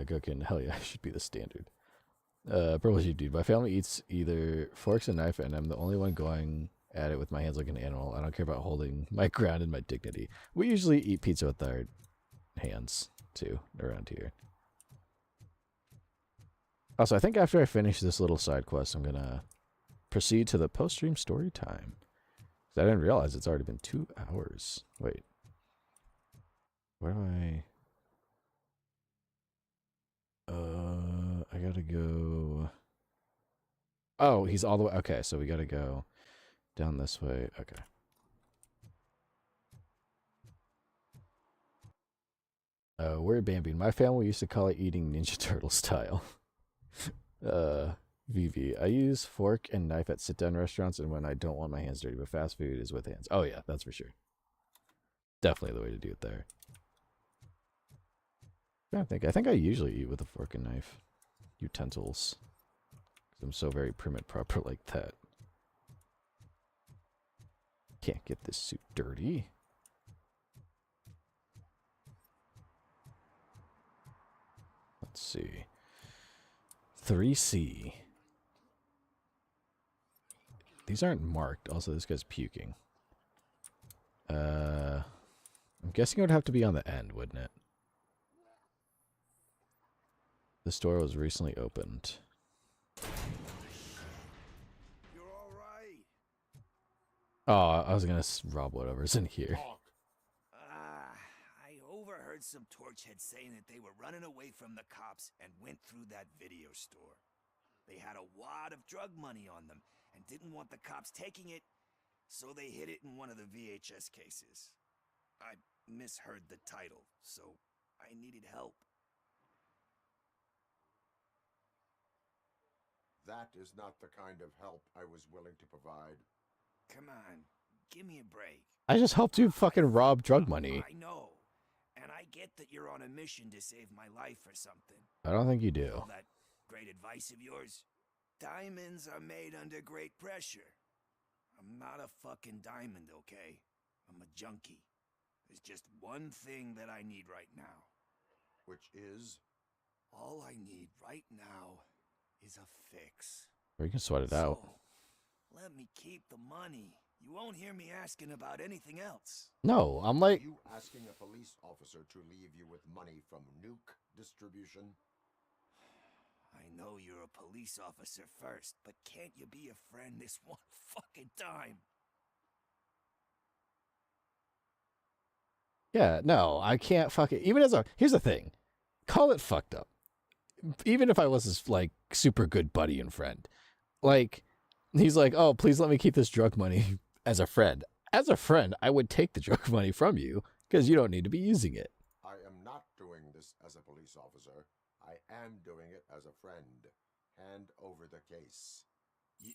Gokin, hell yeah, should be the standard. Purple Sheep Dude. My family eats either forks and knife, and I'm the only one going at it with my hands like an animal. I don't care about holding my ground and my dignity. We usually eat pizza with our hands, too, around here. Also, I think after I finish this little side quest, I'm gonna proceed to the post-stream story time. I didn't realize it's already been 2 hours. Wait. Where do I... I gotta go... Oh, he's all the way... Okay, so we gotta go down this way. Okay. We're Bambi. My family used to call it eating Ninja Turtle style. VV. I use fork and knife at sit-down restaurants and when I don't want my hands dirty, but fast food is with hands. Oh yeah, that's for sure. Definitely the way to do it there. I think I usually eat with a fork and knife. Utensils. Because I'm so very prim and proper like that. Can't get this suit dirty. Let's see. 3C. These aren't marked. Also, this guy's puking. I'm guessing it would have to be on the end, wouldn't it? The store was recently opened. You're all right. Oh, I was gonna rob whatever's in here. I overheard heard some torchheads saying that they were running away from the cops and went through that video store. They had a wad of drug money on them and didn't want the cops taking it, so they hid it in one of the VHS cases. I misheard the title, so I needed help. That is not the kind of help I was willing to provide. Come on, give me a break. I just helped you fucking rob drug money. I know, and I get that you're on a mission to save my life or something. I don't think you do. All that great advice of yours? Diamonds are made under great pressure. I'm not a fucking diamond, okay? I'm a junkie. There's just one thing that I need right now. Which is? All I need right now is a fix. Or you can sweat it out. Let me keep the money. You won't hear me asking about anything else. No, I'm like... Are you asking a police officer to leave you with money from nuke distribution? I know you're a police officer first, but can't you be a friend this one fucking time? Yeah, no, I can't fucking... Even as a... Here's the thing. Call it fucked up. Even if I was his, like, super good buddy and friend. Like, he's like, oh, please let me keep this drug money as a friend. As a friend, I would take the drug money from you, because you don't need to be using it. I am not doing this as a police officer. I am doing it as a friend. Hand over the case. You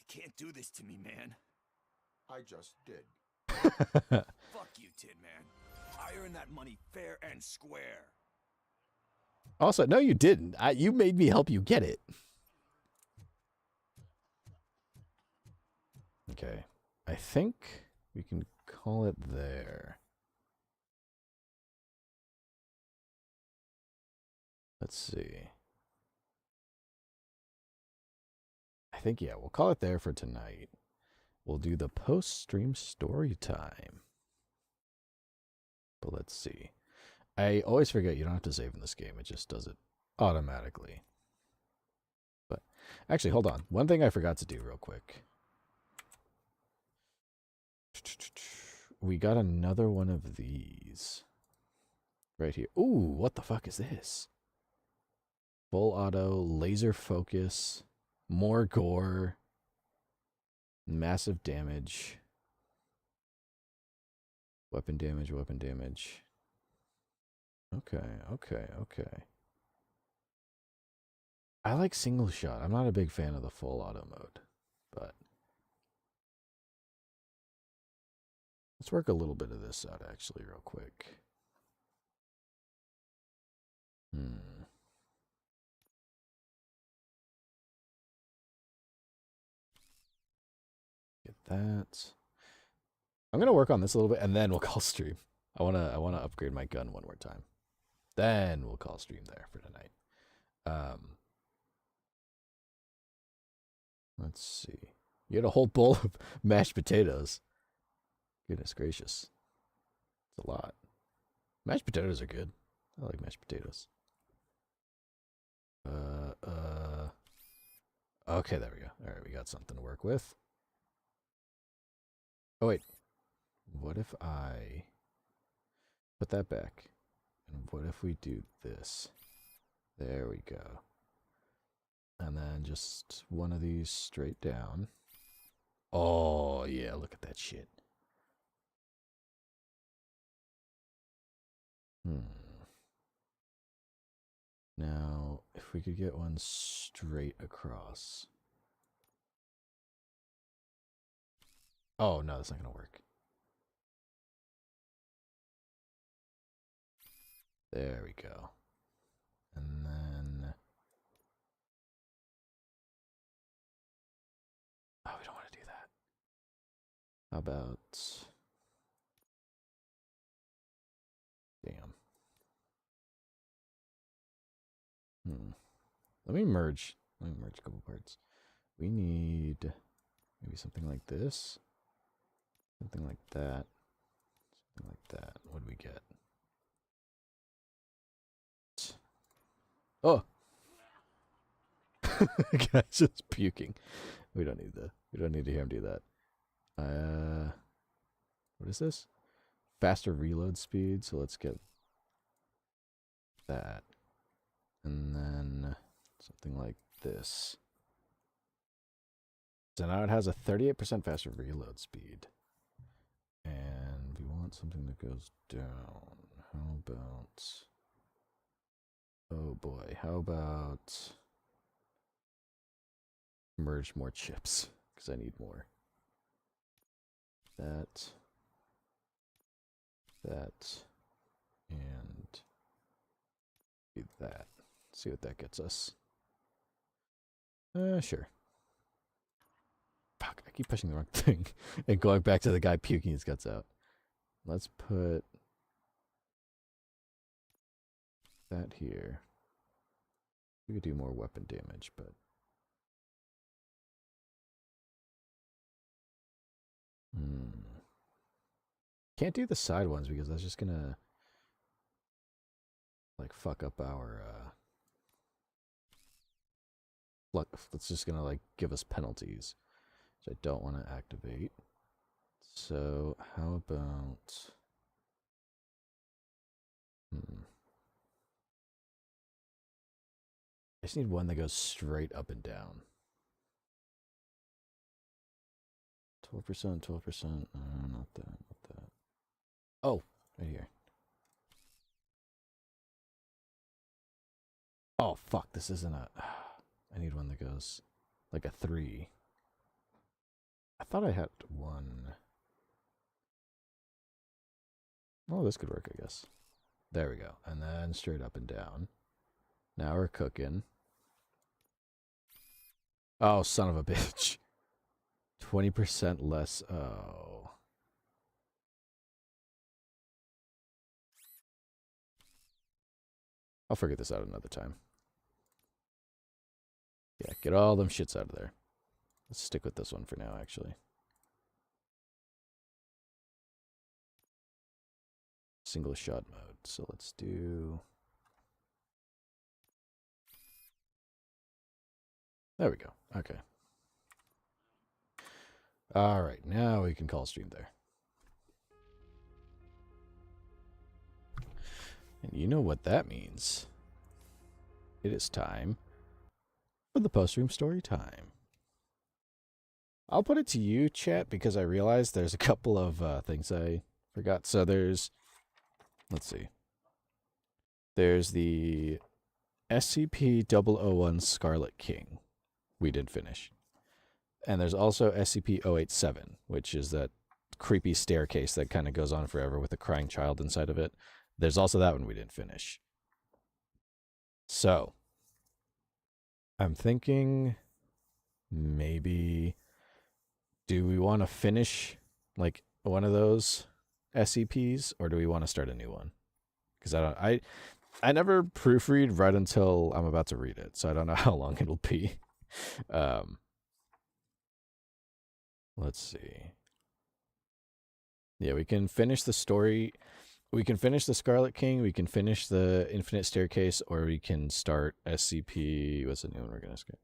can't do this to me, man. I just did. Fuck you, Tin Man. I earned that money fair and square. Also, no, you didn't. You made me help you get it. Okay. I think we can call it there. Let's see. I think, yeah, we'll call it there for tonight. We'll do the post-stream story time. But let's see. I always forget you don't have to save in this game. It just does it automatically. But actually, hold on. One thing I forgot to do real quick. We got another one of these. Right here. Ooh, what the fuck is this? Full auto, laser focus, more gore, massive damage, weapon damage, weapon damage. Okay, okay, okay. I like single shot. I'm not a big fan of the full auto mode, but let's work a little bit of this out actually real quick. Get that. I'm gonna work on this a little bit, and then we'll call stream. I wanna upgrade my gun one more time. Then we'll call stream there for tonight. Let's see. You had a whole bowl of mashed potatoes. Goodness gracious, it's a lot. Mashed potatoes are good. I like mashed potatoes. Okay, there we go. All right, we got something to work with. Oh, wait. What if I put that back? And what if we do this? There we go. And then just one of these straight down. Oh, yeah, look at that shit. Now, if we could get one straight across. Oh, no, that's not going to work. There we go. And then... Oh, we don't want to do that. How about... Damn. Let me merge a couple parts. We need maybe something like this. Something like that. Something like that. What do we get? Oh! Guy's just puking. We don't need to hear him do that. What is this? faster reload speed, so let's get that. And then something like this. So now it has a 38% faster reload speed. And we want something that goes down. How about... Oh boy, how about... merge more chips, because I need more. That, and do that. See what that gets us. Sure. Fuck, I keep pushing the wrong thing. And going back to the guy puking his guts out. Let's put that here. We could do more weapon damage, but... Can't do the side ones because that's just gonna like fuck up our that's just gonna like give us penalties, which I don't want to activate. So how about I just need one that goes straight up and down. 12%, 12%. Not that, not that. Oh, right here. Oh, fuck, this isn't a... I need one that goes like a 3. I thought I had one. Oh, this could work, I guess. There we go. And then straight up and down. Now we're cooking. Oh, son of a bitch. 20% less. Oh. I'll figure this out another time. Yeah, get all them shits out of there. Let's stick with this one for now, actually. Single shot mode. So let's do... There we go. Okay. All right, now we can call stream there. And you know what that means. It is time for the post-stream story time. I'll put it to you, chat, because I realized there's a couple of things I forgot. So there's, let's see. There's the SCP-001 Scarlet King. We did finish. And there's also SCP-087, which is that creepy staircase that kind of goes on forever with a crying child inside of it. There's also that one we didn't finish. So, I'm thinking maybe, do we want to finish like one of those SCPs, or do we want to start a new one? Because I never proofread right until I'm about to read it, so I don't know how long it'll be. Let's see. Yeah, we can finish the story. We can finish the Scarlet King, we can finish the Infinite Staircase, or we can start SCP... What's the new one we're going to skip?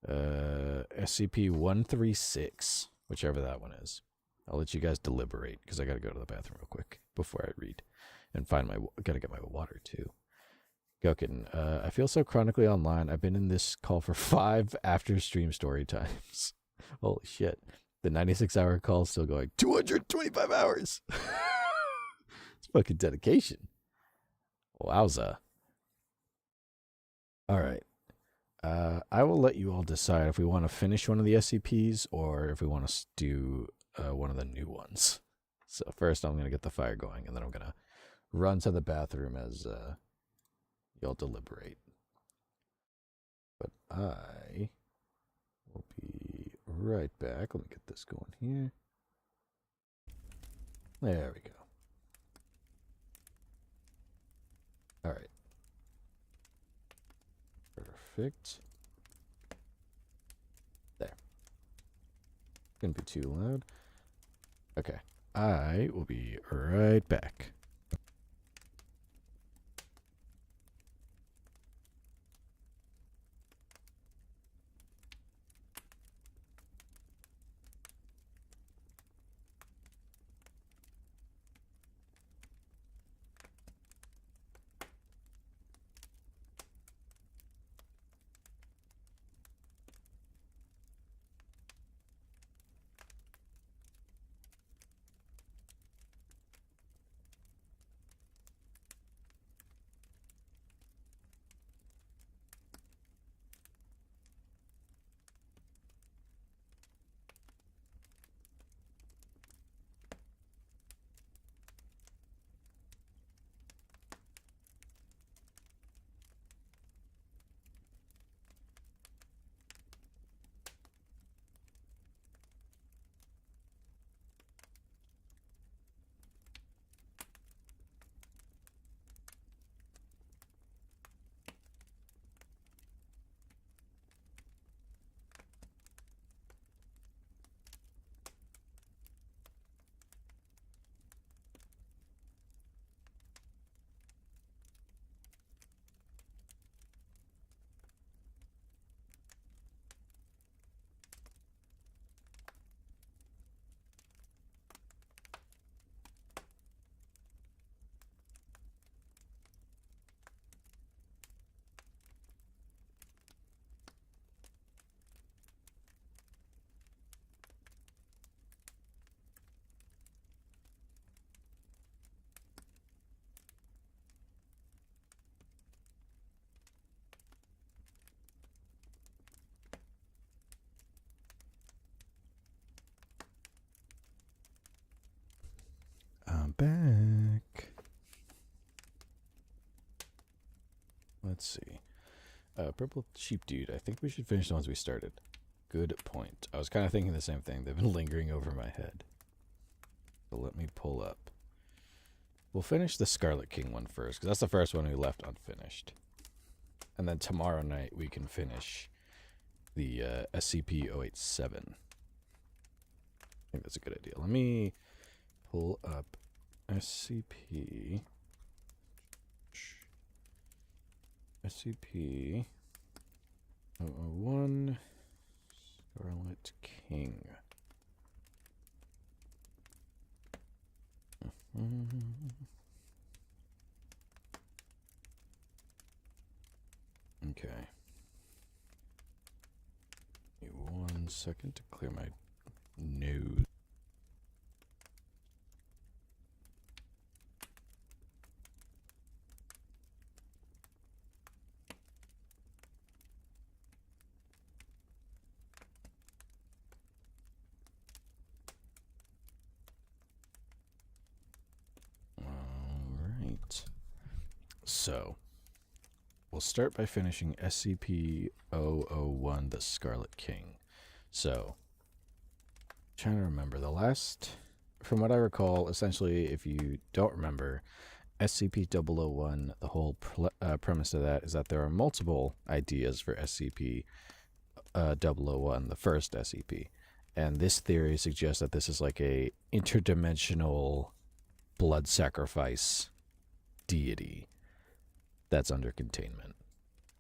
SCP-136, whichever that one is. I'll let you guys deliberate, because I got to go to the bathroom real quick before I read. And find my... Got to get my water, too. Gokin, I feel so chronically online. I've been in this call for 5 after stream story times. Holy shit. The 96-hour call is still going. 225 hours! It's fucking dedication. Wowza. Alright. I will let you all decide if we want to finish one of the SCPs or if we want to do one of the new ones. So first I'm going to get the fire going, and then I'm going to run to the bathroom as y'all deliberate. But I will be right back. Let me get this going here. There we go. All right. Perfect. There. Couldn't be too loud. Okay. I will be right back. I'm back. Let's see. Purple Sheep Dude. I think we should finish the ones we started. Good point. I was kind of thinking the same thing. They've been lingering over my head. So let me pull up. We'll finish the Scarlet King one first, because that's the first one we left unfinished. And then tomorrow night we can finish the SCP-087. I think that's a good idea. Let me pull up SCP... SCP-001 Scarlet King. Okay. Give me 1 second to clear my nose. Alright. So, we'll start by finishing SCP-001, the Scarlet King. So, trying to remember, the last, from what I recall, essentially, if you don't remember, SCP-001, the whole premise of that is that there are multiple ideas for SCP-001, the first SCP. And this theory suggests that this is like a interdimensional blood sacrifice deity that's under containment.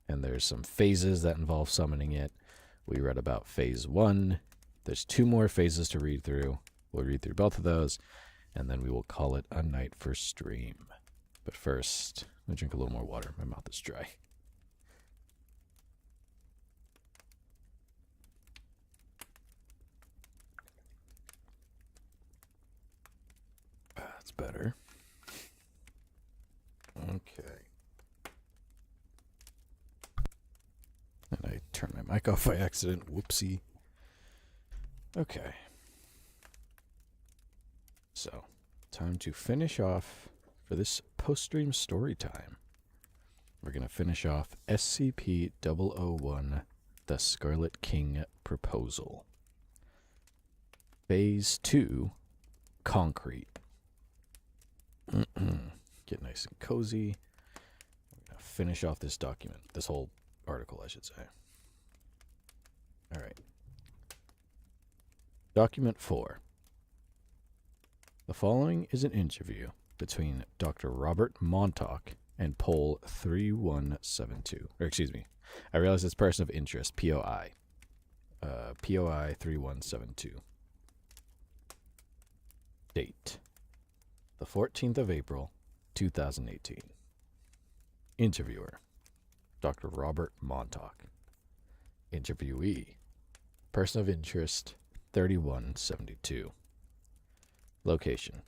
And there's some phases that involve summoning it. We read about phase 1. There's 2 more phases to read through. We'll read through both of those, and then we will call it a night for stream. But first, I'm going to drink a little more water. My mouth is dry. That's better. Okay. And I turned my mic off by accident. Whoopsie. Okay. So, time to finish off for this post-stream story time. We're going to finish off SCP-001, the Scarlet King Proposal. Phase 2, Concrete. Get nice and cozy. We're going to finish off this document. This whole article, I should say. Alright. Document 4. The following is an interview between Dr. Robert Montauk and Pole 3172. Or excuse me. I realize it's person of interest, POI. POI 3172. Date. The 14th of April, 2018. Interviewer. Dr. Robert Montauk. Interviewee. Person of interest, 3172. Location.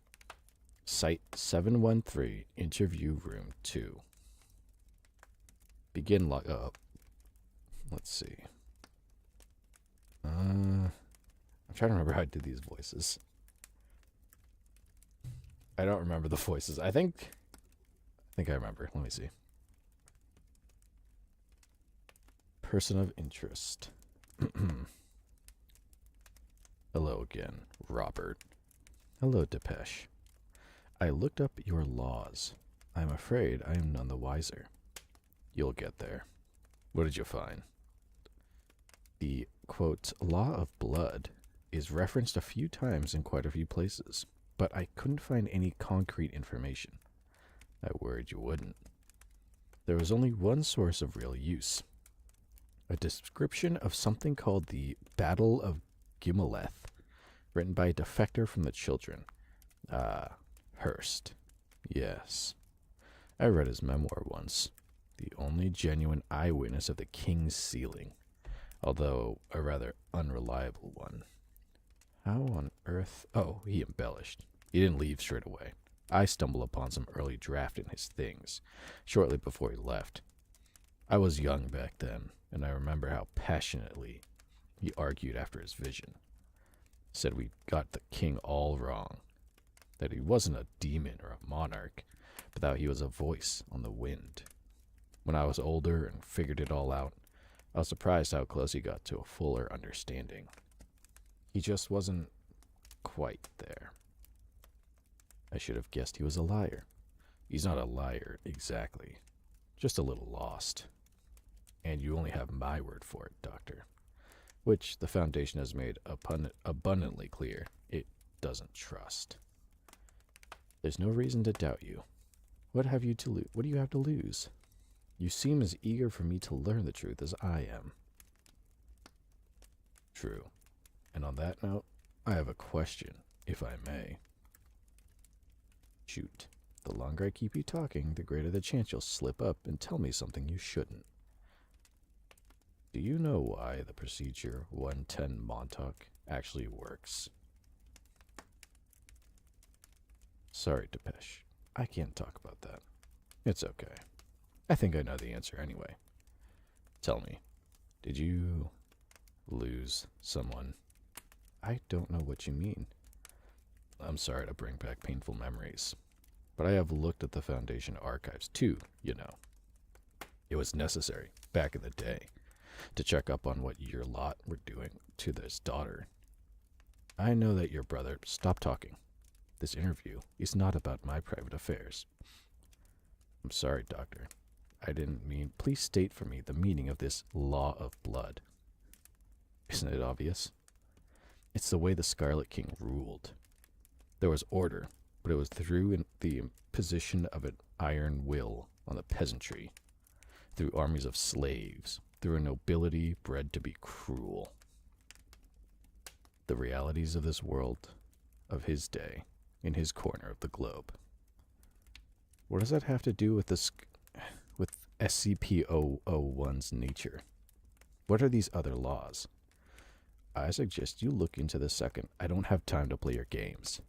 Site 713, Interview Room 2. Begin log up. Let's see. I'm trying to remember how I did these voices. I don't remember the voices. I think I remember. Let me see. Person of interest. Hello again, Robert. Hello, Depeche. I looked up your laws. I'm afraid I am none the wiser. You'll get there. What did you find? The, quote, law of blood is referenced a few times in quite a few places, but I couldn't find any concrete information. I worried you wouldn't. There was only one source of real use. A description of something called the Battle of Gimeleth, written by a defector from the Children. Hearst. Yes. I read his memoir once. The only genuine eyewitness of the King's sealing, although a rather unreliable one. How on earth... Oh, he embellished. He didn't leave straight away. I stumbled upon some early draft in his things, shortly before he left. I was young back then, and I remember how passionately he argued after his vision. Said we got the King all wrong. that he wasn't a demon or a monarch, but that he was a voice on the wind. When I was older and figured it all out, I was surprised how close he got to a fuller understanding. He just wasn't quite there. I should have guessed he was a liar. He's not a liar, exactly. Just a little lost. And you only have my word for it, Doctor. Which the Foundation has made abundantly clear it doesn't trust. There's no reason to doubt you. What do you have to lose? You seem as eager for me to learn the truth as I am. True. And on that note, I have a question, if I may. Shoot. The longer I keep you talking, the greater the chance you'll slip up and tell me something you shouldn't. Do you know why the procedure 110 Montauk actually works? Sorry, Depeche. I can't talk about that. It's okay. I think I know the answer anyway. Tell me, did you lose someone? I don't know what you mean. I'm sorry to bring back painful memories, but I have looked at the Foundation archives too, you know. It was necessary, back in the day, to check up on what your lot were doing to this daughter. I know that your brother... Stop talking. This interview is not about my private affairs. I'm sorry, Doctor. I didn't mean... Please state for me the meaning of this law of blood. Isn't it obvious? It's the way the Scarlet King ruled. There was order, but it was through the imposition of an iron will on the peasantry, through armies of slaves, through a nobility bred to be cruel. The realities of this world, of his day, in his corner of the globe. What does that have to do with with SCP-001's nature? What are these other laws? I suggest you look into the second. I don't have time to play your games.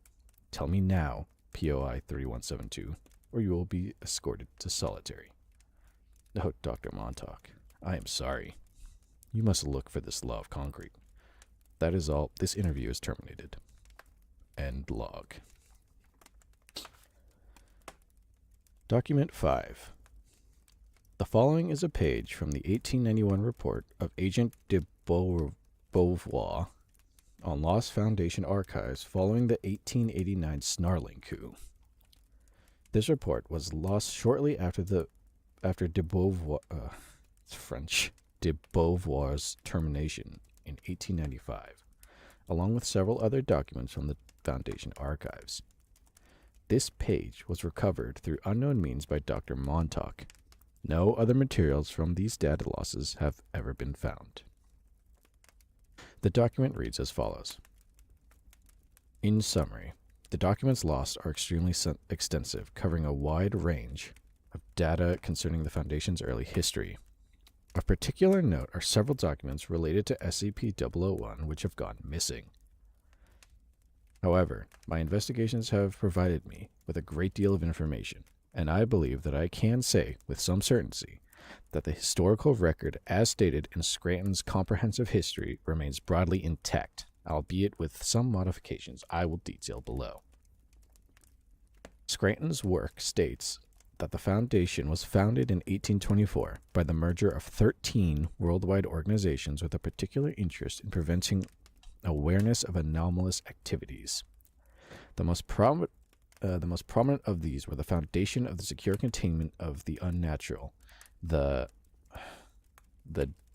Tell me now, POI 3172, or you will be escorted to solitary. Oh, Dr. Montauk, I am sorry. You must look for this law of concrete. That is all. This interview is terminated. End log. Document 5. The following is a page from the 1891 report of Agent de Beauvoir on Lost Foundation archives following the 1889 Snarling coup. This report was lost shortly after de Beauvoir, it's French, de Beauvoir's termination in 1895, along with several other documents from the Foundation archives. This page was recovered through unknown means by Dr. Montauk. No other materials from these data losses have ever been found. The document reads as follows. In summary, the documents lost are extremely extensive, covering a wide range of data concerning the Foundation's early history. Of particular note are several documents related to SCP-001 which have gone missing. However, my investigations have provided me with a great deal of information, and I believe that I can say with some certainty that the historical record as stated in Scranton's comprehensive history remains broadly intact, albeit with some modifications I will detail below. Scranton's work states that the Foundation was founded in 1824 by the merger of 13 worldwide organizations with a particular interest in preventing awareness of anomalous activities. The most prominent of these were the Foundation of the Secure Containment of the Unnatural, the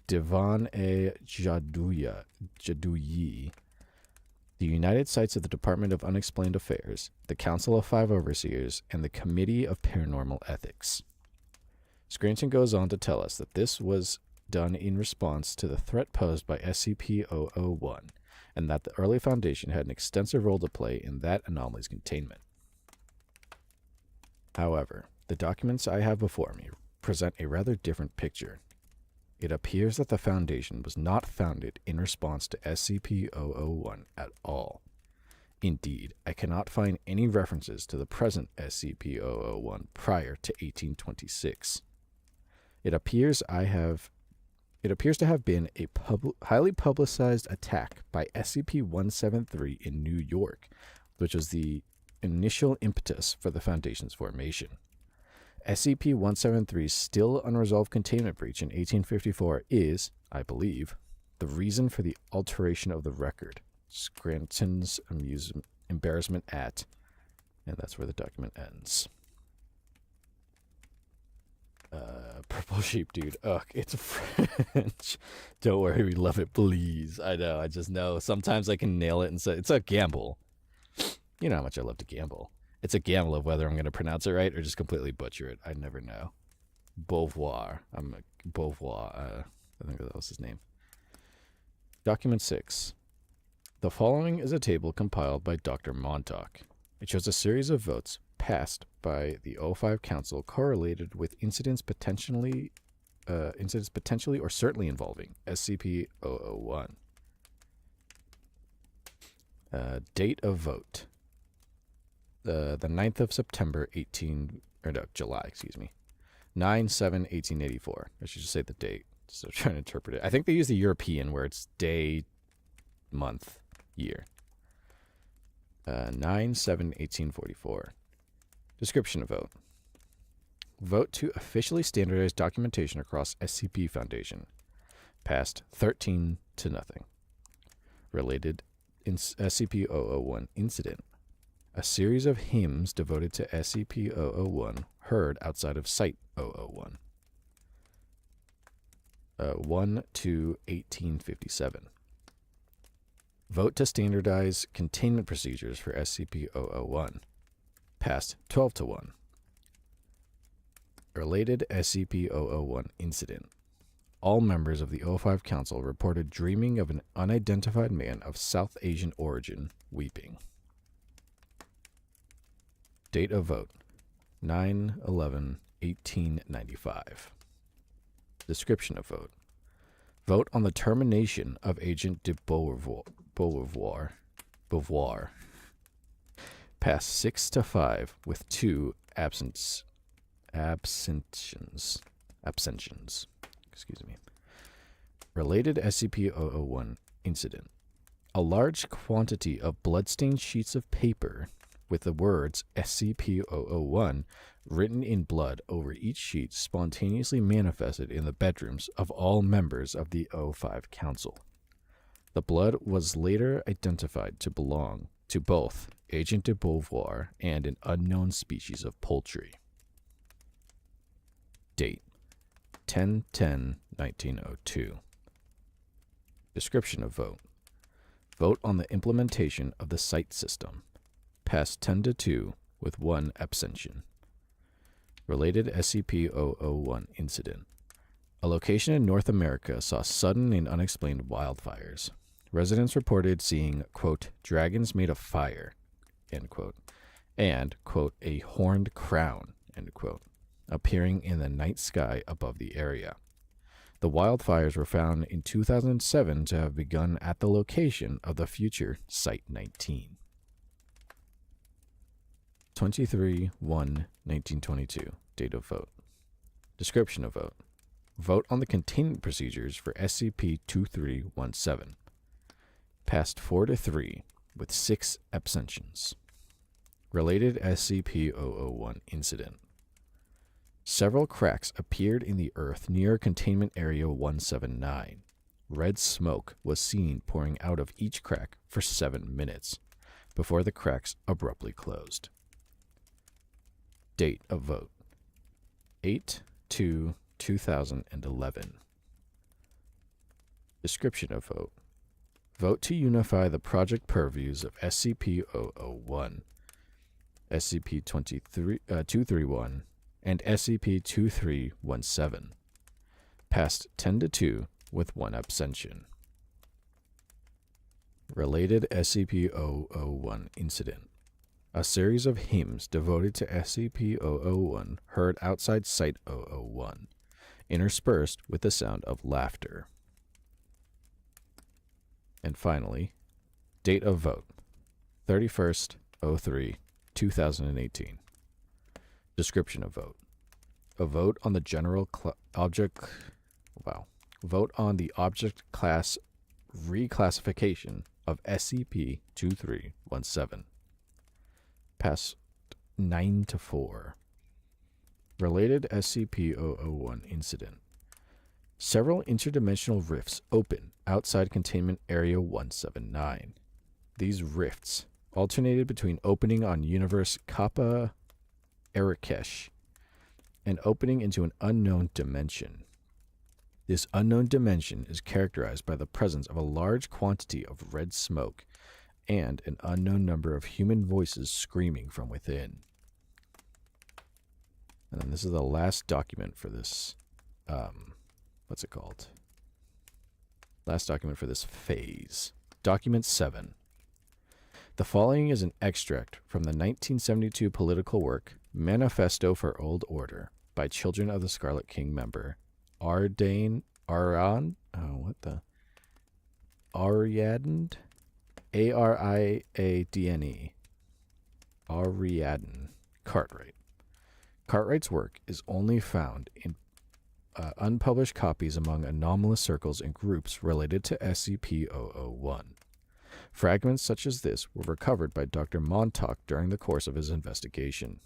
Divan-e-Jadouyi, the United Sites of the Department of Unexplained Affairs, the Council of Five Overseers, and the Committee of Paranormal Ethics. Scranton goes on to tell us that this was done in response to the threat posed by SCP-001, and that the early Foundation had an extensive role to play in that anomaly's containment. However, the documents I have before me present a rather different picture. It appears that the Foundation was not founded in response to SCP-001 at all. Indeed, I cannot find any references to the present SCP-001 prior to 1826. It appears to have been a highly publicized attack by SCP-173 in New York, which was the initial impetus for the Foundation's formation. SCP-173's still unresolved containment breach in 1854 is, I believe, the reason for the alteration of the record. Scranton's embarrassment at, and that's where the document ends. Purple sheep, dude. Ugh, it's French. Don't worry, we love it, please. I know, I just know. Sometimes I can nail it and say it's a gamble. You know how much I love to gamble. It's a gamble of whether I'm going to pronounce it right or just completely butcher it. I never know. Beauvoir. Beauvoir. I think that was his name. Document 6. The following is a table compiled by Dr. Montauk. It shows a series of votes passed by the O5 Council correlated with incidents potentially or certainly involving SCP-001. Date of vote. The 9th of September, July, excuse me. 9/7/1884. I should just say the date. So I'm trying to interpret it. I think they use the European where it's day, month, year. 9/7/1844. Description of vote. Vote to officially standardize documentation across SCP Foundation. Passed 13-0. Related SCP-001 incident. A series of hymns devoted to SCP-001 heard outside of Site-001. 1/2/1857. Vote to standardize containment procedures for SCP-001. Passed 12-1. Related SCP-001 incident. All members of the O5 Council reported dreaming of an unidentified man of South Asian origin weeping. Date of vote. 9/11/1895. Description of vote. Vote on the termination of Agent de Beauvoir. Passed 6-5 with 2 abstentions. Excuse me. Related SCP-001 incident. A large quantity of bloodstained sheets of paper with the words SCP-001 written in blood over each sheet spontaneously manifested in the bedrooms of all members of the O5 Council. The blood was later identified to belong to both Agent de Beauvoir and an unknown species of poultry. Date 10/10/1902. Description of vote. Vote on the implementation of the site system. Passed 10-2 with 1 abstention. Related SCP-001 incident. A location in North America saw sudden and unexplained wildfires. Residents reported seeing, quote, dragons made of fire, end quote, and, quote, a horned crown, end quote, appearing in the night sky above the area. The wildfires were found in 2007 to have begun at the location of the future Site-19. 23/1/1922. Date of vote. Description of vote. Vote on the containment procedures for SCP-2317. Passed 4-3 with 6 abstentions. Related SCP-001 incident. Several cracks appeared in the earth near Containment Area 179. Red smoke was seen pouring out of each crack for 7 minutes, before the cracks abruptly closed. Date of vote. 8/2/2011. Description of vote. Vote to unify the project purviews of SCP-001, SCP-231, and SCP-2317. Passed 10-2 with 1 abstention. Related SCP-001 incident. A series of hymns devoted to SCP-001 heard outside Site-001, interspersed with the sound of laughter. And finally, date of vote, 31/03/2018. Description of vote. A vote on the vote on the object class reclassification of SCP-2317. past 9-4. Related SCP-001 incident. Several interdimensional rifts open outside Containment Area 179. These rifts alternated between opening on Universe Kappa Arakesh and opening into an unknown dimension. This unknown dimension is characterized by the presence of a large quantity of red smoke and an unknown number of human voices screaming from within. And then this is the last document for this, what's it called? Last document for this phase. Document 7. The following is an extract from the 1972 political work, Manifesto for Old Order, by Children of the Scarlet King member, Ariadne Ariadne Cartwright. Cartwright's work is only found in unpublished copies among anomalous circles and groups related to SCP-001. Fragments such as this were recovered by Dr. Montauk during the course of his investigation.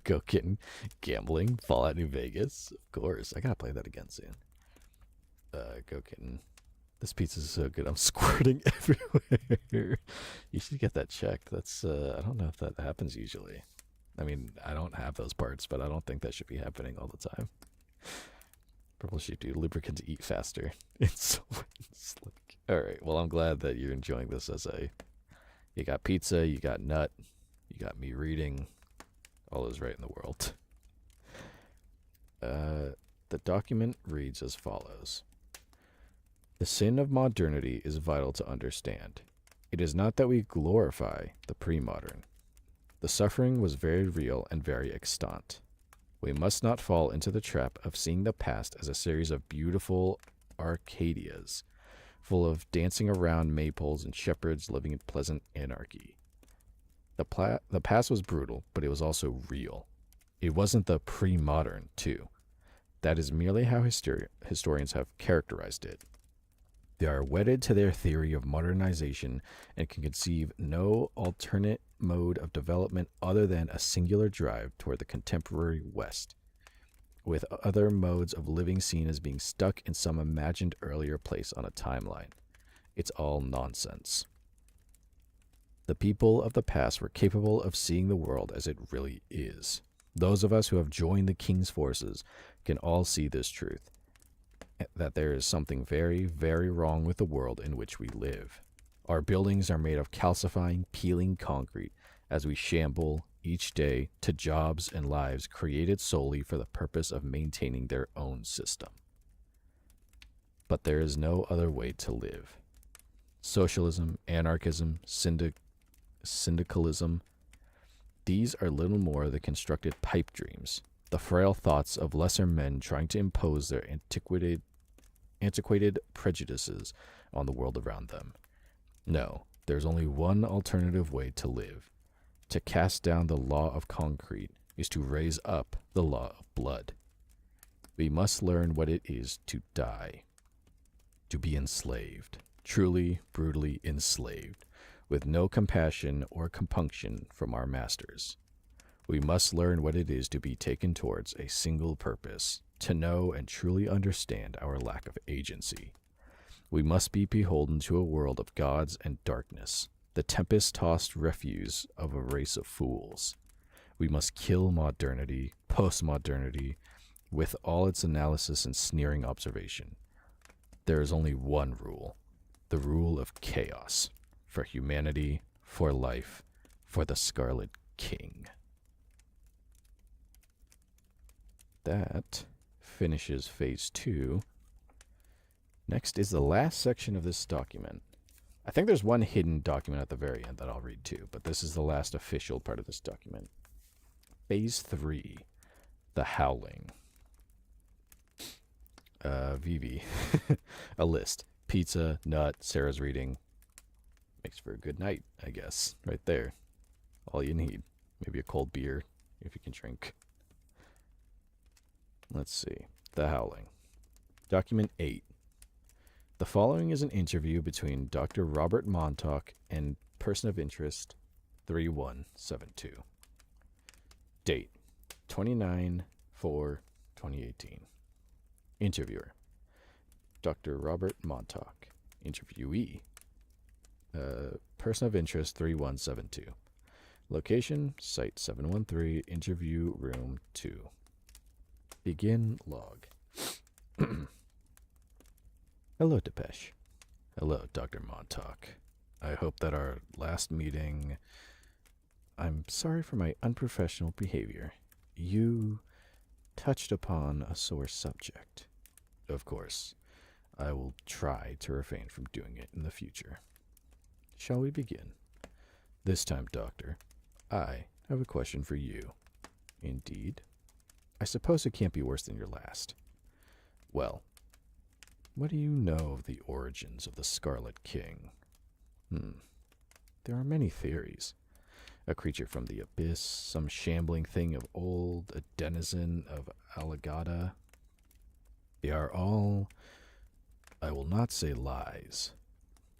Go Kitten, gambling, Fallout New Vegas. Of course, I gotta play that again soon. Go Kitten. This pizza's so good, I'm squirting everywhere. You should get that checked. That's, I don't know if that happens usually. I mean, I don't have those parts, but I don't think that should be happening all the time. Purple should do lubricants eat faster. It's so slick. Alright, well, I'm glad that you're enjoying this as you got pizza, you got nut, you got me reading. All is right in the world. The document reads as follows. The sin of modernity is vital to understand. It is not that we glorify the pre-modern. The suffering was very real and very extant. We must not fall into the trap of seeing the past as a series of beautiful Arcadias, full of dancing around maypoles and shepherds living in pleasant anarchy. The past was brutal, but it was also real. It wasn't the pre-modern, too. That is merely how historians have characterized it. They are wedded to their theory of modernization and can conceive no alternate mode of development other than a singular drive toward the contemporary West, with other modes of living seen as being stuck in some imagined earlier place on a timeline. It's all nonsense. The people of the past were capable of seeing the world as it really is. Those of us who have joined the King's forces can all see this truth, that there is something very, very wrong with the world in which we live. Our buildings are made of calcifying, peeling concrete as we shamble each day to jobs and lives created solely for the purpose of maintaining their own system. But there is no other way to live. Socialism, anarchism, syndicalism, these are little more the constructed pipe dreams, the frail thoughts of lesser men trying to impose their antiquated prejudices on the world around them. No, there's only one alternative way to live. To cast down the law of concrete is to raise up the law of blood. We must learn what it is to die, to be enslaved, truly, brutally enslaved, with no compassion or compunction from our masters. We must learn what it is to be taken towards a single purpose, to know and truly understand our lack of agency. We must be beholden to a world of gods and darkness, the tempest-tossed refuse of a race of fools. We must kill modernity, postmodernity, with all its analysis and sneering observation. There is only one rule, the rule of chaos, for humanity, for life, for the Scarlet King. That finishes phase 2. Next is the last section of this document. I think there's one hidden document at the very end that I'll read too, but this is the last official part of this document. Phase 3, the Howling. Vivi. A list. Pizza, nut, Sarah's reading. Makes for a good night, I guess. Right there. All you need. Maybe a cold beer, if you can drink. Let's see. The Howling. Document 8. The following is an interview between Dr. Robert Montauk and person of interest 3172. Date 29/4/2018. Interviewer Dr. Robert Montauk. Interviewee person of interest 3172. Location Site 713, Interview Room 2. Begin log. Hello, Depeche. Hello, Dr. Montauk. I hope that our last meeting... I'm sorry for my unprofessional behavior. You touched upon a sore subject. Of course, I will try to refrain from doing it in the future. Shall we begin? This time, Doctor, I have a question for you. Indeed? I suppose it can't be worse than your last. Well, what do you know of the origins of the Scarlet King? There are many theories. A creature from the abyss, some shambling thing of old, a denizen of Alagada. They are all, I will not say lies,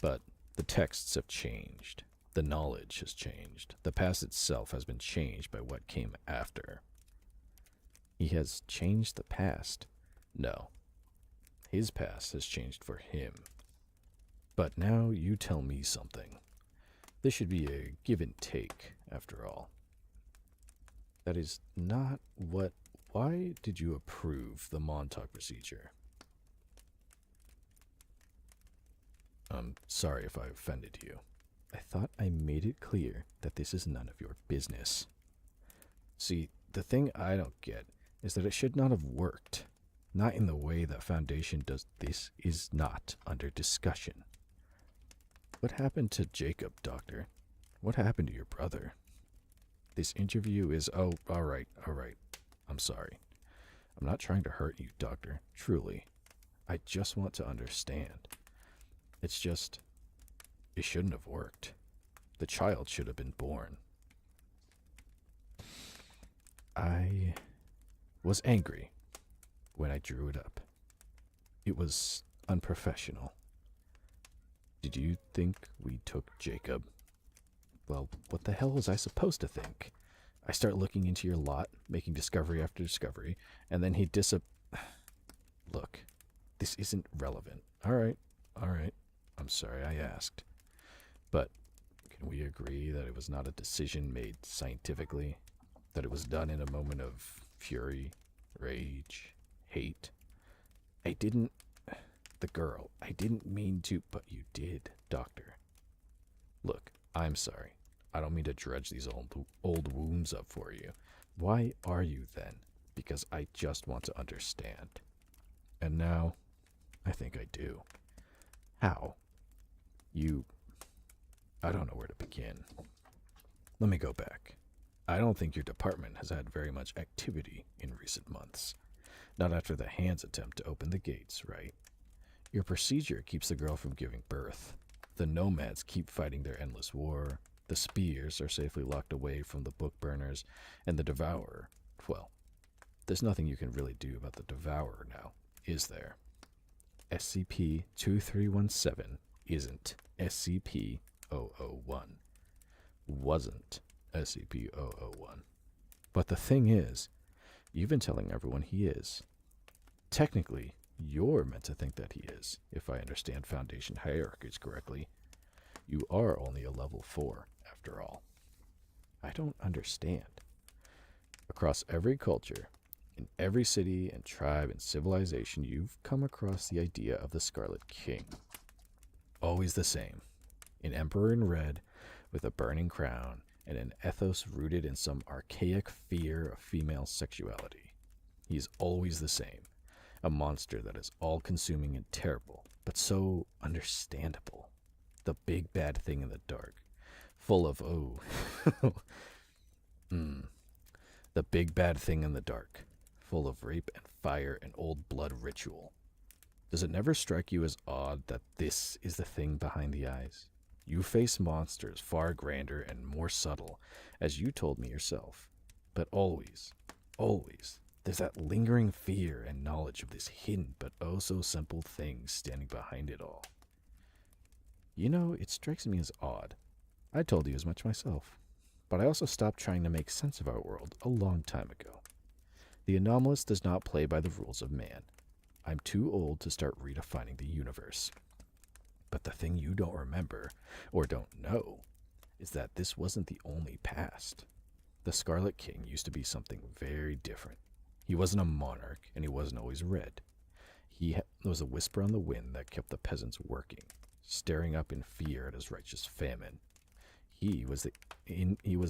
but the texts have changed. The knowledge has changed. The past itself has been changed by what came after. He has changed the past? No. His past has changed for him. But now you tell me something. This should be a give and take, after all. That is not what... Why did you approve the Montauk procedure? I'm sorry if I offended you. I thought I made it clear that this is none of your business. See, the thing I don't get is that it should not have worked. Not in the way that Foundation does. This is not under discussion. What happened to Jacob, Doctor? What happened to your brother? This interview is... Oh, all right. I'm sorry. I'm not trying to hurt you, Doctor. Truly. I just want to understand. It's just... It shouldn't have worked. The child should have been born. I was angry when I drew it up. It was unprofessional. Did you think we took Jacob? Well, what the hell was I supposed to think? I start looking into your lot, making discovery after discovery, and then he Look, this isn't relevant. All right. I'm sorry I asked. But can we agree that it was not a decision made scientifically? That it was done in a moment of fury, rage, hate? I didn't mean to, but you did, Doctor. Look, I'm sorry. I don't mean to dredge these old wounds up for you. Why are you then? Because I just want to understand. And now, I think I do. How? I don't know where to begin. Let me go back. I don't think your department has had very much activity in recent months. Not after the Hand's attempt to open the gates, right? Your procedure keeps the girl from giving birth. The nomads keep fighting their endless war. The spears are safely locked away from the book burners. And the Devourer, well, there's nothing you can really do about the Devourer now, is there? SCP-2317 isn't SCP-001. Wasn't SCP-001. But the thing is, you've been telling everyone he is. Technically, you're meant to think that he is, if I understand Foundation hierarchies correctly. You are only a level 4, after all. I don't understand. Across every culture, in every city and tribe and civilization, you've come across the idea of the Scarlet King. Always the same. An emperor in red, with a burning crown, and an ethos rooted in some archaic fear of female sexuality. He's always the same. A monster that is all-consuming and terrible, but so understandable. The big bad thing in the dark. Full of, The big bad thing in the dark. Full of rape and fire and old blood ritual. Does it never strike you as odd that this is the thing behind the eyes? You face monsters far grander and more subtle, as you told me yourself. But always, There's that lingering fear and knowledge of this hidden but oh so simple thing standing behind it all. You know, it strikes me as odd. I told you as much myself. But I also stopped trying to make sense of our world a long time ago. The anomalous does not play by the rules of man. I'm too old to start redefining the universe. But the thing you don't remember, or don't know, is that this wasn't the only past. The Scarlet King used to be something very different. He wasn't a monarch, and he wasn't always red. He was a whisper on the wind that kept the peasants working, staring up in fear at his righteous famine. He was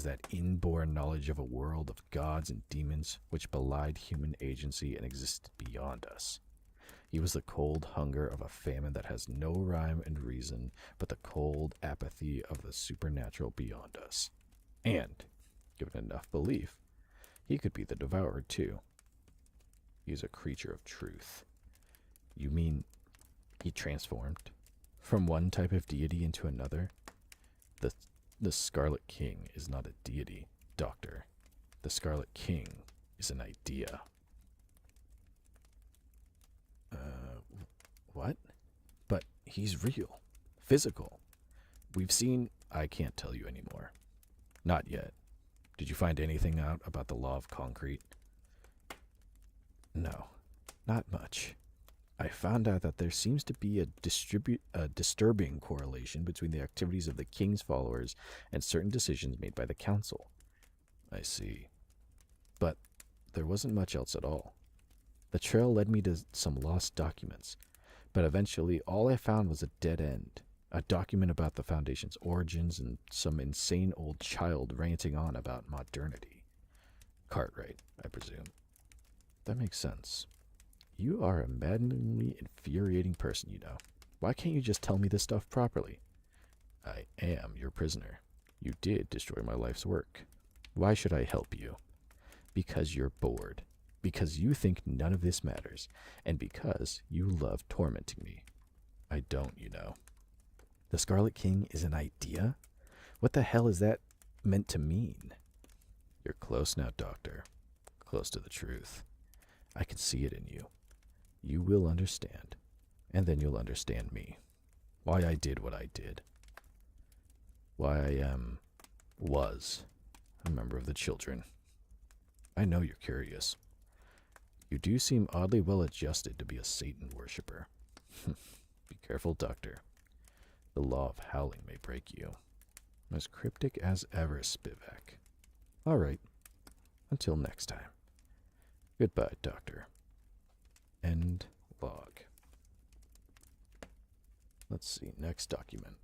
that inborn knowledge of a world of gods and demons which belied human agency and existed beyond us. He was the cold hunger of a famine that has no rhyme and reason, but the cold apathy of the supernatural beyond us. And, given enough belief, he could be the devourer too. He is a creature of truth. You mean he transformed from one type of deity into another? The Scarlet King is not a deity, Doctor. The Scarlet King is an idea. What? But he's real. Physical. We've seen... I can't tell you anymore. Not yet. Did you find anything out about the law of concrete? No. Not much. I found out that there seems to be a disturbing correlation between the activities of the King's followers and certain decisions made by the Council. I see. But there wasn't much else at all. The trail led me to some lost documents, but eventually all I found was a dead end, a document about the Foundation's origins and some insane old child ranting on about modernity. Cartwright, I presume. That makes sense. You are a maddeningly infuriating person, you know. Why can't you just tell me this stuff properly? I am your prisoner. You did destroy my life's work. Why should I help you? Because you're bored. Because you think none of this matters. And because you love tormenting me. I don't, you know. The Scarlet King is an idea? What the hell is that meant to mean? You're close now, Doctor. Close to the truth. I can see it in you. You will understand, and then you'll understand me. Why I did what I did. Why I was a member of the Children. I know you're curious. You do seem oddly well adjusted to be a Satan worshipper. Be careful, Doctor. The law of howling may break you. As cryptic as ever, Spivak. All right. Until next time. Goodbye, Doctor. End log. Let's see, next document.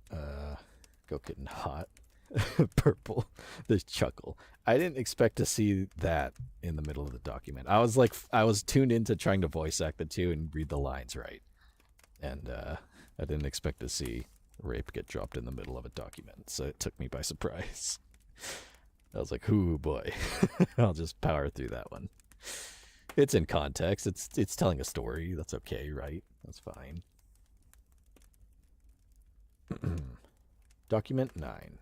Go getting hot. Purple. There's chuckle. I didn't expect to see that in the middle of the document. I was tuned into trying to voice act the two and read the lines right. And I didn't expect to see rape get dropped in the middle of a document, so it took me by surprise. I was like, ooh boy. I'll just power through that one. It's in context. It's telling a story. That's okay, right? That's fine. Document 9.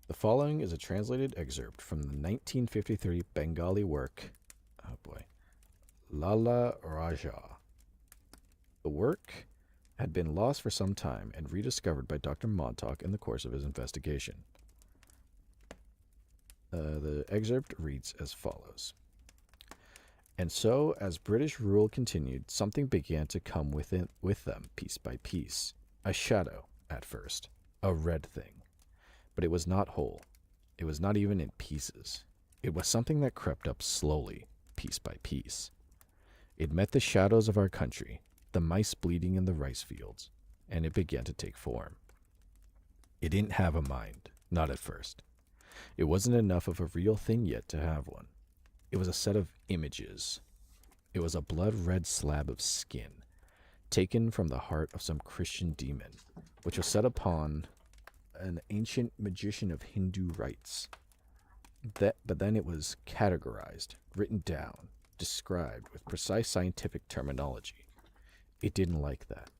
The following is a translated excerpt from the 1953 Bengali work, oh boy, Lala Raja. The work had been lost for some time and rediscovered by Dr. Montauk in the course of his investigation. The excerpt reads as follows. And so, as British rule continued, something began to come with them piece by piece. A shadow, at first. A red thing. But it was not whole. It was not even in pieces. It was something that crept up slowly, piece by piece. It met the shadows of our country, the mice bleeding in the rice fields, and it began to take form. It didn't have a mind, not at first. It wasn't enough of a real thing yet to have one. It was a set of images. It was a blood-red slab of skin, taken from the heart of some Christian demon, which was set upon an ancient magician of Hindu rites. But then it was categorized, written down, described with precise scientific terminology. It didn't like that.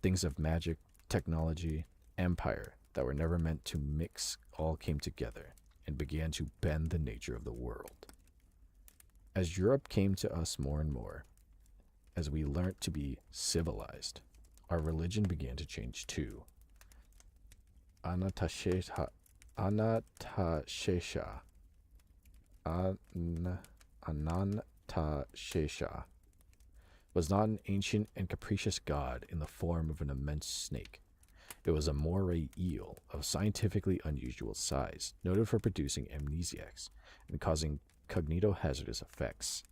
Things of magic, technology, empire that were never meant to mix all came together and began to bend the nature of the world. As Europe came to us more and more, as we learnt to be civilized, our religion began to change too. Anantashesha was not an ancient and capricious god in the form of an immense snake. It was a moray eel of scientifically unusual size, noted for producing amnesiacs and causing cognitohazardous effects.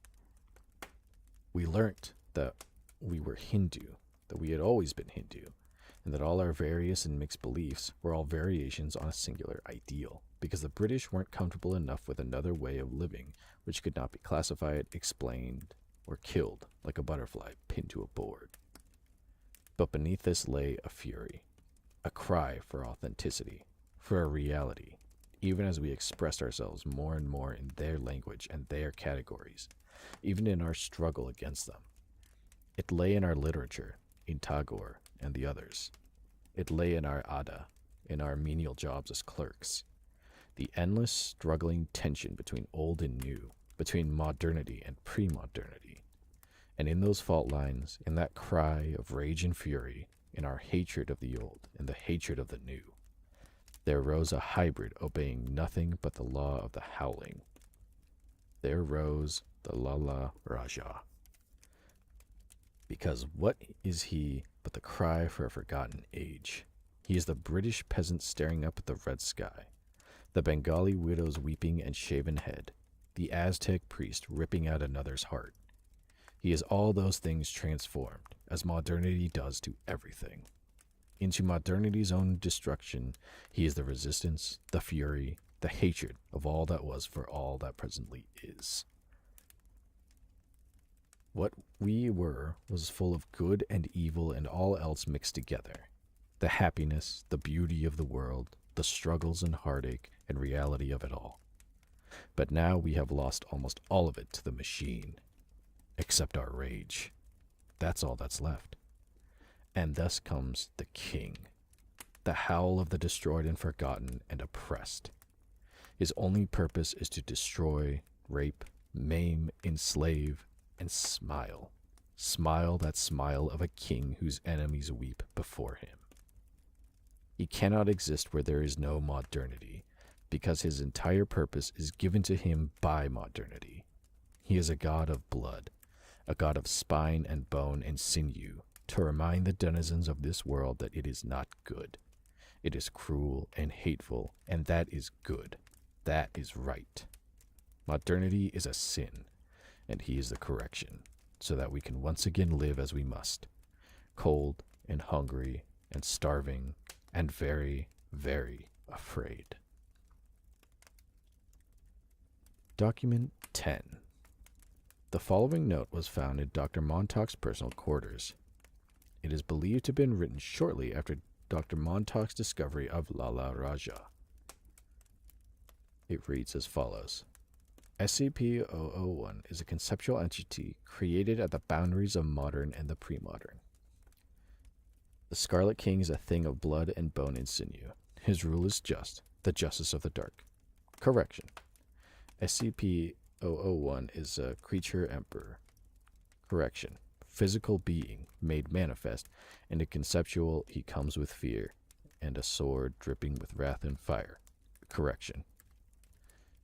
We learnt that we were Hindu, that we had always been Hindu, and that all our various and mixed beliefs were all variations on a singular ideal, because the British weren't comfortable enough with another way of living which could not be classified, explained, or killed like a butterfly pinned to a board. But beneath this lay a fury, a cry for authenticity, for a reality, even as we expressed ourselves more and more in their language and their categories, even in our struggle against them. It lay in our literature, in Tagore and the others. It lay in our Ada, in our menial jobs as clerks. The endless struggling tension between old and new, between modernity and pre-modernity. And in those fault lines, in that cry of rage and fury, in our hatred of the old and the hatred of the new, there rose a hybrid obeying nothing but the law of the howling. There rose the Lala Raja. Because what is he but the cry for a forgotten age? He is the British peasant staring up at the red sky, the Bengali widow's weeping and shaven head, the Aztec priest ripping out another's heart. He is all those things transformed, as modernity does to everything. Into modernity's own destruction, he is the resistance, the fury, the hatred of all that was for all that presently is. What we were was full of good and evil and all else mixed together. The happiness, the beauty of the world, the struggles and heartache and reality of it all. But now we have lost almost all of it to the machine, except our rage. That's all that's left. And thus comes the king, the howl of the destroyed and forgotten and oppressed. His only purpose is to destroy, rape, maim, enslave, and smile. Smile that smile of a king whose enemies weep before him. He cannot exist where there is no modernity, because his entire purpose is given to him by modernity. He is a god of blood, a god of spine and bone and sinew, to remind the denizens of this world that it is not good. It is cruel and hateful, and that is good. That is right. Modernity is a sin, and he is the correction, so that we can once again live as we must, cold and hungry and starving and very, very afraid. Document 10. The following note was found in Dr. Montauk's personal quarters. It is believed to have been written shortly after Dr. Montauk's discovery of Lala Raja. It reads as follows. SCP-001 is a conceptual entity created at the boundaries of modern and the pre-modern. The Scarlet King is a thing of blood and bone and sinew. His rule is just, the justice of the dark. Correction. SCP-001 is a creature emperor. Correction. Physical being, made manifest, and a conceptual he comes with fear, and a sword dripping with wrath and fire. Correction.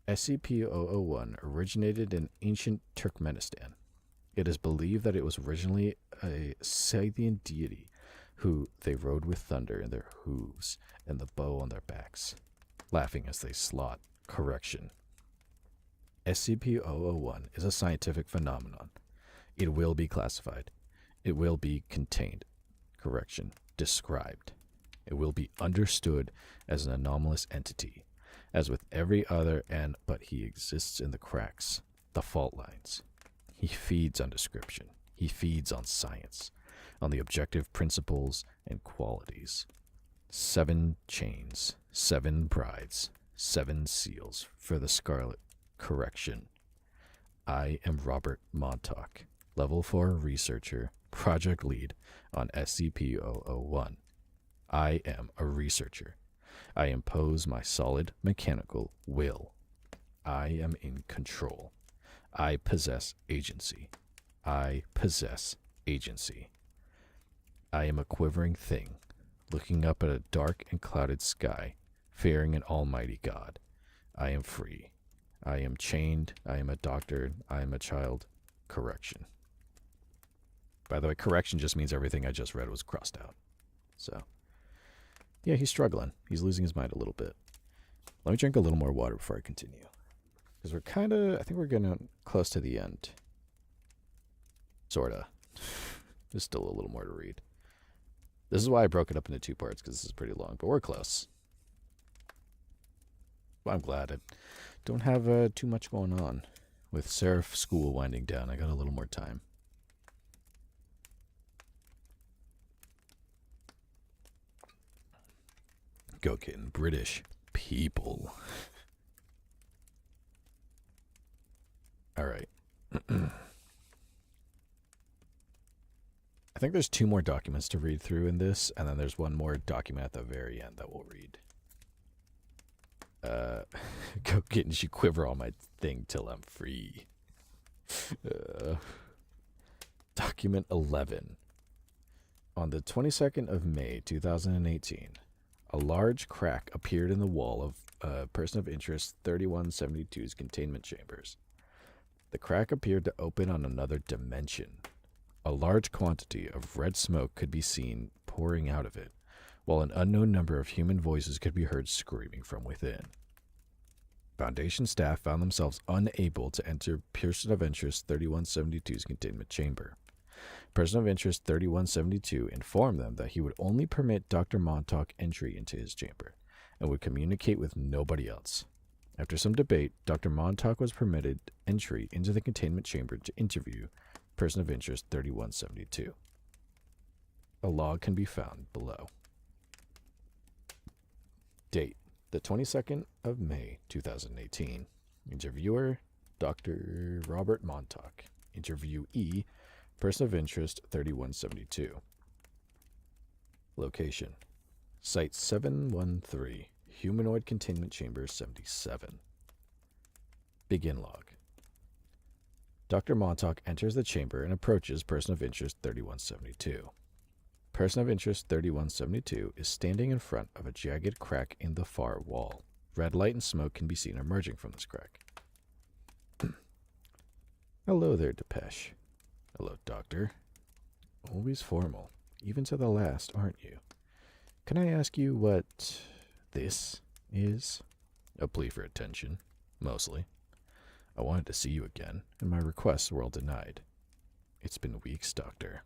SCP-001 originated in ancient Turkmenistan. It is believed that it was originally a Scythian deity who they rode with thunder in their hooves and the bow on their backs, laughing as they slaught. Correction. SCP-001 is a scientific phenomenon. It will be classified. It will be contained. Correction. Described. It will be understood as an anomalous entity, as with every other, but he exists in the cracks, the fault lines. He feeds on description. He feeds on science, on the objective principles and qualities. 7 chains, 7 brides, 7 seals for the Scarlet. Correction. I am Robert Montauk, Level 4 Researcher, Project Lead on SCP-001. I am a researcher. I impose my solid mechanical will. I am in control. I possess agency. I possess agency. I am a quivering thing, looking up at a dark and clouded sky, fearing an almighty God. I am free. I am chained. I am a doctor. I am a child. Correction. By the way, correction just means everything I just read was crossed out. So, yeah, he's struggling. He's losing his mind a little bit. Let me drink a little more water before I continue. Because we're kind of, I think we're getting close to the end. Sorta. There's still a little more to read. This is why I broke it up into 2 parts, because this is pretty long, but we're close. Well, I'm glad I don't have too much going on. With Seraph school winding down, I got a little more time. Go getting British people. All right. I think there's 2 more documents to read through in this, and then there's one more document at the very end that we'll read. Go getting she quiver on my thing till I'm free. Document 11. On the 22nd of May, 2018, a large crack appeared in the wall of Person of Interest 3172's containment chambers. The crack appeared to open on another dimension. A large quantity of red smoke could be seen pouring out of it, while an unknown number of human voices could be heard screaming from within. Foundation staff found themselves unable to enter Person of Interest 3172's containment chamber. Person of Interest 3172 informed them that he would only permit Dr. Montauk entry into his chamber, and would communicate with nobody else. After some debate, Dr. Montauk was permitted entry into the containment chamber to interview Person of Interest 3172. A log can be found below. Date: the 22nd of May, 2018. Interviewer: Dr. Robert Montauk. Interviewee: Person of Interest 3172. Location: Site 713, Humanoid Containment Chamber 77. Begin log. Dr. Montauk enters the chamber and approaches Person of Interest 3172. Person of Interest 3172 is standing in front of a jagged crack in the far wall. Red light and smoke can be seen emerging from this crack. Hello there, Depeche. Hello, Doctor. Always formal, even to the last, aren't you? Can I ask you what this is? A plea for attention, mostly. I wanted to see you again, and my requests were all denied. It's been weeks, Doctor.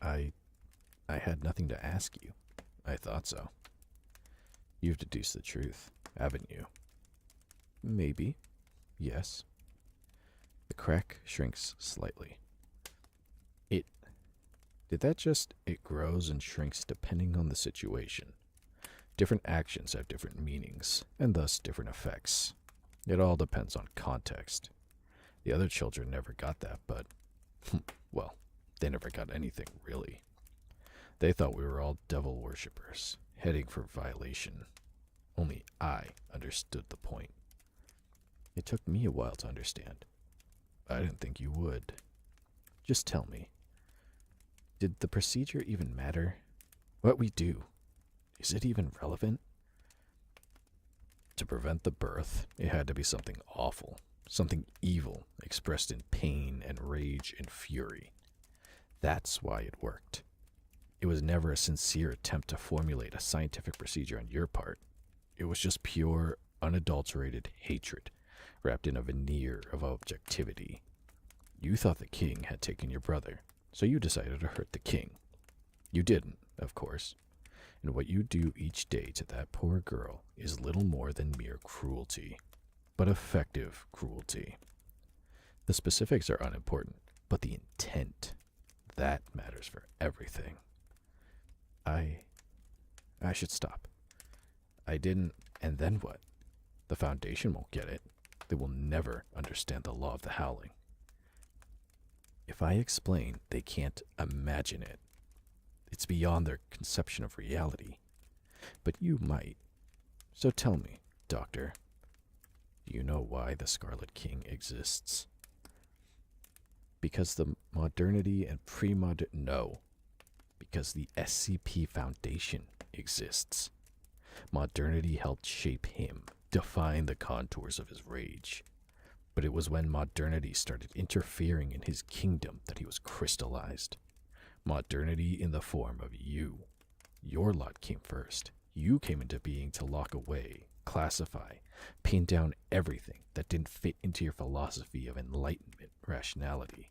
I had nothing to ask you. I thought so. You've deduced the truth, haven't you? Maybe. Yes. The crack shrinks slightly. It grows and shrinks depending on the situation. Different actions have different meanings, and thus different effects. It all depends on context. The other children never got that, but, well, they never got anything, really. They thought we were all devil worshippers, heading for violation. Only I understood the point. It took me a while to understand. I didn't think you would. Just tell me, did the procedure even matter? What we do, is it even relevant? To prevent the birth, it had to be something awful, something evil, expressed in pain and rage and fury. That's why it worked. It was never a sincere attempt to formulate a scientific procedure on your part. It was just pure, unadulterated hatred, wrapped in a veneer of objectivity. You thought the king had taken your brother, so you decided to hurt the king. You didn't, of course. And what you do each day to that poor girl is little more than mere cruelty, but effective cruelty. The specifics are unimportant, but the intent, that matters for everything. I should stop. I didn't, and then what? The Foundation won't get it. They will never understand the law of the howling. If I explain, they can't imagine it. It's beyond their conception of reality. But you might. So tell me, Doctor, Do you know why the Scarlet King exists? Because the modernity and pre-modern... No. Because the SCP Foundation exists. Modernity helped shape him, define the contours of his rage. But it was when modernity started interfering in his kingdom that he was crystallized. Modernity in the form of you. Your lot came first. You came into being to lock away, classify, pin down everything that didn't fit into your philosophy of enlightenment rationality.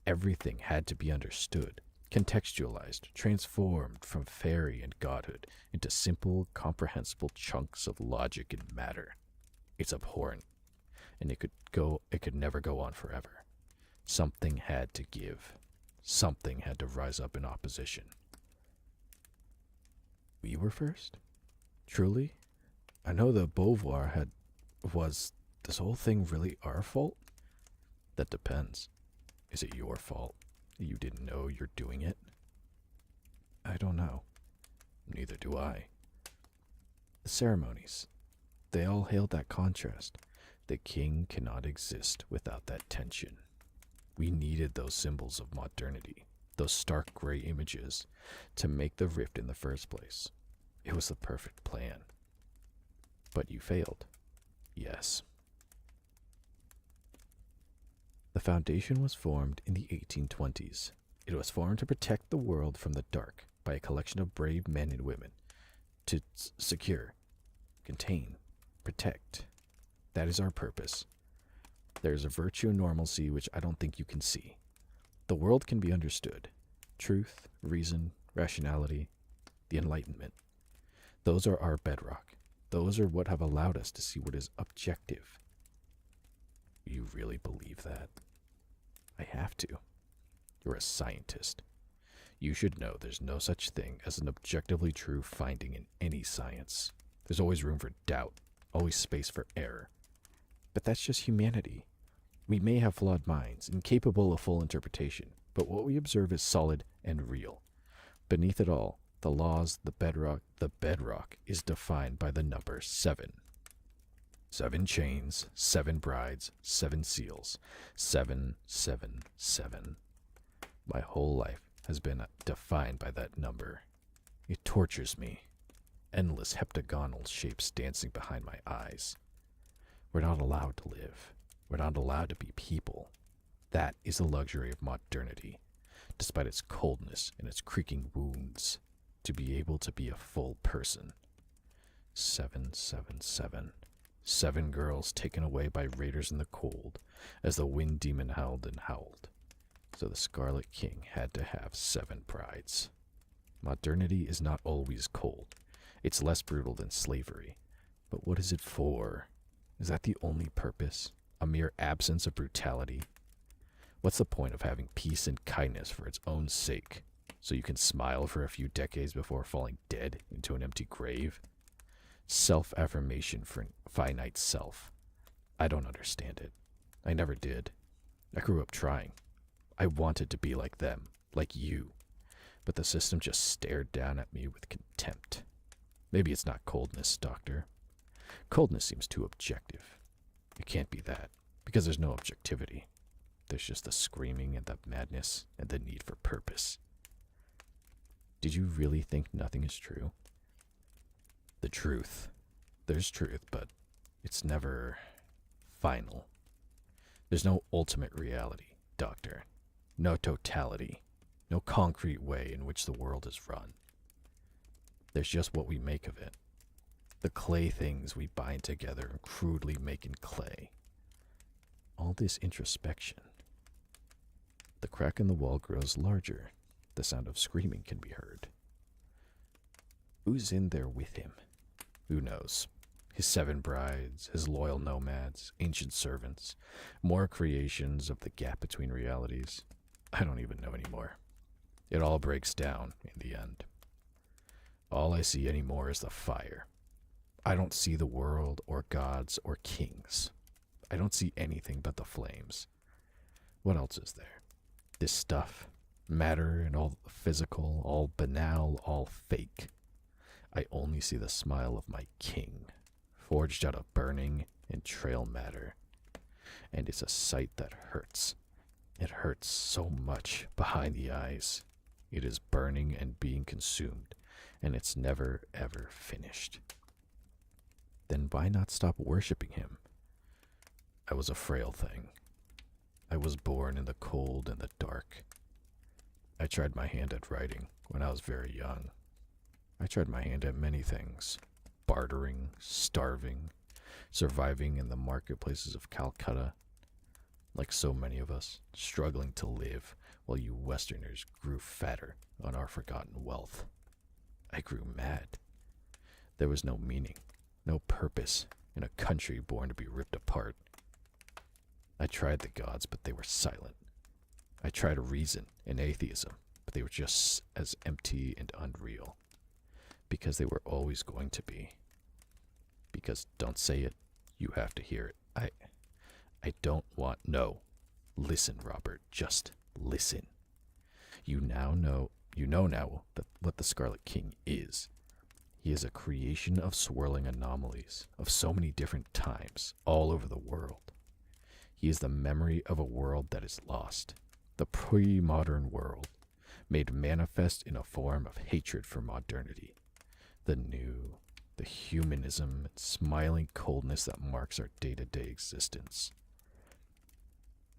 Everything had to be understood, contextualized, transformed from fairy and godhood into simple, comprehensible chunks of logic and matter. It's abhorrent, and it could never go on forever. Something had to give. Something had to rise up in opposition. We were first? Truly? I know the Beauvoir was this whole thing really our fault? That depends. Is it your fault? You didn't know you're doing it? I don't know. Neither do I. The ceremonies. They all hailed that contrast. The king cannot exist without that tension. We needed those symbols of modernity, those stark gray images, to make the rift in the first place. It was the perfect plan. But you failed. Yes. The Foundation was formed in the 1820s. It was formed to protect the world from the dark by a collection of brave men and women. To secure, contain, protect. That is our purpose. There is a virtue and normalcy which I don't think you can see. The world can be understood. Truth, reason, rationality, the Enlightenment. Those are our bedrock. Those are what have allowed us to see what is objective. You really believe that? I have to. You're a scientist. You should know there's no such thing as an objectively true finding in any science. There's always room for doubt, always space for error. But that's just humanity. We may have flawed minds, incapable of full interpretation, but what we observe is solid and real. Beneath it all, the laws, the bedrock is defined by the number 7. 7 chains, 7 brides, 7 seals, 7, 7, 7. My whole life has been defined by that number. It tortures me. Endless heptagonal shapes dancing behind my eyes. We're not allowed to live. We're not allowed to be people. That is the luxury of modernity, despite its coldness and its creaking wounds, to be able to be a full person. 7, 7, 7. 7 girls taken away by raiders in the cold, as the wind demon howled and howled. So the Scarlet King had to have 7 brides. Modernity is not always cold. It's less brutal than slavery. But what is it for? Is that the only purpose? A mere absence of brutality? What's the point of having peace and kindness for its own sake, so you can smile for a few decades before falling dead into an empty grave? Self-affirmation for finite self. I don't understand it. I never did. I grew up trying. I wanted to be like them, like you. But the system just stared down at me with contempt. Maybe it's not coldness, Doctor. Coldness seems too objective. It can't be that, because there's no objectivity. There's just the screaming and the madness and the need for purpose. Did you really think nothing is true? The truth. There's truth, but it's never final. There's no ultimate reality, Doctor. No totality. No concrete way in which the world is run. There's just what we make of it. The clay things we bind together and crudely make in clay. All this introspection. The crack in the wall grows larger. The sound of screaming can be heard. Who's in there with him? Who knows? His 7 brides, his loyal nomads, ancient servants, more creations of the gap between realities. I don't even know anymore. It all breaks down in the end. All I see anymore is the fire. I don't see the world or gods or kings. I don't see anything but the flames. What else is there? This stuff, matter and all physical, all banal, all fake. I only see the smile of my king, forged out of burning and trail matter. And it's a sight that hurts. It hurts so much behind the eyes. It is burning and being consumed, and it's never, ever finished. Then why not stop worshipping him? I was a frail thing. I was born in the cold and the dark. I tried my hand at writing when I was very young. I tried my hand at many things. Bartering, starving, surviving in the marketplaces of Calcutta. Like so many of us, struggling to live while you Westerners grew fatter on our forgotten wealth. I grew mad. There was no meaning, no purpose in a country born to be ripped apart. I tried the gods, but they were silent. I tried reason and atheism, but they were just as empty and unreal. Because they were always going to be. Because don't say it, you have to hear it. I don't want, no. Listen, Robert, just listen. You know now that what the Scarlet King is. He is a creation of swirling anomalies of so many different times all over the world. He is the memory of a world that is lost, the pre-modern world, made manifest in a form of hatred for modernity, the new, the humanism and smiling coldness that marks our day-to-day existence.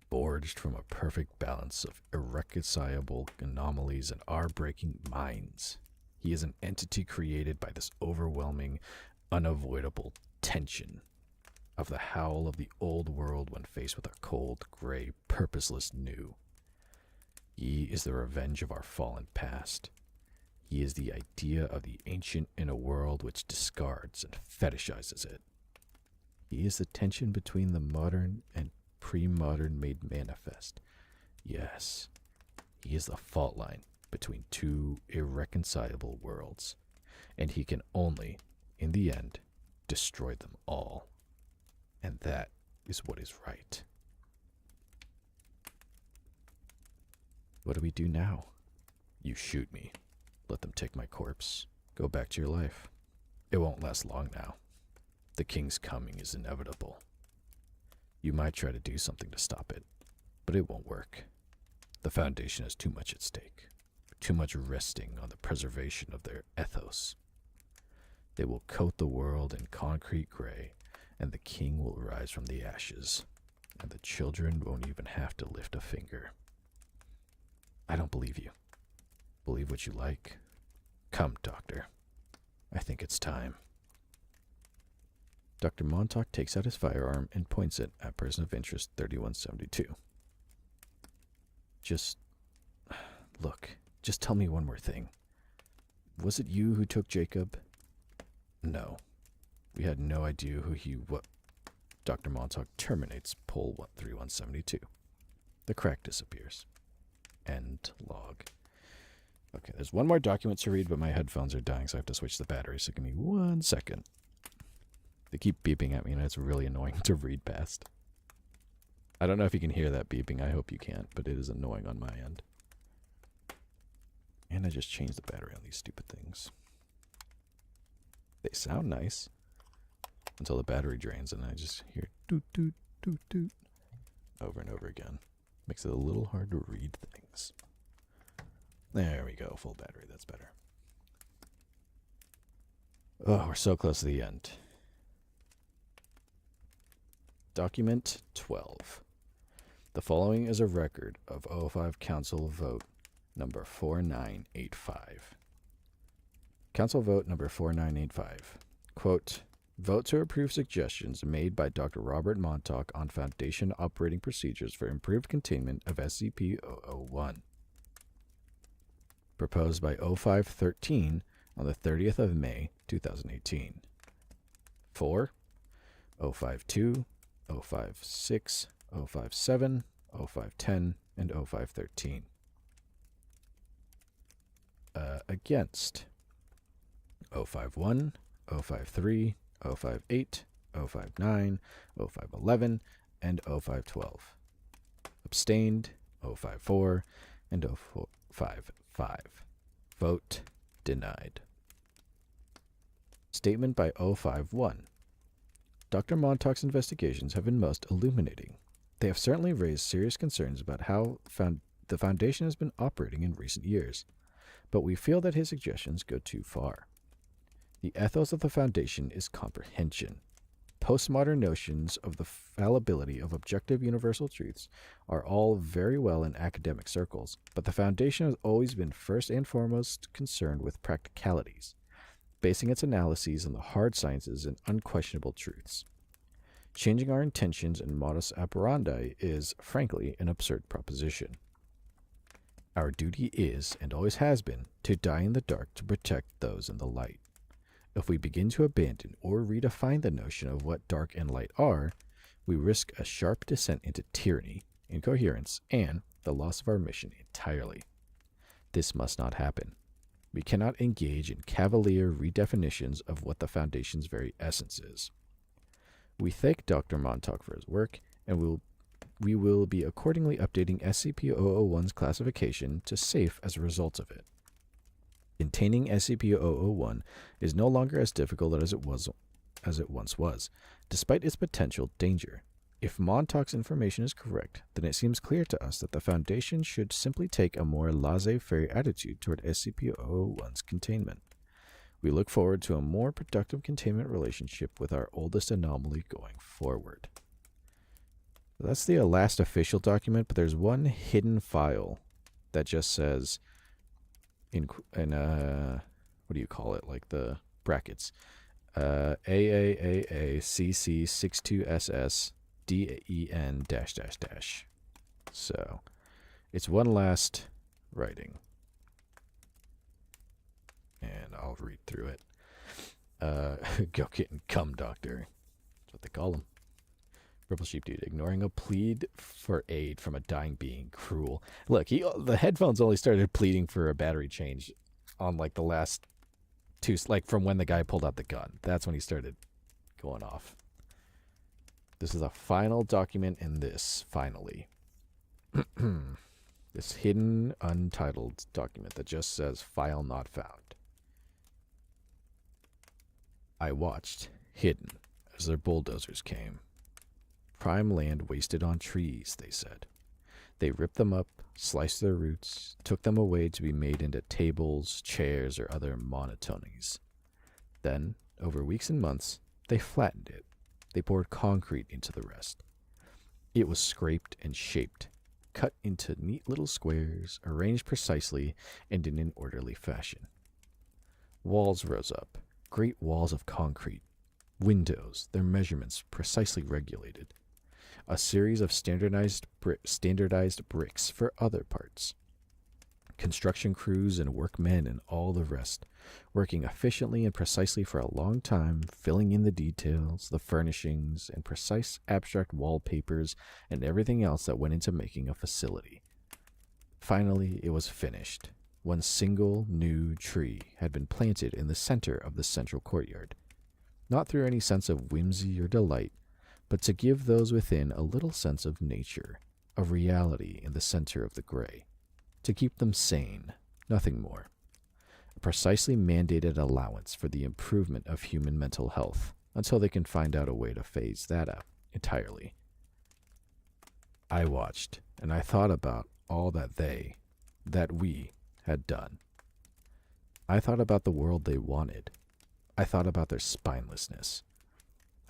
Forged from a perfect balance of irreconcilable anomalies and our breaking minds. He is an entity created by this overwhelming, unavoidable tension of the howl of the old world when faced with a cold, gray, purposeless new. He is the revenge of our fallen past. He is the idea of the ancient in a world which discards and fetishizes it. He is the tension between the modern and pre-modern made manifest. Yes, he is the fault line between two irreconcilable worlds, and he can only, in the end, destroy them all. And that is what is right. What do we do now? You shoot me. Let them take my corpse. Go back to your life. It won't last long now. The king's coming is inevitable. You might try to do something to stop it, but it won't work. The Foundation has too much at stake. Too much resting on the preservation of their ethos. They will coat the world in concrete gray, and the king will rise from the ashes, and the children won't even have to lift a finger. I don't believe you. Believe what you like. Come, Doctor. I think it's time. Dr. Montauk takes out his firearm and points it at person of interest 3172. Look, just tell me one more thing. Was it you who took Jacob? No. We had no idea who he was. Dr. Montauk terminates poll 3172. The crack disappears. End log. Okay, there's one more document to read, but my headphones are dying, so I have to switch the battery, so give me 1 second. They keep beeping at me, and it's really annoying to read past. I don't know if you can hear that beeping. I hope you can't, but it is annoying on my end. And I just changed the battery on these stupid things. They sound nice until the battery drains, and I just hear doot, doot, doot, doot over and over again. Makes it a little hard to read things. There we go, full battery, that's better. Oh, we're so close to the end. Document 12. The following is a record of 05 Council Vote number 4985. Council Vote number 4985. Quote, vote to approve suggestions made by Dr. Robert Montauk on Foundation operating procedures for improved containment of SCP-001. Proposed by 0513 on the 30th of May, 2018. 4. 052, 056, 057, 0510, and 0513. Against 051, 053, 058, 059, 0511, and 0512. Abstained 054 and 055. Vote denied. Statement by 051. Dr. Montauk's investigations have been most illuminating. They have certainly raised serious concerns about how the Foundation has been operating in recent years, but we feel that his suggestions go too far. The ethos of the Foundation is comprehension. Postmodern notions of the fallibility of objective universal truths are all very well in academic circles, but the Foundation has always been first and foremost concerned with practicalities, basing its analyses on the hard sciences and unquestionable truths. Changing our intentions and modus operandi is, frankly, an absurd proposition. Our duty is, and always has been, to die in the dark to protect those in the light. If we begin to abandon or redefine the notion of what dark and light are, we risk a sharp descent into tyranny, incoherence, and the loss of our mission entirely. This must not happen. We cannot engage in cavalier redefinitions of what the Foundation's very essence is. We thank Dr. Montauk for his work, and we will be accordingly updating SCP-001's classification to safe as a result of it. Containing SCP-001 is no longer as difficult as it once was, despite its potential danger. If Montauk's information is correct, then it seems clear to us that the Foundation should simply take a more laissez-faire attitude toward SCP-001's containment. We look forward to a more productive containment relationship with our oldest anomaly going forward. That's the last official document, but there's one hidden file that just says, in what do you call it, like the brackets, AAAACC62SS DEN --. So it's one last writing, and I'll read through it. Go get and come, doctor. That's what they call him. Purple Sheep Dude, ignoring a plead for aid from a dying being, cruel. Look, the headphones only started pleading for a battery change on like the last two, like from when the guy pulled out the gun. That's when he started going off. This is a final document in this, finally. This hidden, untitled document that just says file not found. I watched, hidden, as their bulldozers came. Prime land wasted on trees, they said. They ripped them up, sliced their roots, took them away to be made into tables, chairs, or other monotonies. Then, over weeks and months, they flattened it. They poured concrete into the rest. It was scraped and shaped, cut into neat little squares, arranged precisely and in an orderly fashion. Walls rose up, great walls of concrete. Windows, their measurements precisely regulated. A series of standardized bricks for other parts. Construction crews and workmen and all the rest, working efficiently and precisely for a long time, filling in the details, the furnishings, and precise abstract wallpapers and everything else that went into making a facility. Finally, it was finished. One single new tree had been planted in the center of the central courtyard, not through any sense of whimsy or delight, but to give those within a little sense of nature, of reality in the center of the gray, to keep them sane, nothing more. A precisely mandated allowance for the improvement of human mental health, until they can find out a way to phase that out entirely. I watched, and I thought about all that we had done. I thought about the world they wanted. I thought about their spinelessness.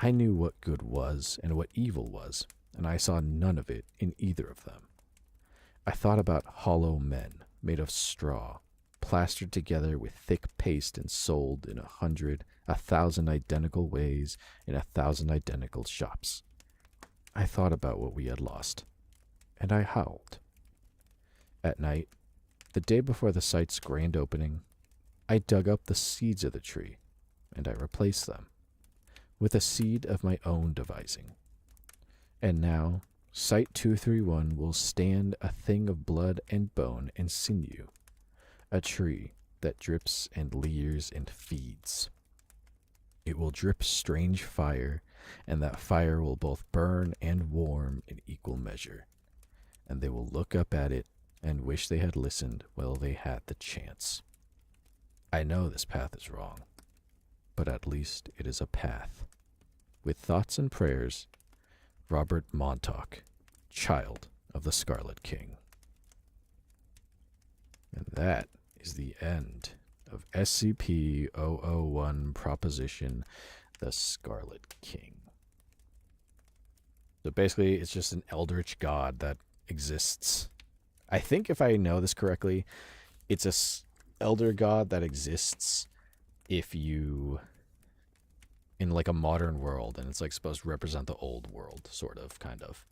I knew what good was and what evil was, and I saw none of it in either of them. I thought about hollow men made of straw, plastered together with thick paste and sold in 1,000 identical ways in 1,000 identical shops. I thought about what we had lost, and I howled. At night, the day before the site's grand opening, I dug up the seeds of the tree, and I replaced them with a seed of my own devising. And now, Site 231 will stand a thing of blood and bone and sinew, a tree that drips and leers and feeds. It will drip strange fire, and that fire will both burn and warm in equal measure, and they will look up at it and wish they had listened while they had the chance. I know this path is wrong, but at least it is a path. With thoughts and prayers, Robert Montauk, child of the Scarlet King. And that is the end of SCP-001 Proposition, the Scarlet King. So basically, it's just an eldritch god that exists. I think if I know this correctly, it's a elder god that exists if you... in like a modern world, and it's like supposed to represent the old world, sort of, kind of.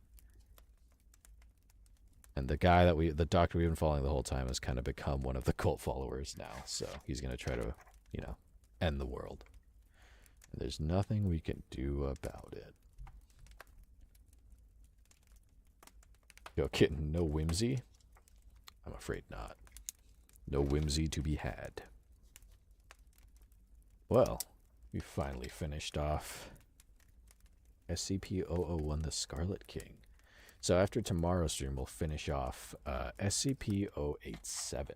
And the guy that the doctor we've been following the whole time has kind of become one of the cult followers now, so he's going to try to, you know, end the world. And there's nothing we can do about it. Yo, kitten, no whimsy? I'm afraid not. No whimsy to be had. Well, we finally finished off SCP-001, the Scarlet King. So after tomorrow's stream, we'll finish off SCP-087,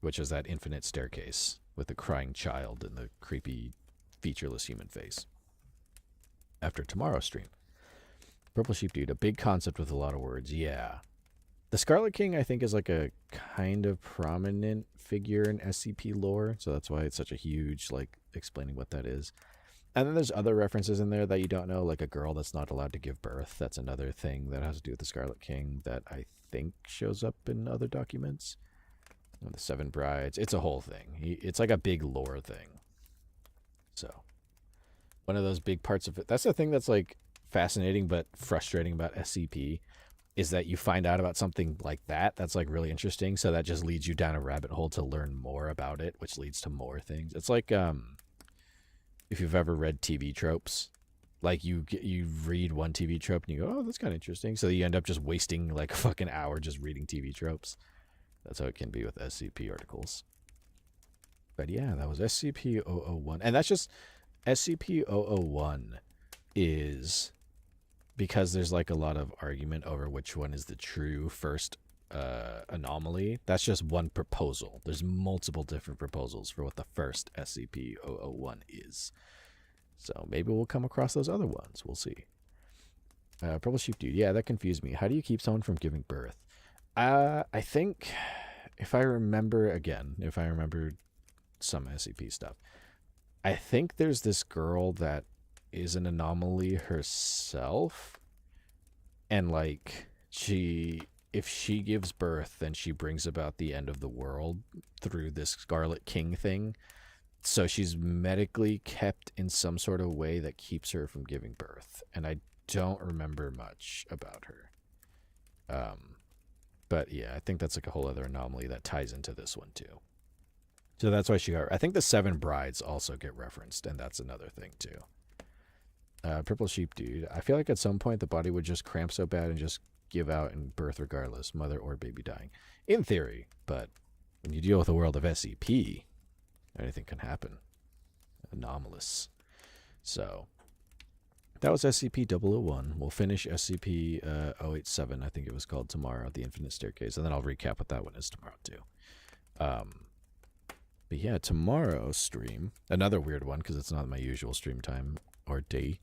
which is that infinite staircase with the crying child and the creepy, featureless human face. After tomorrow's stream. Purple Sheep Dude, a big concept with a lot of words. Yeah. The Scarlet King, I think, is like a kind of prominent figure in SCP lore, so that's why it's such a huge, like, explaining what that is. And then there's other references in there that you don't know, like a girl that's not allowed to give birth. That's another thing that has to do with the Scarlet King that I think shows up in other documents. And the 7 brides. It's a whole thing. It's like a big lore thing. So, one of those big parts of it. That's the thing that's, like, fascinating but frustrating about SCP, is that you find out about something like that that's like really interesting, so that just leads you down a rabbit hole to learn more about it, which leads to more things. It's like if you've ever read TV tropes, like you read one TV trope and you go, oh, that's kind of interesting, so you end up just wasting like a fucking hour just reading TV tropes. That's how it can be with SCP articles. But yeah, that was SCP-001, and that's just SCP-001 is... because there's like a lot of argument over which one is the true first anomaly. That's just one proposal. There's multiple different proposals for what the first SCP-001 is. So maybe we'll come across those other ones. We'll see. Purple Sheep Dude. Yeah, that confused me. How do you keep someone from giving birth? I think if I remember some SCP stuff, I think there's this girl that is an anomaly herself, and like if she gives birth, then she brings about the end of the world through this Scarlet King thing. So she's medically kept in some sort of way that keeps her from giving birth, and I don't remember much about her. But yeah, I think that's like a whole other anomaly that ties into this one too. So that's why she got... I think the 7 brides also get referenced, and that's another thing too. Purple Sheep Dude. I feel like at some point the body would just cramp so bad and just give out in birth regardless, mother or baby dying. In theory, but when you deal with a world of SCP, anything can happen. Anomalous. So, that was SCP-001. We'll finish SCP-087, I think it was called, tomorrow, the Infinite Staircase, and then I'll recap what that one is tomorrow too. But yeah, tomorrow's stream, another weird one because it's not my usual stream time or day,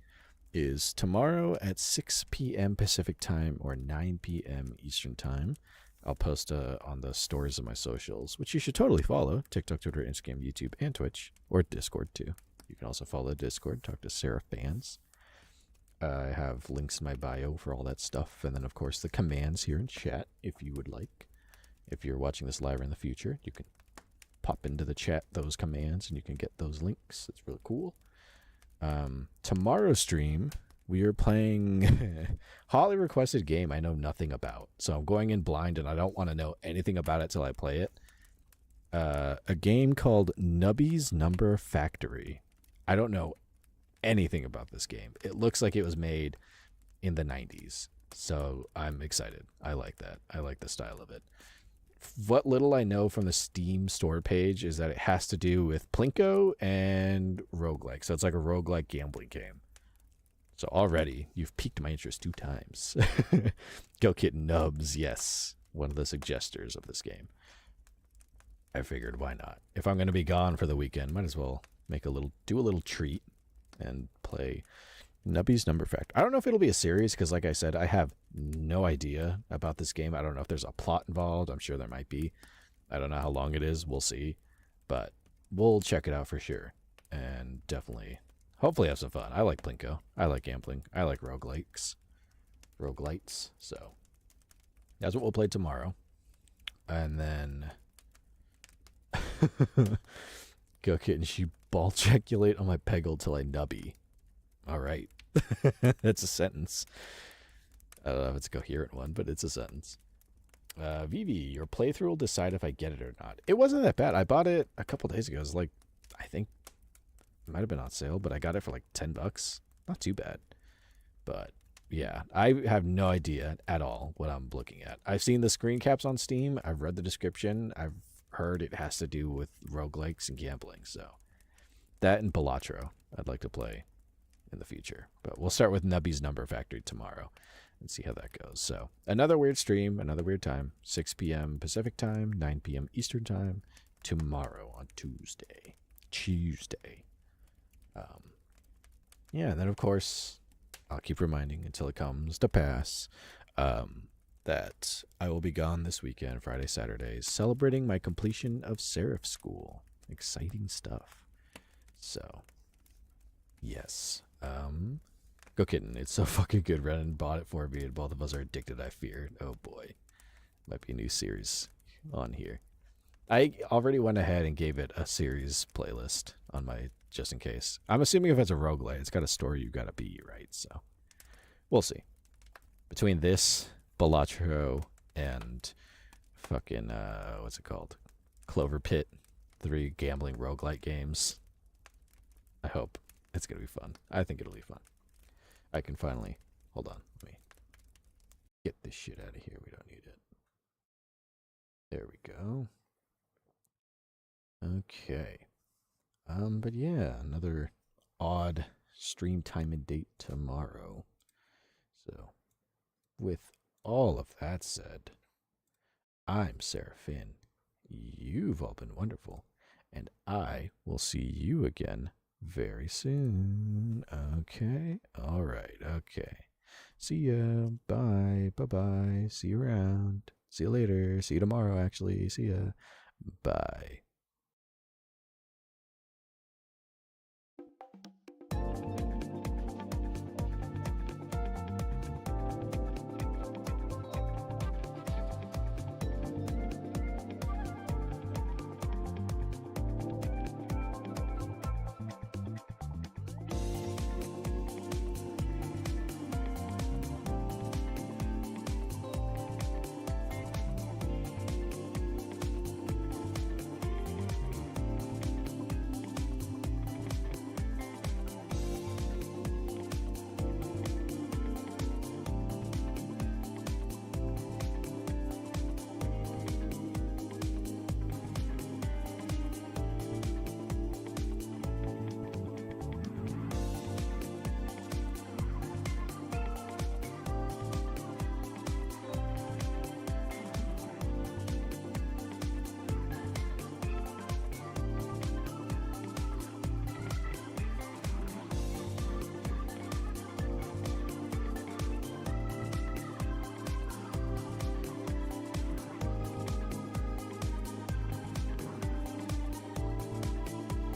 is tomorrow at 6 p.m. Pacific time or 9 p.m. Eastern time. I'll post on the stories of my socials, which you should totally follow: TikTok, Twitter, Instagram, YouTube, and Twitch, or Discord too. You can also follow Discord, talk to Seraph Vtuber. I have links in my bio for all that stuff, and then of course the commands here in chat if you would like. If you're watching this live in the future, you can pop into the chat those commands and you can get those links. It's really cool. Tomorrow's stream, we are playing highly requested game I know nothing about. So I'm going in blind and I don't want to know anything about it till I play it. A game called Nubby's Number Factory. I don't know anything about this game. It looks like it was made in the 90s. So I'm excited. I like that. I like the style of it. What little I know from the Steam store page is that it has to do with Plinko and roguelike. So it's like a roguelike gambling game. So already, you've piqued my interest 2 times. Go Kitten Nubs, yes. One of the suggestors of this game. I figured, why not? If I'm going to be gone for the weekend, might as well do a little treat and play Nubby's Number Fact. I don't know if it'll be a series because, like I said, I have no idea about this game. I don't know if there's a plot involved. I'm sure there might be. I don't know how long it is. We'll see. But we'll check it out for sure. And definitely, hopefully have some fun. I like Plinko. I like gambling. I like roguelites. So that's what we'll play tomorrow. And then go kid and she ball ejaculate on my peggle till I nubby. All right. That's a sentence. I don't know if it's a coherent one, but it's a sentence. Vivi, your playthrough will decide if I get it or not. It wasn't that bad. I bought it a couple days ago. It was like, I think it might have been on sale, but I got it for like $10. Not too bad. But yeah, I have no idea at all what I'm looking at. I've seen the screen caps on Steam. I've read the description. I've heard it has to do with roguelikes and gambling. So that and Balatro I'd like to play in the future. But we'll start with Nubby's Number Factory tomorrow and see how that goes. So another weird stream, another weird time, 6 p.m. Pacific time, 9 p.m. Eastern time, tomorrow on Tuesday. Yeah, and then of course, I'll keep reminding until it comes to pass that I will be gone this weekend, Friday, Saturdays, celebrating my completion of Seraph School. Exciting stuff. So, yes. Go Kitten. It's so fucking good. Renan bought it for me, and both of us are addicted, I fear. Oh boy. Might be a new series on here. I already went ahead and gave it a series playlist on my, just in case. I'm assuming if it's a roguelite, it's got a story you gotta beat, right? So, we'll see. Between this, Balatro, and fucking, what's it called? Clover Pit, 3 gambling roguelite games. I hope it's gonna be fun. I think it'll be fun. I can finally, hold on, let me get this shit out of here. We don't need it. There we go. Okay. But yeah, another odd stream time and date tomorrow. So, with all of that said, I'm Seraphin. You've all been wonderful, and I will see you again very soon. Okay? Alright, okay. See ya. Bye. Bye-bye. See you around. See you later. See you tomorrow, actually. See ya. Bye.